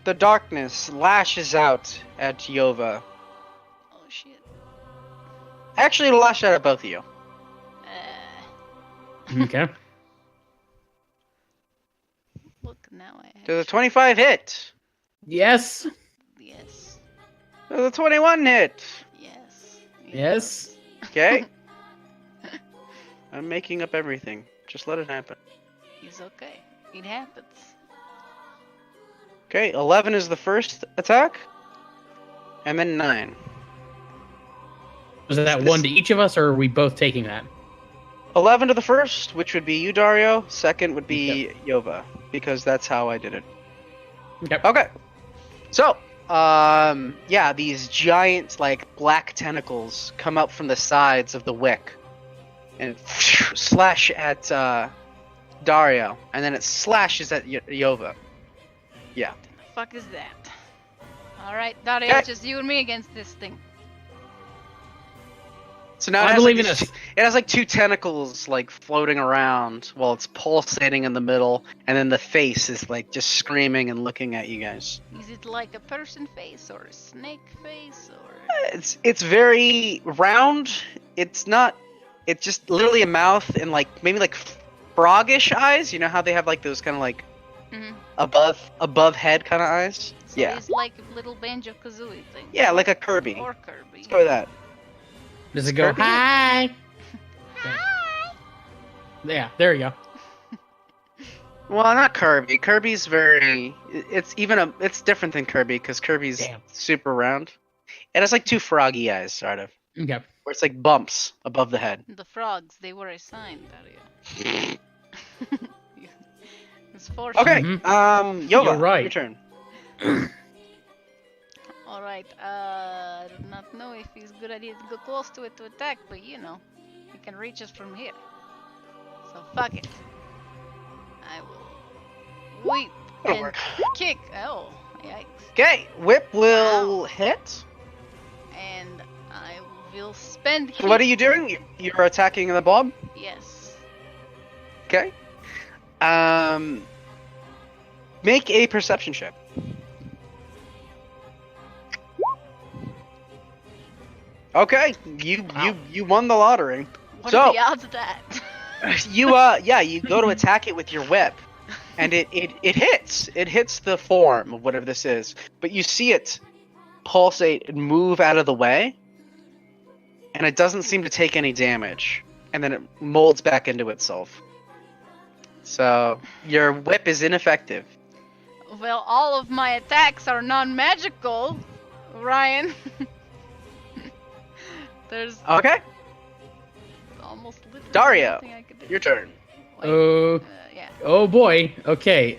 D: The darkness lashes out at Yova.
B: Oh shit.
D: Actually, it'll lash out at both of you.
A: Okay.
B: Look, now I have.
D: Does a 25 hit?
A: Yes.
B: Yes.
D: Does a 21 hit?
B: Yes.
A: Yes.
D: Okay. I'm making up everything. Just let it happen.
B: It's okay. It happens.
D: Okay, 11 is the first attack. And then 9.
A: Was that one to each of us, or are we both taking that?
D: 11 to the first, which would be you, Dario. Second would be Yova, because that's how I did it.
A: Okay.
D: Okay. So, yeah, these giant, like, black tentacles come out from the sides of the wick and slash at Dario, and then it slashes at Yova. Yeah.
B: The fuck is that? Alright, Dario,
D: Okay.
B: it's just you and me against this thing.
D: So now
A: I
D: it has,
A: believe
D: like,
A: in us.
D: it has like 2 tentacles like floating around while it's pulsating in the middle, and then the face is like just screaming and looking at you guys.
B: Is it like a person face or a snake face or?
D: It's very round. It's not. It's just literally a mouth and like maybe like frogish eyes. You know how they have like those kind of like
B: Mhm.
D: above head kind of eyes.
B: So
D: Yeah.
B: it's like a little Banjo Kazooie thing.
D: Yeah, like a Kirby.
B: Or Kirby.
D: Let's go with that.
A: Does it go,
D: Kirby?
A: hi?
B: Hi.
A: Yeah, there you go.
D: Well, not Kirby. Kirby's very. It's different than Kirby because Kirby's
A: Damn.
D: super round. It has like 2 froggy eyes, sort of,
A: Okay.
D: where it's like bumps above the head.
B: The frogs, they were a sign, Dario. It's for
D: Okay,
A: Mhm.
D: Yova,
A: You're right.
D: your turn.
B: Alright, I do not know if it's a good idea to go close to it to attack, but you know, it can reach us from here. So fuck it. I will whip
D: That'll
B: and
D: work.
B: kick. Oh, yikes.
D: Okay, whip will hit.
B: And I will spend
D: So what are
B: hit-
D: you doing? You're attacking the blob.
B: Yes.
D: Okay. Make a perception check. Okay, you won the lottery.
B: What
D: So-
B: are the odds of that?
D: You go to attack it with your whip, and it hits. It hits the form of whatever this is, but you see it pulsate and move out of the way, and it doesn't seem to take any damage, and then it molds back into itself. So your whip is ineffective.
B: Well, all of my attacks are non-magical, Ryan. There's
D: Okay,
B: almost literally
D: Dario,
B: nothing I could do.
D: your turn.
B: Wait,
A: Oh,
B: yeah.
A: oh boy. Okay.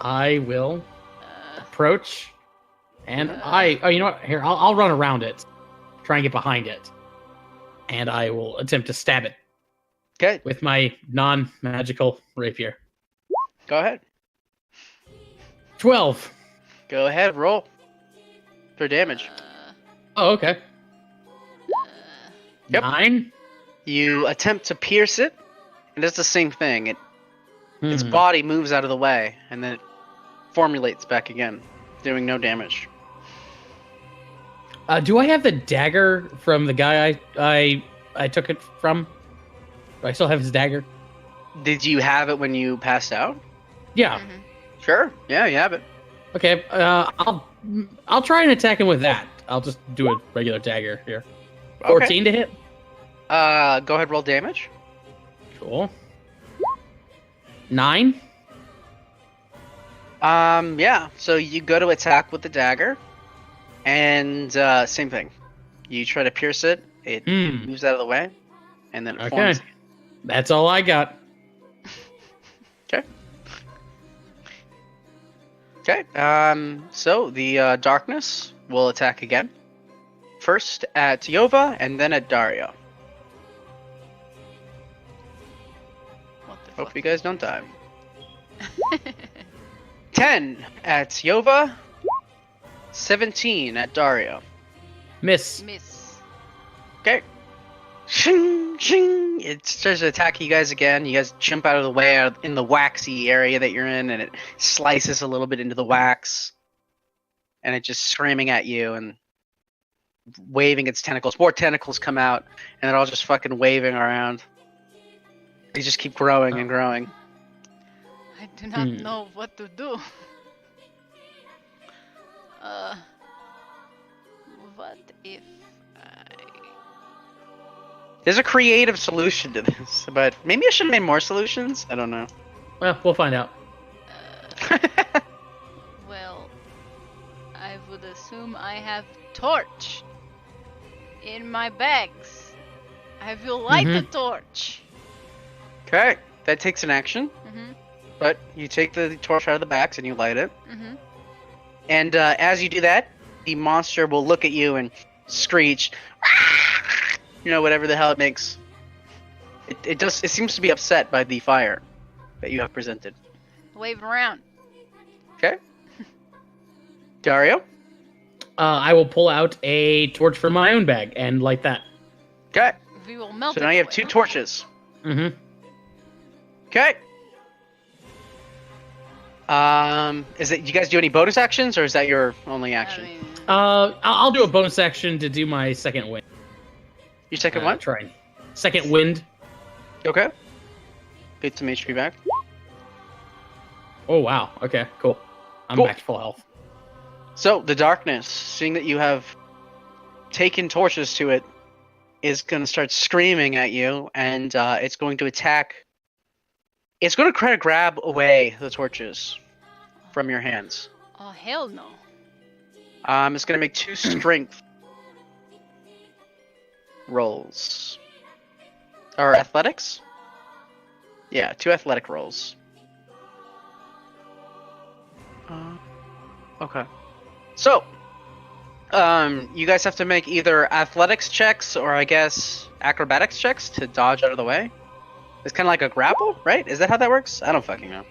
A: I will
B: Uh,
A: approach And oh, you know what? Here, I'll run around it, try and get behind it, and I will attempt to stab it.
D: Okay,
A: With my non-magical rapier.
D: go ahead.
A: 12.
D: Go ahead, roll for damage.
A: Oh, okay.
D: Yep.
A: 9.
D: You attempt to pierce it, and it's the same thing. Its body moves out of the way, and then it formulates back again, doing no damage.
A: Do I have the dagger from the guy I took it from? Do I still have his dagger?
D: Did you have it when you passed out?
A: Yeah.
D: Sure. Yeah, you have it.
A: Okay. I'll try and attack him with that. I'll just do a regular dagger here. 14 to hit.
D: Go ahead, roll damage.
A: Cool. 9.
D: Yeah. So you go to attack with the dagger, and same thing. You try to pierce it. It moves out of the way, and then it forms.
A: That's all I got.
D: Okay. Okay. So the darkness will attack again. First at Yova, and then at Dario.
B: What the
D: Hope
B: fuck?
D: you guys don't die. 10 at Yova. 17 at Dario.
A: Miss.
B: Miss.
D: Okay. Shing, shing. It starts to attack you guys again. You guys jump out of the way out in the waxy area that you're in, and it slices a little bit into the wax. And it's just screaming at you and waving its tentacles. More tentacles come out, and they're all just fucking waving around. They just keep growing and growing.
B: I do not know what to do. What if I...
D: There's a creative solution to this, but maybe I should have made more solutions? I don't know.
A: Well, we'll find out.
B: Well, I would assume I have torch in my bags. I will light the torch.
D: Okay, that takes an action, but you take the torch out of the bags and you light it. And as you do that, the monster will look at you and screech, you know, whatever the hell it makes. It seems to be upset by the fire that you have presented.
B: Wave around.
D: Okay. Dario?
A: I will pull out a torch from my own bag and light that.
D: Okay.
B: We will melt
D: So
B: it
D: now you have
B: away.
D: 2 torches.
A: Mm-hmm.
D: Okay. Is it? You guys do any bonus actions, or is that your only action?
B: I mean,
A: I'll do a bonus action to do my second wind.
D: Your second one?
A: Try. Second wind.
D: Okay. Get some HP back.
A: Oh, wow. Okay, cool. I'm
D: Cool.
A: back to full health.
D: So the darkness, seeing that you have taken torches to it, is going to start screaming at you, and it's going to attack. It's going to try to grab away the torches from your hands.
B: oh hell no.
D: It's going to make 2 strength rolls. Or athletics? Yeah, 2 athletic rolls. Okay. So, you guys have to make either athletics checks or I guess acrobatics checks to dodge out of the way. It's kind of like a grapple, right? Is that how that works? I don't fucking know.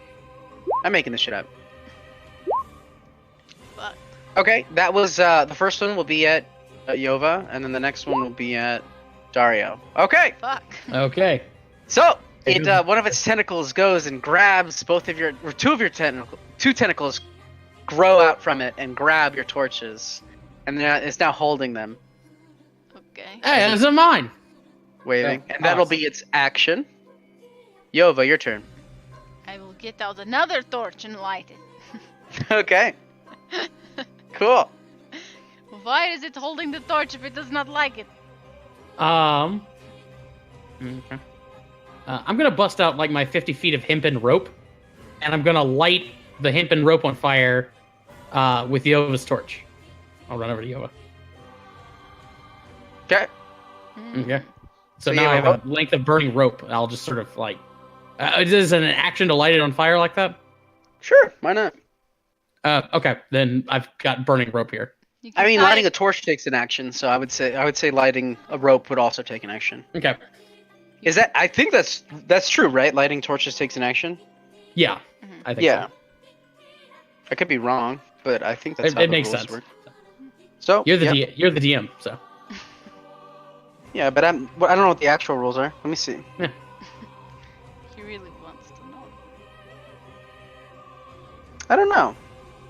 D: I'm making this shit up.
B: Fuck.
D: Okay, that was the first one will be at Yova, and then the next one will be at Dario. Okay,
B: Fuck.
A: Okay.
D: so it one of its tentacles goes and grabs both of your, or 2 of your tentacles. 2 tentacles grow out from it and grab your torches, and it's now holding them,
B: Okay.
A: Hey, those are mine.
D: waving,
A: Oh,
D: and that'll
A: awesome.
D: be its action. Yova, your turn.
B: I will get out another torch and light it.
D: Okay. Cool.
B: Why is it holding the torch if it does not like it?
A: Okay. I'm gonna bust out like my 50 feet of hempen rope, and I'm gonna light the hempen rope on fire with Yova's torch. I'll run over to Yova.
D: Okay.
A: Okay.
D: So
A: So
D: you
A: now I
D: have
A: have a length of burning rope. I'll just sort of like. Is this an action to light it on fire like that?
D: Sure. Why not?
A: Okay, then I've got burning rope here.
B: You can
D: I mean,
B: tie
D: lighting
B: it-
D: a torch takes an action, so I would say lighting a rope would also take an action.
A: Okay.
D: Is that? I think that's true, right? Lighting torches takes an action.
A: Yeah,
B: Mhm.
A: I think
D: Yeah.
A: so.
D: I could be wrong, but I think that's how
A: It
D: the
A: makes
D: rules
A: sense.
D: work. So
A: You're the
D: yep.
A: you're the DM, so
D: Yeah, but I don't know what the actual rules are. Let me see.
B: He really wants to know.
D: I don't know.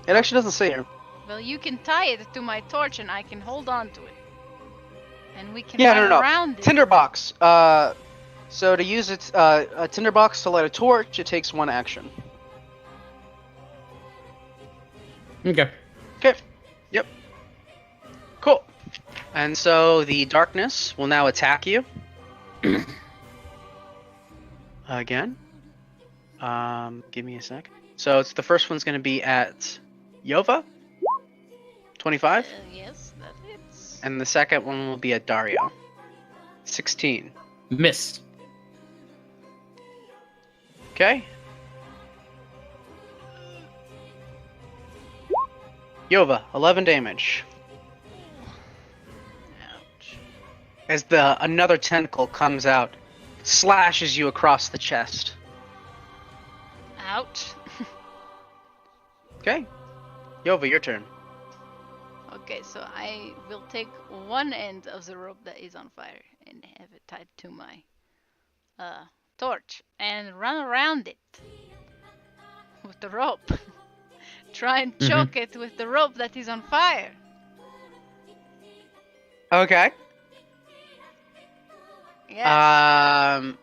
D: It actually doesn't say here.
B: Well, you can tie it to my torch and I can hold on to it. And we can
D: Yeah,
B: run
D: no.
B: around it.
D: Tinderbox. So to use a tinderbox to light a torch, it takes 1 action.
A: okay.
D: Okay. Yep. Cool. And so the darkness will now attack you. Again. Give me a sec. So it's the first one's going to be at Yova. 25.
B: Yes, that hits.
D: And the second one will be at Dario. 16.
A: Missed.
D: Okay. Yova, 11 damage.
B: Ouch.
D: As another tentacle comes out, slashes you across the chest.
B: Ouch.
D: Okay. Yova, your turn.
B: Okay, so I will take one end of the rope that is on fire and have it tied to my torch and run around it with the rope. Try and choke it with the rope that is on fire.
D: Okay.
B: Yes.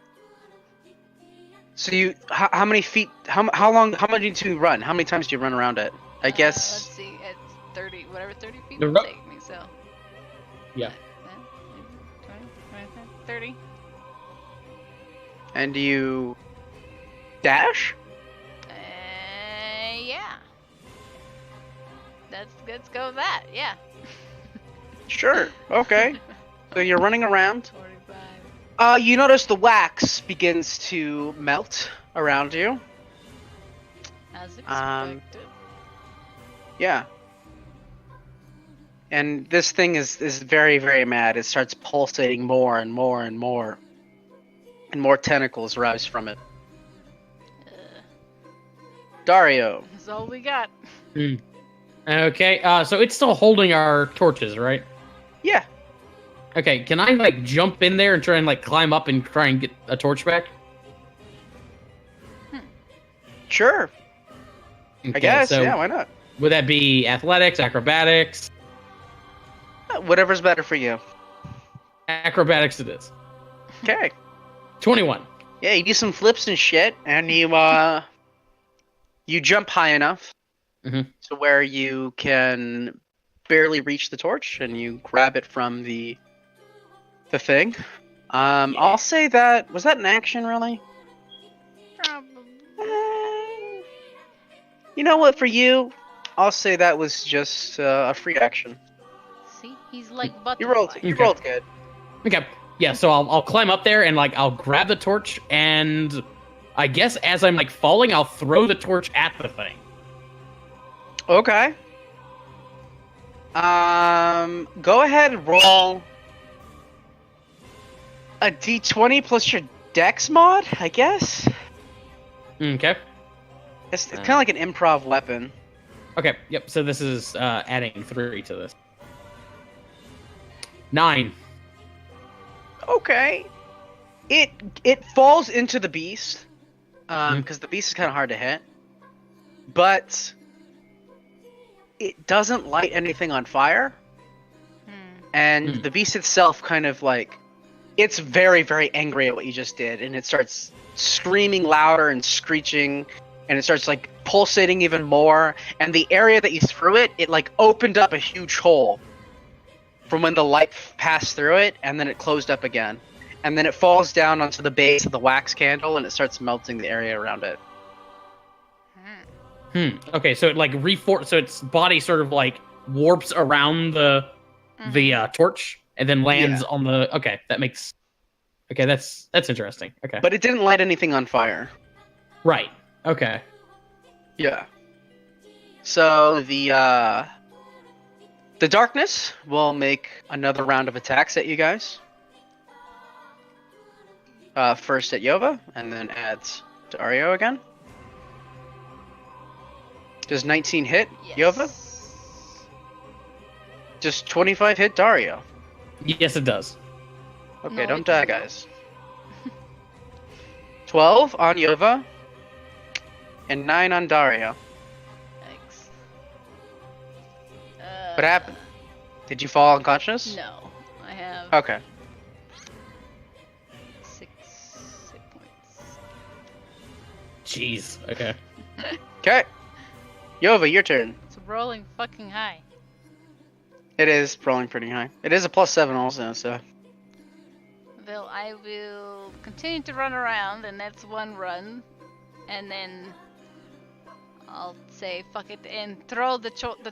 D: So you, how many feet? How long? How much do you run? How many times do you run around it? I guess.
B: Let's see, it's 30, whatever 30 feet
A: The
B: will
A: ro-
B: take me, so.
A: Yeah.
B: 20, 25, 30.
D: And you dash?
B: Yeah. Let's go with that, yeah.
D: Sure. Okay. So you're running around.
B: 45.
D: You notice the wax begins to melt around you.
B: As
D: Um,
B: expected.
D: Yeah. And this thing is very, very mad. It starts pulsating more and more and more. And more tentacles rise from it. Dario.
B: That's all we got.
A: Okay. So it's still holding our torches, right?
D: Yeah.
A: Okay. Can I like jump in there and try and like climb up and try and get a torch back?
D: Sure. I
A: Okay,
D: guess.
A: So
D: Yeah, why not?
A: would that be athletics, acrobatics?
D: Whatever's better for you.
A: Acrobatics it is.
D: Okay.
A: 21.
D: Yeah, you do some flips and shit, and you jump high enough
A: Mhm.
D: to where you can barely reach the torch, and you grab it from the thing. I'll say that was that an action, really?
B: Probably.
D: You know what? For you, I'll say that was just a free action.
B: See, he's like butterfly.
D: You rolled. You
A: Okay.
D: rolled good.
A: Okay. Yeah, so I'll climb up there and like I'll grab the torch and I guess as I'm like falling, I'll throw the torch at the thing.
D: Okay. Go ahead and roll a d20 plus your dex mod, I guess.
A: Okay.
D: It's kind of like an improv weapon.
A: Okay. Yep. So this is adding 3 to this. 9.
D: Okay. It falls into the beast, because the beast is kind of hard to hit, but it doesn't light anything on fire, and the beast itself kind of like, it's very, very angry at what you just did, and it starts screaming louder and screeching, and it starts like pulsating even more, and the area that you threw it, it like opened up a huge hole from when the light passed through it, and then it closed up again. And then it falls down onto the base of the wax candle, and it starts melting the area around it.
A: Okay, so it like so its body sort of like warps around the torch and then lands on the. Okay, that makes. Okay, that's interesting. Okay.
D: But it didn't light anything on fire.
A: Right. Okay.
D: Yeah. So the darkness will make another round of attacks at you guys. First at Yova, and then at Dario again. Does 19 hit
B: Yes.
D: Yova? Does 25 hit Dario?
A: Yes, it does.
D: Okay,
B: No,
D: don't
B: it
D: die,
B: does not.
D: guys. 12 on Yova, and 9 on Dario.
B: X.
D: What happened? Did you fall unconscious?
B: No, I have
D: Okay.
B: 6 hit points.
A: Jeez. Okay.
D: Okay. Yova, your turn.
B: It's rolling fucking high.
D: It is rolling pretty high. It is a +7 also, so.
B: Well, I will continue to run around, and that's one run, and then I'll say fuck it and throw the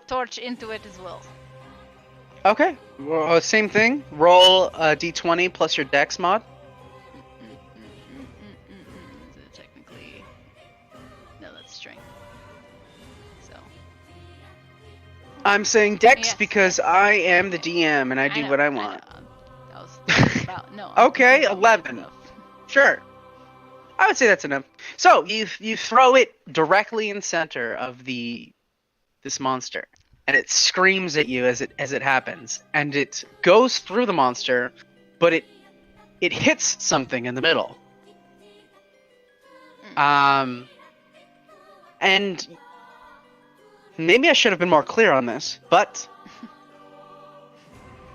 B: torch into it as well.
D: Okay. Well, same thing. Roll a d20 plus your dex mod.
B: So technically, no, that's strength. So
D: I'm saying dex
B: Yes.
D: because I am the DM and I do
B: know,
D: what I want.
B: know. I was thinking about no. I'm
D: Okay,
B: thinking about
D: 11.
B: myself.
D: Sure. I would say that's enough. So you throw it directly in center of this monster, and it screams at you as it happens, and it goes through the monster, but it hits something in the middle. And maybe I should have been more clear on this, but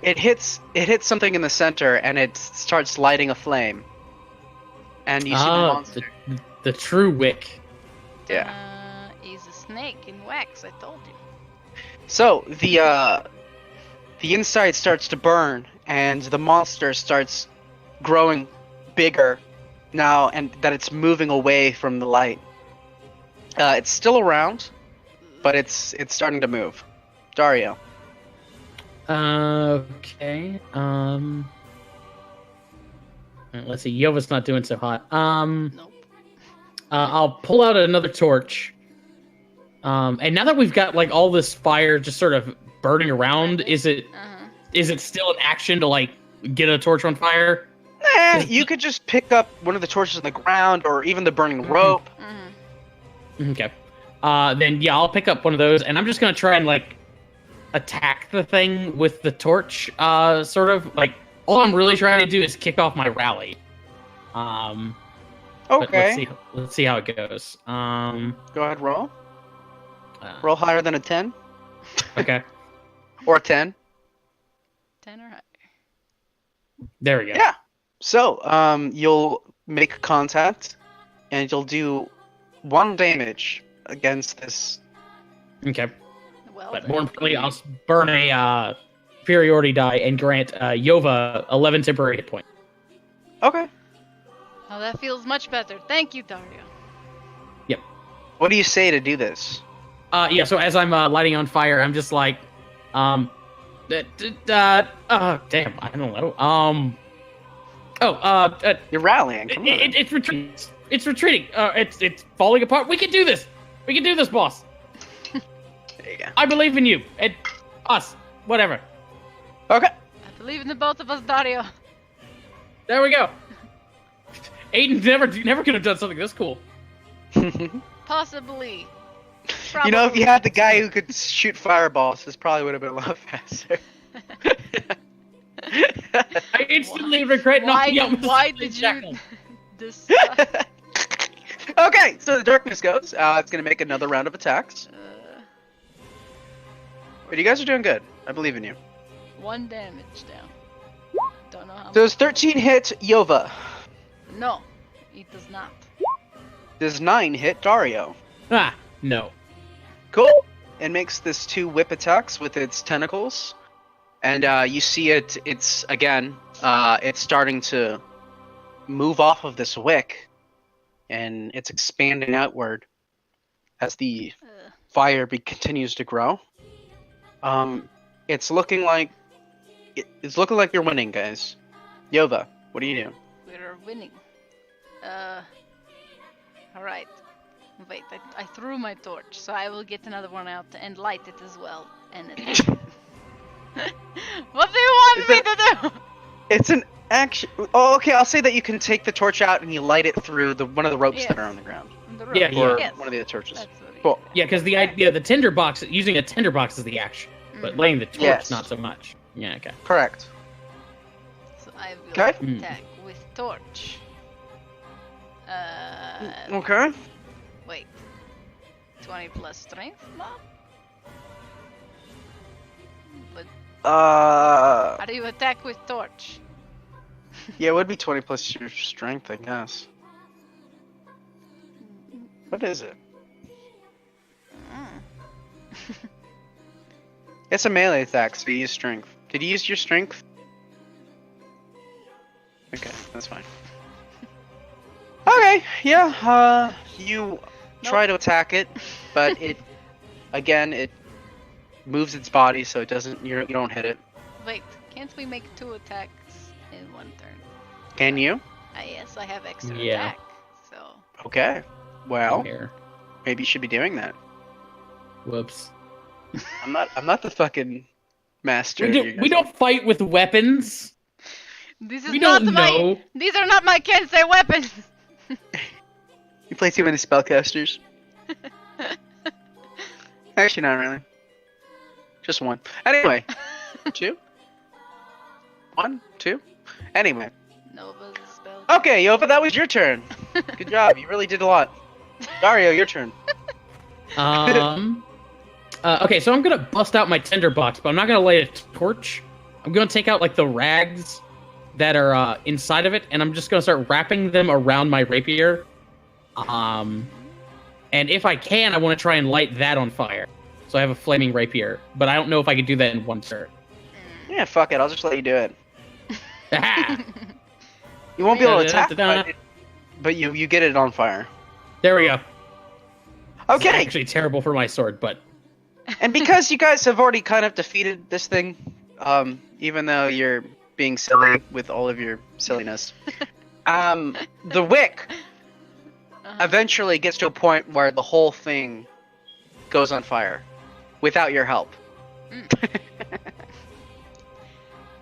D: it hits something in the center, and it starts lighting a flame. And you see the monster.
A: The true wick.
D: Yeah.
B: He's a snake in wax. I told you.
D: So the inside starts to burn, and the monster starts growing bigger now, and that it's moving away from the light. It's still around, but it's starting to move. Dario.
A: Okay. Let's see. Yova's not doing so hot.
B: Nope.
A: I'll pull out another torch. And now that we've got like all this fire just sort of burning around, is it still an action to like get a torch on fire?
D: You could just pick up one of the torches on the ground, or even the burning rope.
A: Okay. Then yeah, I'll pick up one of those, and I'm just gonna try and like attack the thing with the torch. Sort of like all I'm really trying to do is kick off my rally. But
D: Okay.
A: let's see how it goes.
D: Go ahead, roll. Roll higher than a 10.
A: Okay.
D: Or a 10.
B: 10 or higher.
A: There we go.
D: Yeah. So, you'll make contact, and you'll do 1 damage against this.
A: Okay.
B: Well,
A: But
B: then.
A: more importantly, I'll burn a superiority die and grant Yova 11 temporary hit points.
D: Okay.
B: Oh, that feels much better. Thank you, Dario.
D: What do you say to do this?
A: Yeah, so as I'm lighting on fire, I'm just like, damn, I don't know.
D: You're rallying. Come on.
A: It's retreating. It's retreating. It's falling apart. We can do this. We can do this, boss.
D: There you go.
A: I believe in you. And us. Whatever.
D: Okay.
B: I believe in the both of us, Dario.
A: There we go. Aiden never could have done something this cool.
B: Possibly.
D: You know, if you
B: Probably.
D: had the guy who could shoot fireballs, this probably would have been a lot faster.
A: I instantly regret knocking out Mr.
B: Why did you
A: Jackal.
B: decide?
D: Okay, so the darkness goes. It's gonna make another round of attacks. But you guys are doing good. I believe in you.
B: 1 damage down. Don't know how
D: Does 13 hit Yova?
B: much. No, it does not.
D: Does 9 hit Dario?
A: Ah, no.
D: Cool. It makes this 2 whip attacks with its tentacles. And you see it's starting to move off of this wick. And it's expanding outward as the fire continues to grow. It's looking like you're winning, guys. Yova, what do you do?
B: We're winning. Alright. Wait, I threw my torch, so I will get another one out and light it as well. And then... What do you want me to do?
D: It's an action. Oh, okay. I'll say that you can take the torch out and you light it through one of the ropes that are on the ground,
B: On the rope.
A: Yeah,
D: or
B: Yes.
D: one of the other torches.
B: That's what
D: Cool.
A: Yeah, because the idea, the tinderbox, using a tinderbox is the action, but laying the torch,
D: Yes.
A: not so much. Yeah, okay.
D: Correct.
B: So I will
D: Okay.
B: attack with torch.
D: Okay.
B: Wait. 20 plus strength, Mom? But how do you attack with torch?
D: Yeah, it would be 20 plus your strength, I guess. What is it? It's a melee attack, so you use strength. Did you use your strength? Okay, that's fine. Okay, yeah, you try to attack it, but it moves its body, so it doesn't, you don't hit it.
B: Wait, can't we make 2 attacks in one turn?
D: Can you?
B: Yes, I have extra
A: Yeah.
B: attack, so...
D: Okay. Well,
A: Here.
D: maybe you should be doing that.
A: Whoops.
D: I'm not the fucking master.
A: We don't fight with weapons.
B: This is
A: We
B: not
A: don't
B: my...
A: know.
B: These are not my Kensei weapons!
D: You play too many spellcasters. Actually, not really. Just one. Anyway, 2. 1, 2. Anyway.
B: Nova's spell.
D: Okay, Yova, that was your turn. Good job. You really did a lot. Dario, your turn.
A: Okay, so I'm gonna bust out my tinderbox, but I'm not gonna light a torch. I'm gonna take out like the rags that are inside of it, and I'm just gonna start wrapping them around my rapier. And if I can, I want to try and light that on fire. So I have a flaming rapier, but I don't know if I can do that in one turn.
D: Yeah, fuck it. I'll just let you do it.
A: Aha!
D: You won't be able to attack,
A: Da-da-da-da.
D: but you get it on fire.
A: There we go. It's
D: Okay.
A: actually terrible for my sword, but
D: And because you guys have already kind of defeated this thing, even though you're being silly with all of your silliness, the wick eventually gets to a point where the whole thing goes on fire without your help.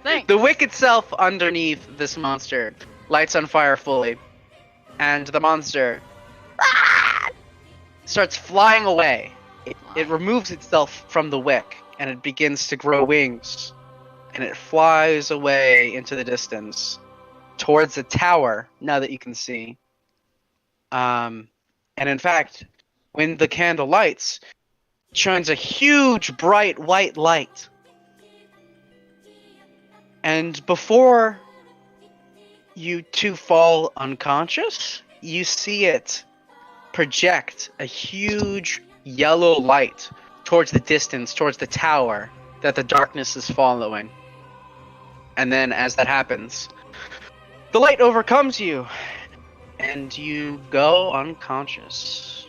B: Thanks.
D: The wick itself underneath this monster lights on fire fully, and the monster starts flying away. It removes itself from the wick, and it begins to grow wings, and it flies away into the distance towards the tower, now that you can see. And in fact, when the candle lights, it shines a huge bright white light. And before you two fall unconscious, you see it project a huge yellow light towards the distance, towards the tower that the darkness is following. And then as that happens, the light overcomes you, and you go unconscious.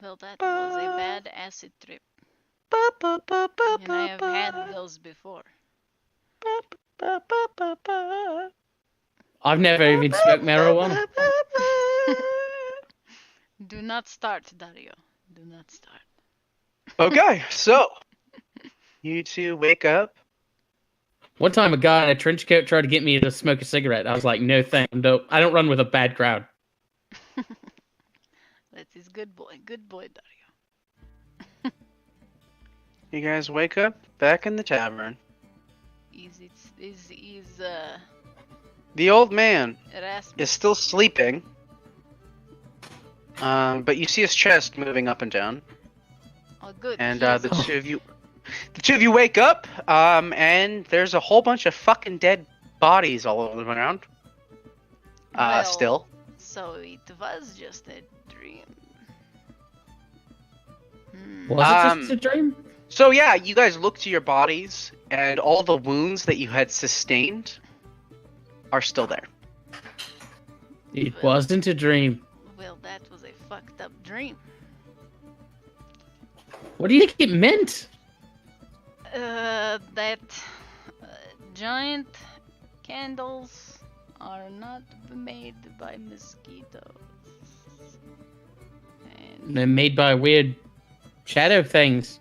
B: Well, that was a bad acid trip. And I have had those before.
A: I've never even smoked marijuana.
B: Do not start, Dario. Do not start.
D: Okay, so you two wake up.
A: One time, a guy in a trench coat tried to get me to smoke a cigarette. I was like, "No, thank you. I don't run with a bad crowd."
B: That is good boy, Dario.
D: You guys wake up back in the tavern.
B: Is
D: The old man
B: Erasmus?
D: is still sleeping, but you see his chest moving up and down.
B: Oh, good.
D: And
B: he is-
D: the two of you wake up, and there's a whole bunch of fucking dead bodies all over the ground.
B: Well,
D: Still.
B: So it was just a dream.
A: Was it just a dream?
D: So yeah, you guys look to your bodies, and all the wounds that you had sustained are still there.
A: It wasn't a dream.
B: Well, that was a fucked up dream.
A: What do you think it meant?
B: That giant candles are not made by mosquitoes.
A: They're made by weird shadow things.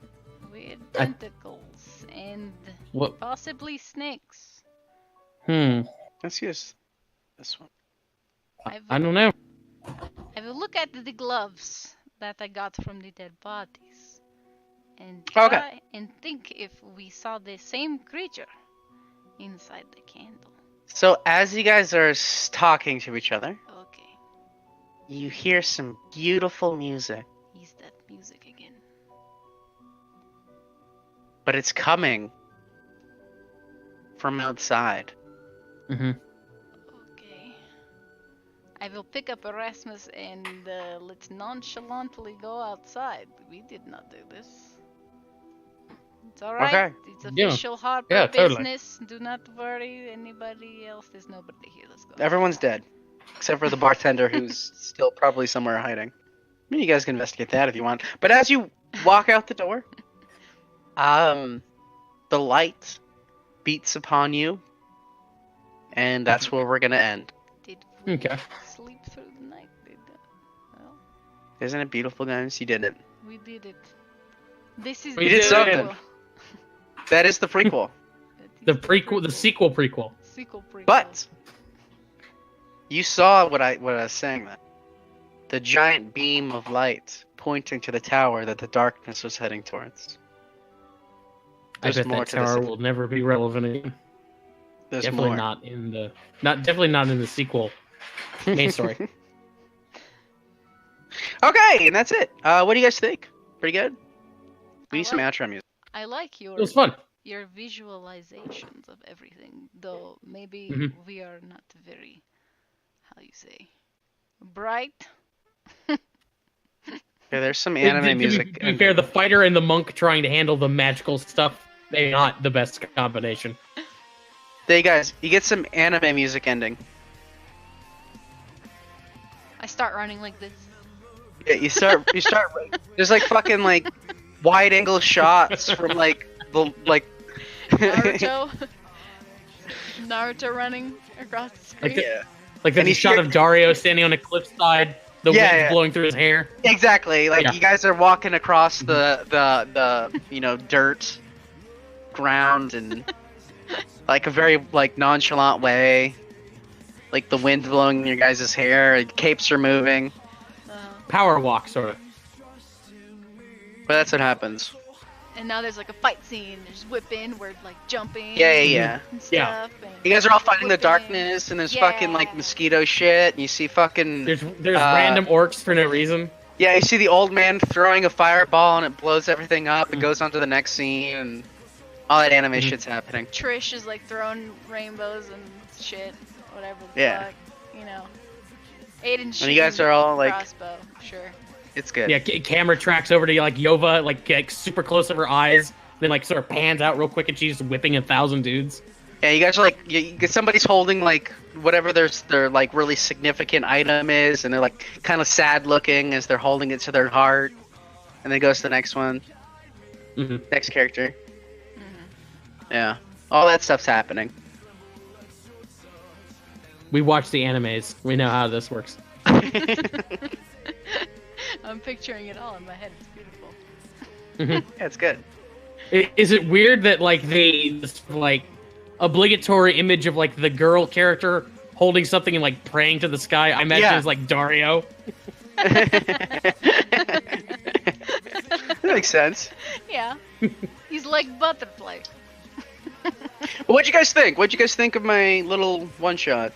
B: Weird tentacles and
A: What?
B: possibly snakes.
D: Let's use this one.
A: I don't know.
B: I will look at the gloves that I got from the dead bodies and
D: Okay.
B: try and think if we saw the same creature inside the candle.
D: So as you guys are talking to each other,
B: Okay,
D: you hear some beautiful music,
B: is that music again?
D: but it's coming from outside.
A: Mm-hmm.
B: Okay. I will pick up Erasmus and let's nonchalantly go outside. We did not do this. It's alright.
D: Okay.
B: It's
A: Yeah.
B: official Harper
A: Yeah, totally.
B: business. Do not worry. Anybody else? There's nobody here. Let's go.
D: Everyone's dead, except for the bartender who's still probably somewhere hiding. I mean, you guys can investigate that if you want. But as you walk out the door, the light beats upon you, and that's where we're gonna end.
B: Did we
A: Okay.
B: sleep through the night? Well,
D: Isn't it beautiful, guys? You did it.
B: we did it. This is
A: We
B: the
A: did
D: something.
B: prequel.
D: That is the prequel.
A: The prequel, the sequel prequel.
B: Sequel prequel.
D: But you saw what I was saying. That the giant beam of light pointing to the tower that the darkness was heading towards.
A: I
D: There's
A: bet
D: more
A: that
D: to this.
A: tower will never be relevant again.
D: There's
A: Definitely
D: more.
A: not in the definitely not in the sequel main story.
D: Okay, and that's it. What do you guys think? Pretty good. We
B: I
D: need some
B: like-
D: outro music.
B: I like your
A: It was fun.
B: your visualizations of everything, though maybe
A: Mhm.
B: we are not very, how you say, bright.
D: Yeah, there's some anime music.
A: To be fair, the fighter and the monk trying to handle the magical stuff, they're not the best combination.
D: Hey guys, you get some anime music ending.
B: I start running like this.
D: Yeah, you start. There's like fucking like wide angle shots from like the like.
B: Naruto. Naruto running across the screen.
A: Like the-
D: Yeah.
A: Like there's
D: And
A: a
D: you
A: shot
D: hear-
A: of Dario standing on a cliffside, the
D: Yeah,
A: wind
D: yeah.
A: blowing through his hair.
D: Exactly. Like
A: Yeah.
D: you guys are walking across the dirt ground and like a very like nonchalant way. Like the wind blowing in your guys' hair, capes are moving.
A: Power walk, sort of.
D: But that's what happens.
B: And now there's like a fight scene. There's whipping, we're like jumping.
D: Yeah.
B: And
A: Yeah.
B: stuff, and
D: You guys are all fighting the
B: whipping.
D: darkness, and there's fucking like
B: Yeah.
D: mosquito shit, and you see fucking
A: There's random orcs for no reason.
D: yeah, you see the old man throwing a fireball, and it blows everything up. It goes on to the next scene, and all that anime shit's happening.
B: Trish is like throwing rainbows and shit, whatever the
D: Yeah.
B: fuck, you know. Aiden
D: And
B: shooting
D: you guys are all like,
B: crossbow, sure.
D: it's good.
A: Yeah, camera tracks over to like Yova, like gets super close of her eyes, then like sort of pans out real quick, and she's whipping 1,000 dudes.
D: Yeah, you guys are like, somebody's holding like whatever their like really significant item is, and they're like kind of sad looking as they're holding it to their heart, and then goes to the next one,
A: Mhm.
D: next character. Yeah, all that stuff's happening.
A: We watch the animes. We know how this works.
B: I'm picturing it all in my head. It's beautiful.
D: Yeah, it's good.
A: Is it weird that like this like obligatory image of like the girl character holding something and like praying to the sky? I imagine
D: Yeah.
A: is like Dario.
D: That makes sense.
B: Yeah. He's like butterfly.
D: What'd you guys think? What'd you guys think of my little one shot?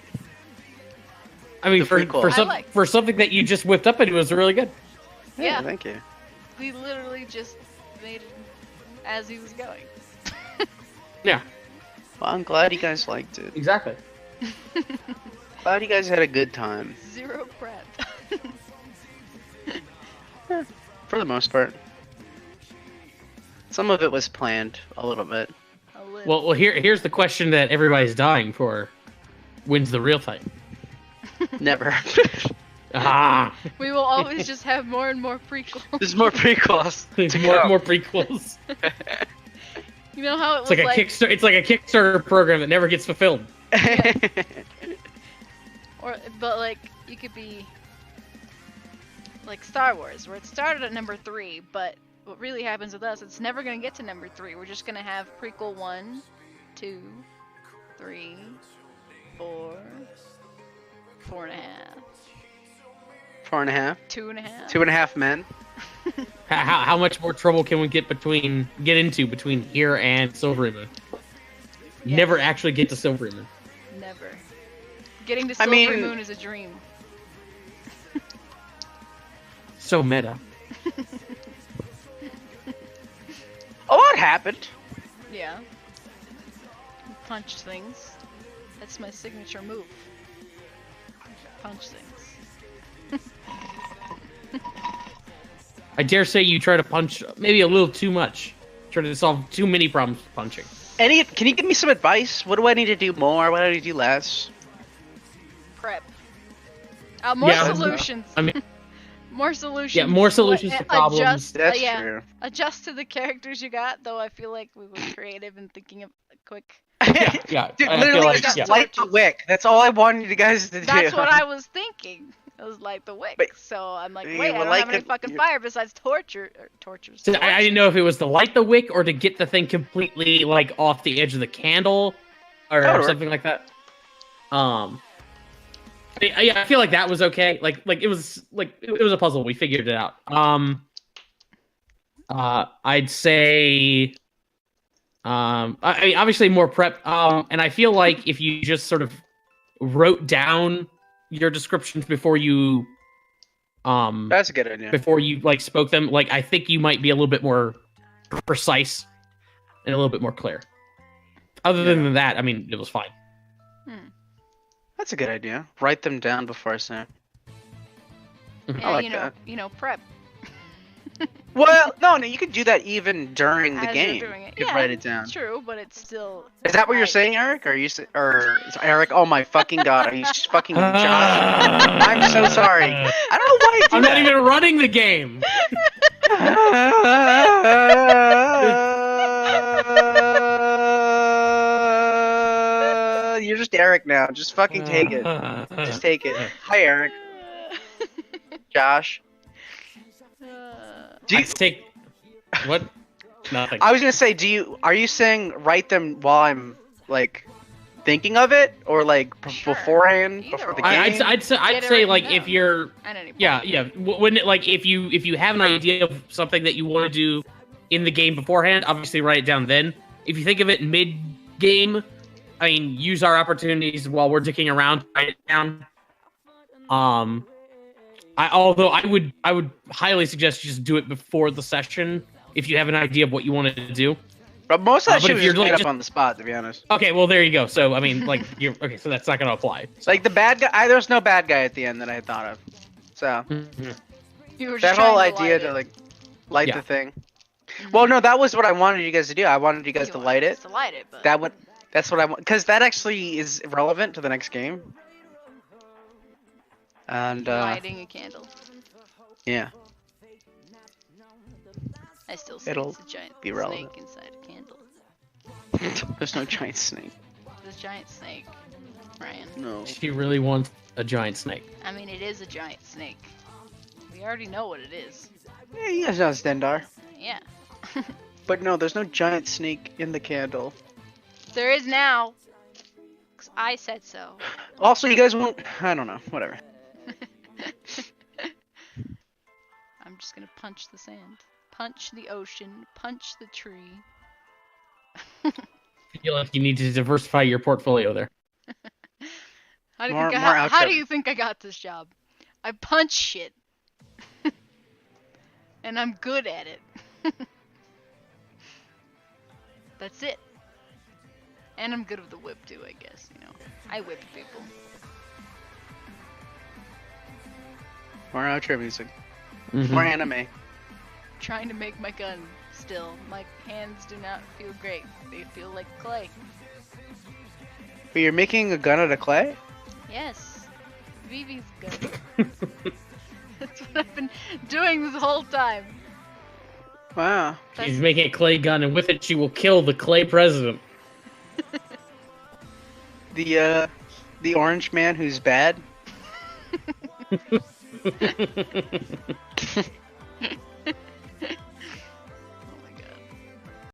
A: I mean,
D: The prequel.
A: for,
B: I like-
A: for something that you just whipped up into, it was really good.
B: Yeah.
D: Thank you.
B: We literally just made it as he was going.
A: Yeah,
D: Well, I'm glad you guys liked it.
A: exactly.
D: Glad you guys had a good time.
B: Zero prep.
D: For the most part. Some of it was planned a little bit.
B: A little.
A: Well, here's the question that everybody's dying for: when's the real fight?
D: Never.
A: Ah,
B: We will always just have more and more prequels.
D: There's more prequels.
A: there's
D: to
A: more
D: come.
A: and more prequels.
B: You know how it
A: It's
B: was
A: like a Kickstarter. It's like a Kickstarter program that never gets fulfilled.
B: Or, but like, you could be like Star Wars, where it started at number 3, but what really happens with us, it's never gonna get to number 3. We're just gonna have prequel 1, 2, 3, 4, 4.5,
D: 4.5.
B: 2.5.
D: 2.5 men.
A: How much more trouble can we get into between here and Silvery Moon?
B: Yes.
A: Never actually get to Silvery Moon.
B: Never. Getting to
D: I
B: Silvery
D: mean-
B: Moon is a dream.
A: So meta.
D: A lot happened.
B: Yeah. Punch things. That's my signature move. Punch things.
A: I dare say you try to punch maybe a little too much. Try to solve too many problems with punching.
D: Can you give me some advice? What do I need to do more? What do I need to do less?
B: Prep. More
A: Yeah,
B: solutions.
A: I mean,
B: More solutions.
A: yeah, more solutions to problems.
B: Adjust,
D: That's
B: yeah.
D: true.
B: Adjust to the characters you got, though I feel like we were creative in thinking of a quick.
A: Yeah,
D: Dude,
A: I feel
D: literally
A: like,
D: just
A: yeah.
D: light the wick. That's all I wanted you guys to do.
B: That's what I was thinking. It was like the wick.
D: But-
B: So I'm like,
D: you
B: wait, I
D: were
B: don't
D: like
B: have any
D: the-
B: fucking
D: you-
B: fire besides tortures.
A: So I didn't know if it was to light the wick or to get the thing completely like off the edge of the candle or
D: That would work.
A: something like that. I feel like that was okay. Like it was a puzzle. We figured it out. I'd say, I mean, obviously more prep. And I feel like if you just sort of wrote down your descriptions before you,
D: That's a good idea.
A: before you like spoke them, like I think you might be a little bit more precise and a little bit more clear. Other than that, I mean, it was fine.
D: That's a good idea. Write them down before I say.
B: Yeah,
D: like
B: you know,
D: that.
B: prep.
D: Well, no, you could do that even during the
B: As
D: game.
B: you're doing it.
D: You could
B: Yeah,
D: write it down.
B: True, but it's still.
D: Is that what you're
B: I-
D: saying, Eric? Or Eric? Oh my fucking god! Are you fucking Josh? I'm so sorry. I don't know why I do
A: I'm not
D: that.
A: even running the game.
D: You're just Eric now. Just fucking take it. Just take it. Hi, Eric. Josh. Do you,
A: Let's take what? Nothing.
D: I was gonna say, are you saying write them while I'm like thinking of it, or like
B: Sure.
D: beforehand,
B: Either
D: before the
B: or.
D: game?
A: I'd say
B: Get it
A: like
B: written
A: if
B: down.
A: you're
B: At any point.
A: yeah. When it, like if you have an idea of something that you want to do in the game beforehand, obviously write it down then. If you think of it mid game, I mean, use our opportunities while we're dicking around, write it down. Although I would highly suggest you just do it before the session if you have an idea of what you wanted to do.
D: But most of that
A: but
D: shit
A: if
D: was
A: you're,
D: just made
A: like,
D: up on the spot, to be honest.
A: Okay, well there you go. So I mean, like you're okay. So that's not gonna apply.
D: Like the bad guy, there was no bad guy at the end that I thought of. So
B: You were
D: that
B: just
D: whole
B: trying to
D: idea
B: light
D: to
B: it.
D: like light
A: Yeah.
D: the thing. Well, no, that was what I wanted you guys to do. I wanted you guys
B: You
D: to
B: wanted
D: light
B: us
D: it.
B: To light it, but
D: That's what I want, because that actually is relevant to the next game. And
B: lighting a candle.
D: yeah,
B: I still say
D: it'll
B: it's a giant
D: be relevant.
B: snake inside a candle.
D: there's no giant snake.
B: There's a giant snake, Ryan.
D: No.
A: She really wants a giant snake.
B: I mean, it is a giant snake. We already know what it is.
D: Yeah, you guys know it's Dendar.
B: Yeah.
D: But no, there's no giant snake in the candle.
B: There is now. 'Cause I said so.
D: Also, you guys won't. I don't know. Whatever.
B: I'm just gonna punch the sand. Punch the ocean. Punch the tree.
A: I feel like you need to diversify your portfolio there.
B: How do you,
D: More-
B: think,
D: more
B: how do
D: outro.
B: you think I got this job? I punch shit. And I'm good at it. That's it. And I'm good with the whip too, I guess, you know. I whip people.
D: More outro music.
A: Mhm.
D: More anime.
B: Trying to make my gun still. My hands do not feel great. They feel like clay.
D: But you're making a gun out of clay?
B: Yes. Vivi's gun. That's what I've been doing this whole time.
D: Wow.
A: She's making a clay gun, and with it, she will kill the clay president.
D: The orange man who's bad.